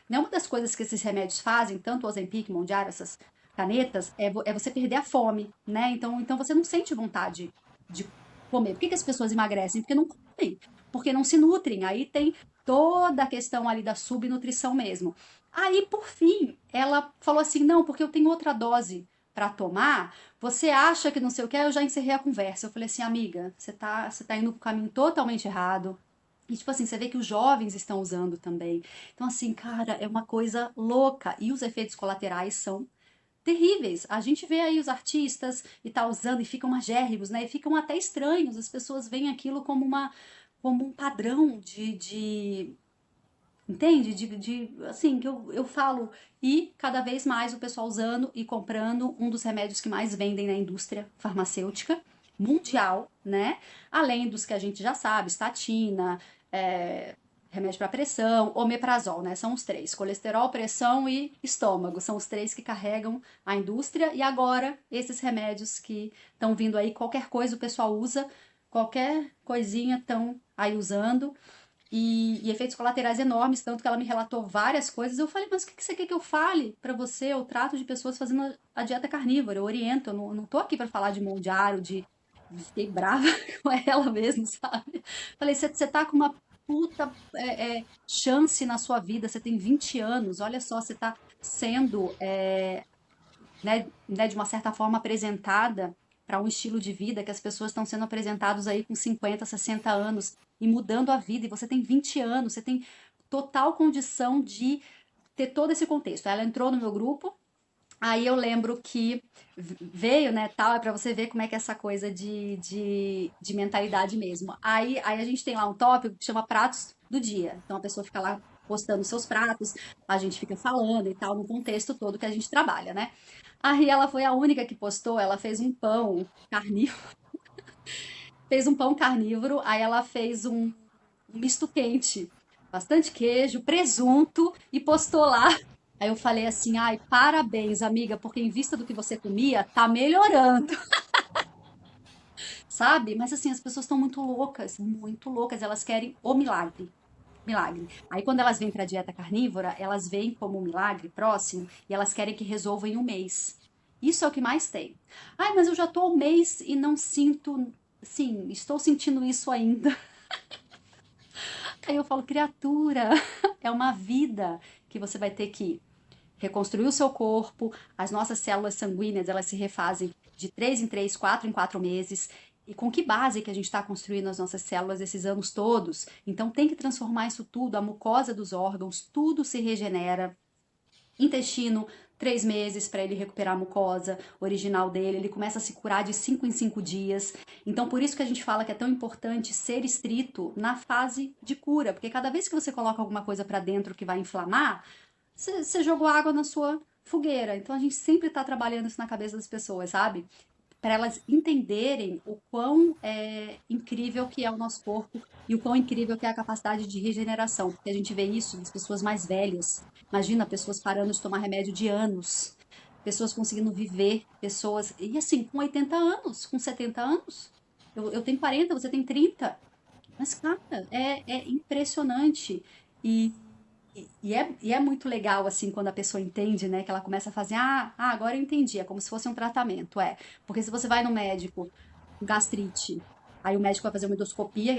[SPEAKER 1] Né, uma das coisas que esses remédios fazem, tanto o Ozempic, Mondiar, essas canetas, é você perder a fome, né? Então você não sente vontade de comer. Por que que as pessoas emagrecem? Porque não comem, porque não se nutrem. Aí tem toda a questão ali da subnutrição mesmo. Aí, por fim, ela falou assim: não, porque eu tenho outra dose para tomar. Você acha que não sei o que? Aí eu já encerrei a conversa. Eu falei assim, amiga, você tá indo pro caminho totalmente errado. E, tipo assim, você vê que os jovens estão usando também. Então, assim, cara, é uma coisa louca. E os efeitos colaterais são terríveis. A gente vê aí os artistas e tá usando e ficam magérrimos, né? E ficam até estranhos. As pessoas veem aquilo como como um padrão entende? Assim, que eu falo. E cada vez mais o pessoal usando e comprando um dos remédios que mais vendem na indústria farmacêutica mundial, né? Além dos que a gente já sabe, estatina, é, remédio para pressão, omeprazol, né? São os três: colesterol, pressão e estômago. São os três que carregam a indústria. E agora, esses remédios que estão vindo aí, qualquer coisa o pessoal usa, qualquer coisinha estão aí usando e efeitos colaterais enormes, tanto que ela me relatou várias coisas. Eu falei, mas o que você quer que eu fale para você? Eu trato de pessoas fazendo a dieta carnívora, eu oriento, eu não tô aqui para falar de mão de aro, fiquei brava com ela mesmo, sabe? Falei, você tá com uma puta chance na sua vida, você tem 20 anos, olha só, você tá sendo de uma certa forma apresentada para um estilo de vida que as pessoas estão sendo apresentados aí com 50, 60 anos e mudando a vida, e você tem 20 anos, você tem total condição de ter todo esse contexto. Ela entrou no meu grupo, aí eu lembro que veio, né, tal, é para você ver como é que é essa coisa de mentalidade mesmo. Aí a gente tem lá um tópico que chama pratos do dia. Então a pessoa fica lá postando seus pratos, a gente fica falando e tal, no contexto todo que a gente trabalha, né? Aí ela foi a única que postou, ela fez um pão carnívoro, fez um pão carnívoro, aí ela fez um misto quente, bastante queijo, presunto e postou lá. Aí eu falei assim, ai, parabéns, amiga, porque em vista do que você comia, tá melhorando, sabe? Mas assim, as pessoas estão muito loucas, elas querem o milagre. Milagre. Aí quando elas vêm para a dieta carnívora, elas veem como um milagre próximo e elas querem que resolva em um mês. Isso é o que mais tem. Ai, mas eu já tô há um mês e não sinto. Sim, estou sentindo isso ainda. Aí eu falo, criatura, é uma vida que você vai ter que reconstruir o seu corpo. As nossas células sanguíneas, elas se refazem de 3 em 3, 4 em 4 meses. E com que base que a gente está construindo as nossas células esses anos todos? Então tem que transformar isso tudo, a mucosa dos órgãos, tudo se regenera. Intestino, 3 meses para ele recuperar a mucosa original dele, ele começa a se curar de 5 em 5 dias. Então, por isso que a gente fala que é tão importante ser estrito na fase de cura, porque cada vez que você coloca alguma coisa para dentro que vai inflamar, você jogou água na sua fogueira. Então, a gente sempre está trabalhando isso na cabeça das pessoas, sabe? Para elas entenderem o quão incrível que é o nosso corpo e o quão incrível que é a capacidade de regeneração, porque a gente vê isso nas pessoas mais velhas. Imagina, pessoas parando de tomar remédio de anos, pessoas conseguindo viver, pessoas, e assim, com 80 anos, com 70 anos. Eu tenho 40, você tem 30. Mas, cara, é impressionante. E, e é muito legal, assim, quando a pessoa entende, né? Que ela começa a fazer, agora eu entendi, é como se fosse um tratamento, é. Porque se você vai no médico com gastrite, aí o médico vai fazer uma endoscopia,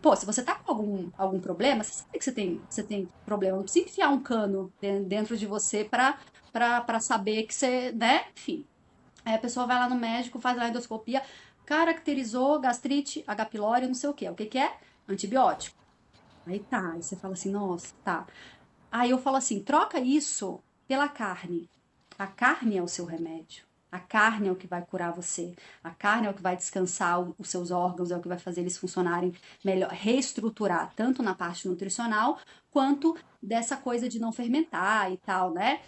[SPEAKER 1] pô, se você tá com algum problema, você sabe que você tem problema, não precisa enfiar um cano dentro de você pra saber que você, né? Enfim. Aí a pessoa vai lá no médico, faz lá a endoscopia, caracterizou gastrite, H. pylori, não sei o quê. O que que é? Antibiótico. Aí tá, aí você fala assim, nossa, tá. Aí eu falo assim, troca isso pela carne. A carne é o seu remédio. A carne é o que vai curar você. A carne é o que vai descansar os seus órgãos, é o que vai fazer eles funcionarem melhor, reestruturar, tanto na parte nutricional, quanto dessa coisa de não fermentar e tal, né?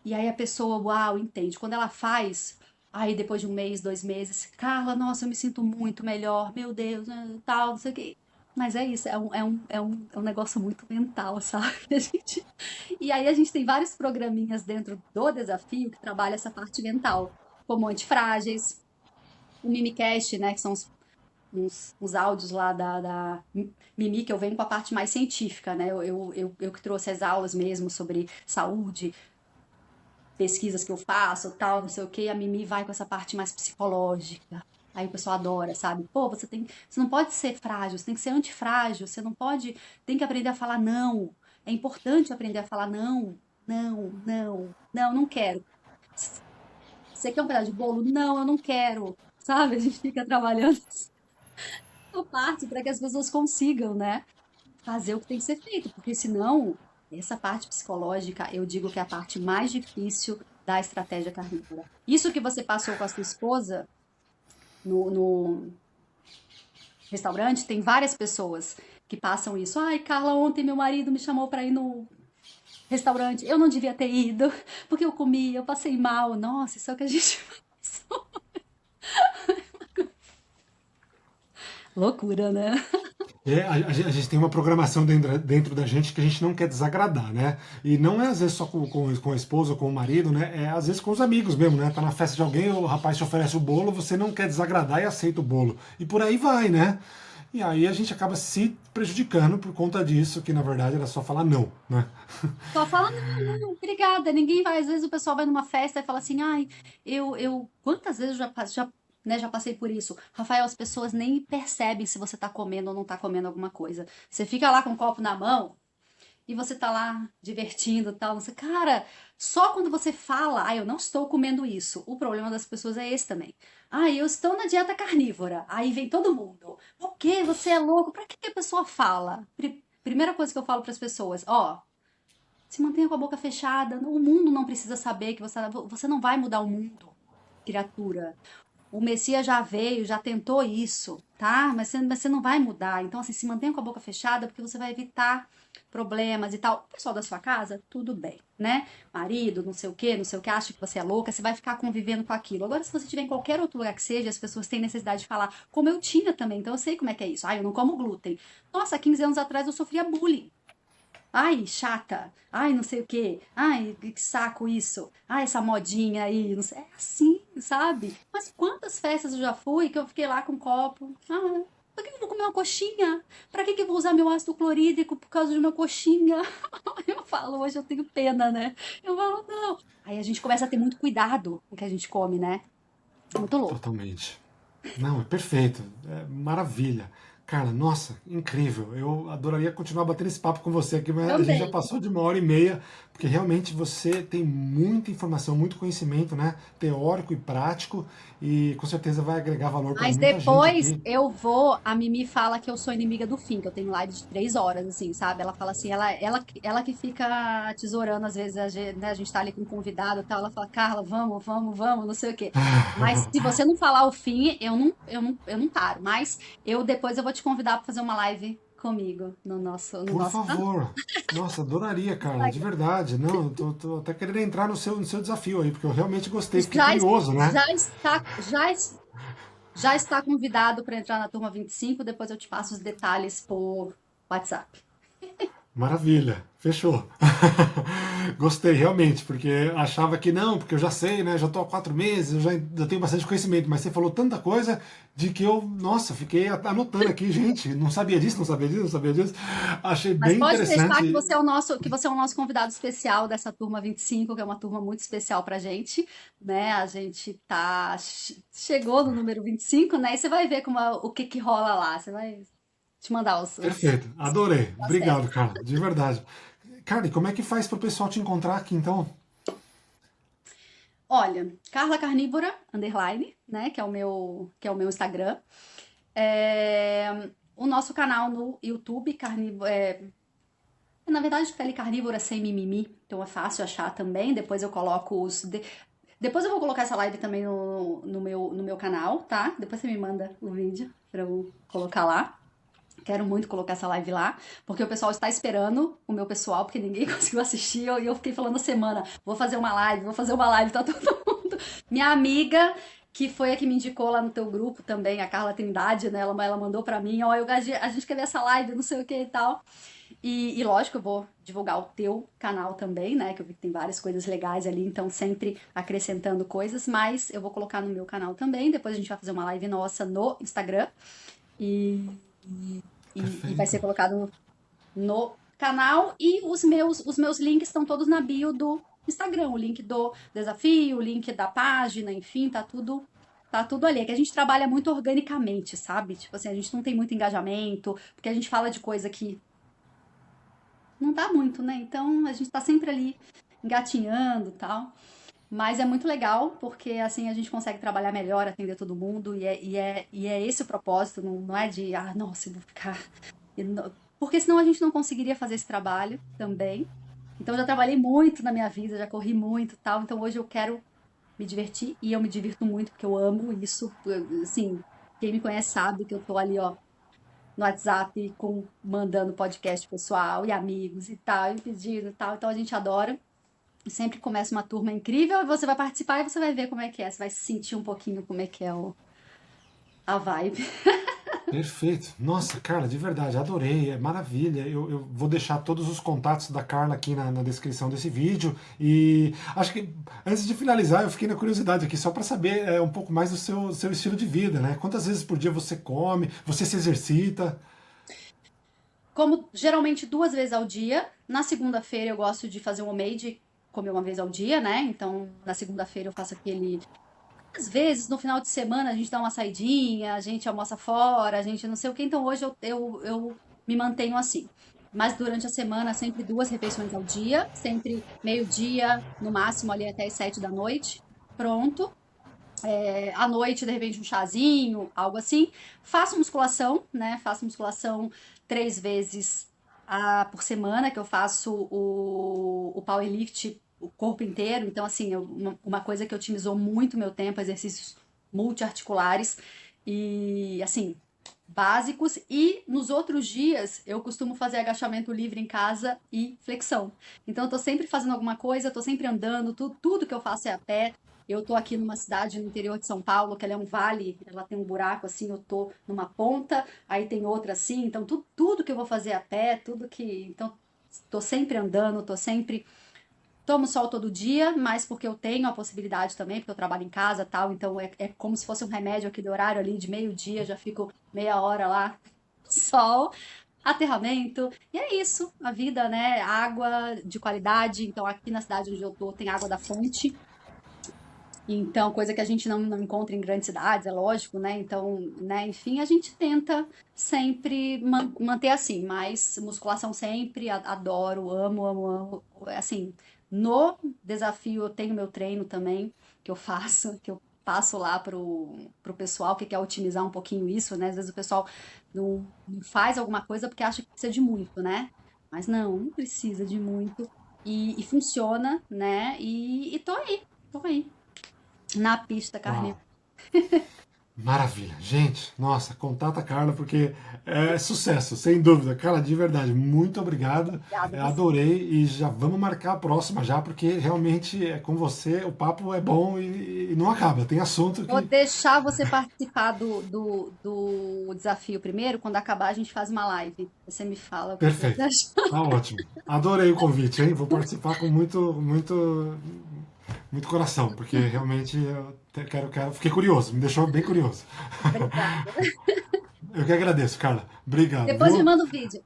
[SPEAKER 1] E aí a pessoa, uau, entende. Quando ela faz, aí depois de um mês, 2 meses, Carla, nossa, eu me sinto muito melhor, meu Deus, tal, não sei o quê. Mas é isso, é um negócio muito mental, sabe? A gente... E aí a gente tem vários programinhas dentro do desafio que trabalha essa parte mental, como antifrágeis, o Mimicast, né, que são uns áudios lá da Mimi, que eu venho com a parte mais científica, né? Eu que trouxe as aulas mesmo sobre saúde, pesquisas que eu faço, tal, não sei o quê, a Mimi vai com essa parte mais psicológica. Aí o pessoal adora, sabe? Pô, você não pode ser frágil, você tem que ser antifrágil, você não pode, tem que aprender a falar não. É importante aprender a falar não, não, não, não, não quero. Você quer um pedaço de bolo? Não, eu não quero. Sabe? A gente fica trabalhando. a parte para que as pessoas consigam, né, fazer o que tem que ser feito, porque senão, essa parte psicológica, eu digo que é a parte mais difícil da estratégia carnívora. Isso que você passou com a sua esposa no restaurante, tem várias pessoas que passam isso. Ai, Carla, ontem meu marido me chamou para ir no restaurante. Eu não devia ter ido, porque eu comi, eu passei mal. Nossa, isso é o que a gente faz. Loucura, né?
[SPEAKER 2] A gente tem uma programação dentro da gente que a gente não quer desagradar, né? E não é às vezes só com a esposa ou com o marido, né? É às vezes com os amigos mesmo, né? Tá na festa de alguém, o rapaz te oferece o bolo, você não quer desagradar e aceita o bolo. E por aí vai, né? E aí a gente acaba se prejudicando por conta disso, que na verdade era só falar não, né?
[SPEAKER 1] Só fala, não, não, obrigada. Ninguém vai. Às vezes o pessoal vai numa festa e fala assim, ai, quantas vezes eu já passei por isso? Rafael, as pessoas nem percebem se você tá comendo ou não tá comendo alguma coisa. Você fica lá com o copo na mão e você tá lá divertindo e tal. Não sei. Cara, só quando você fala, eu não estou comendo isso. O problema das pessoas é esse também. Eu estou na dieta carnívora. Aí vem todo mundo. O quê? Você é louco? Pra que que a pessoa fala? Primeira coisa que eu falo para as pessoas, ó, se mantenha com a boca fechada. O mundo não precisa saber que você não vai mudar o mundo, criatura. O Messias já veio, já tentou isso, tá? Mas você não vai mudar. Então, assim, se mantenha com a boca fechada, porque você vai evitar problemas e tal. O pessoal da sua casa, tudo bem, né? Marido, não sei o que, acha que você é louca, você vai ficar convivendo com aquilo. Agora, se você estiver em qualquer outro lugar que seja, as pessoas têm necessidade de falar, como eu tinha também, então eu sei como é que é isso. Eu não como glúten. Nossa, há 15 anos atrás eu sofria bullying. Ai, chata. Ai, não sei o quê. Ai, que saco isso. Ai, essa modinha aí. Não sei. É assim, sabe? Mas quantas festas eu já fui que eu fiquei lá com um copo? Por que eu vou comer uma coxinha? Pra que eu vou usar meu ácido clorídrico por causa de uma coxinha? Eu falo, hoje eu tenho pena, né? Eu falo, não. Aí a gente começa a ter muito cuidado com o que a gente come, né? Muito louco.
[SPEAKER 2] Totalmente. Não, é perfeito. É maravilha. Cara, nossa, incrível. Eu adoraria continuar batendo esse papo com você aqui, mas a gente já
[SPEAKER 1] Também.
[SPEAKER 2] passou de 1 hora e meia, porque realmente você tem muita informação, muito conhecimento, né? Teórico e prático, e com certeza vai agregar valor para
[SPEAKER 1] Mas
[SPEAKER 2] muita gente
[SPEAKER 1] depois
[SPEAKER 2] aqui.
[SPEAKER 1] eu vou. A Mimi fala que eu sou inimiga do fim, que eu tenho live de 3 horas, assim, sabe? Ela fala assim, ela que fica tesourando, às vezes, né, a gente tá ali com um convidado e tal. Ela fala, Carla, vamos, vamos, vamos, não sei o quê. Mas se você não falar o fim, eu não paro. Mas depois eu vou te convidar para fazer uma live comigo no
[SPEAKER 2] Por
[SPEAKER 1] nosso canal.
[SPEAKER 2] favor. Nossa, adoraria, Carla, de verdade. Não, eu tô até querendo entrar no seu desafio aí, porque eu realmente gostei, fiquei
[SPEAKER 1] Já,
[SPEAKER 2] curioso, né?
[SPEAKER 1] já está, já está convidado para entrar na turma 25. Depois eu te passo os detalhes por WhatsApp.
[SPEAKER 2] Maravilha, fechou. Gostei, realmente, porque achava que não, porque eu já sei, né? Já estou há 4 meses, eu já tenho bastante conhecimento, mas você falou tanta coisa de que eu, nossa, fiquei anotando aqui, gente, não sabia disso, não sabia disso, não sabia disso. Achei
[SPEAKER 1] Mas
[SPEAKER 2] bem
[SPEAKER 1] pode deixar que
[SPEAKER 2] interessante.
[SPEAKER 1] você é o nosso convidado especial dessa turma 25, que é uma turma muito especial pra gente, né? A gente chegou no número 25, né? E você vai ver o que que rola lá. Você vai te mandar
[SPEAKER 2] Perfeito, adorei.
[SPEAKER 1] tá certo.
[SPEAKER 2] Obrigado, cara, de verdade. Cara, e como é que faz para o pessoal te encontrar aqui, então?
[SPEAKER 1] Olha, Carla Carnívora, underline, né? Que é o meu Instagram. O nosso canal no YouTube, na verdade, Pele Carnívora sem mimimi, então é fácil achar também. Depois eu vou colocar essa live também no meu canal, tá? Depois você me manda o vídeo pra eu colocar lá. Quero muito colocar essa live lá, porque o pessoal está esperando o meu pessoal, porque ninguém conseguiu assistir. E eu fiquei falando a semana: vou fazer uma live, tá todo mundo. Minha amiga, que foi a que me indicou lá no teu grupo também, a Carla Trindade, né? Ela mandou pra mim: ó, a gente quer ver essa live, não sei o que e tal. E lógico, eu vou divulgar o teu canal também, né? Que eu vi que tem várias coisas legais ali, então sempre acrescentando coisas, mas eu vou colocar no meu canal também. Depois a gente vai fazer uma live nossa no Instagram e, e vai
[SPEAKER 2] Perfeito.
[SPEAKER 1] ser colocado no canal. E os meus links estão todos na bio do Instagram. O link do desafio, o link da página, enfim, tá tudo ali. É que a gente trabalha muito organicamente, sabe? Tipo assim, a gente não tem muito engajamento, porque a gente fala de coisa que não dá muito, né? Então a gente tá sempre ali engatinhando e tal. Mas é muito legal, porque assim a gente consegue trabalhar melhor, atender todo mundo, e é esse o propósito, não é de, nossa, eu vou ficar. Porque senão a gente não conseguiria fazer esse trabalho também. Então eu já trabalhei muito na minha vida, já corri muito e tal, então hoje eu quero me divertir e eu me divirto muito porque eu amo isso. Assim, quem me conhece sabe que eu tô ali, ó, no WhatsApp mandando podcast pessoal e amigos e tal, e pedindo e tal. Então a gente adora. Sempre começa uma turma incrível e você vai participar e você vai ver como é que é. Você vai sentir um pouquinho como é que é a vibe.
[SPEAKER 2] Perfeito. Nossa, Carla, de verdade, adorei, é maravilha. Eu vou deixar todos os contatos da Carla aqui na descrição desse vídeo. E acho que antes de finalizar, eu fiquei na curiosidade aqui só para saber um pouco mais do seu estilo de vida, né? Quantas vezes por dia você come, você se exercita?
[SPEAKER 1] Como geralmente 2 vezes ao dia. Na segunda-feira eu gosto de fazer um homemade, comer uma vez ao dia, né? Então na segunda-feira eu faço aquele. Às vezes, no final de semana, a gente dá uma saidinha, a gente almoça fora, a gente não sei o que. Então, hoje eu me mantenho assim. Mas durante a semana, sempre 2 refeições ao dia, sempre meio-dia, no máximo ali até as 7 da noite. Pronto. À noite, de repente, um chazinho, algo assim. Faço musculação, né? Faço musculação 3 vezes por semana, que eu faço o powerlift, o corpo inteiro. Então, assim, uma coisa que otimizou muito meu tempo, exercícios multiarticulares e, assim, básicos. E nos outros dias, eu costumo fazer agachamento livre em casa e flexão. Então, eu tô sempre fazendo alguma coisa, tô sempre andando, tudo que eu faço é a pé. Eu tô aqui numa cidade no interior de São Paulo, que ela é um vale, ela tem um buraco assim, eu tô numa ponta, aí tem outra assim, então tudo que eu vou fazer a pé, tudo que. Então, tô sempre andando, tô sempre. Tomo sol todo dia, mas porque eu tenho a possibilidade também, porque eu trabalho em casa e tal, então é como se fosse um remédio aqui do horário ali de meio-dia, já fico meia hora lá no sol, aterramento, e é isso, a vida, né? Água de qualidade, então aqui na cidade onde eu tô tem água da fonte. Então, coisa que a gente não encontra em grandes cidades, é lógico, né? Então, né, enfim, a gente tenta sempre manter assim, mas musculação sempre, adoro, amo, amo, amo. Assim, no desafio eu tenho meu treino também, que eu faço, que eu passo lá pro pessoal que quer otimizar um pouquinho isso, né? Às vezes o pessoal não faz alguma coisa porque acha que precisa de muito, né? Mas não precisa de muito. E funciona, né? E tô aí na pista
[SPEAKER 2] Uau!
[SPEAKER 1] carnívora.
[SPEAKER 2] Maravilha. Gente, nossa, contata a Carla porque é sucesso, sem dúvida. Carla, de verdade, muito obrigado.
[SPEAKER 1] Obrigada a você.
[SPEAKER 2] Adorei e já vamos marcar a próxima já, porque realmente é com você, o papo é bom e não acaba. Tem assunto
[SPEAKER 1] Vou
[SPEAKER 2] que.
[SPEAKER 1] deixar você participar do desafio primeiro. Quando acabar, a gente faz uma live. Você me fala o que que você
[SPEAKER 2] Perfeito.
[SPEAKER 1] achou.
[SPEAKER 2] Tá ótimo. Adorei o convite, hein? Vou participar com muito, muito, muito coração, porque realmente fiquei curioso, me deixou bem curioso.
[SPEAKER 1] Obrigada.
[SPEAKER 2] Eu que agradeço, Carla. Obrigado,
[SPEAKER 1] Depois me
[SPEAKER 2] viu?
[SPEAKER 1] manda o vídeo.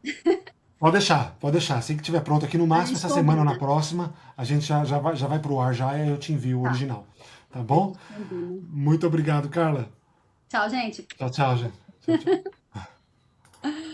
[SPEAKER 2] Pode deixar, pode deixar. Assim que estiver pronto aqui, no
[SPEAKER 1] A
[SPEAKER 2] máximo
[SPEAKER 1] gente
[SPEAKER 2] essa semana ou na
[SPEAKER 1] combina.
[SPEAKER 2] próxima, a gente já vai pro ar já e aí eu te envio o
[SPEAKER 1] Tá,
[SPEAKER 2] original. Tá
[SPEAKER 1] a
[SPEAKER 2] bom?
[SPEAKER 1] gente combina.
[SPEAKER 2] Muito obrigado, Carla.
[SPEAKER 1] Tchau, gente.
[SPEAKER 2] Tchau, tchau, gente. Tchau, tchau.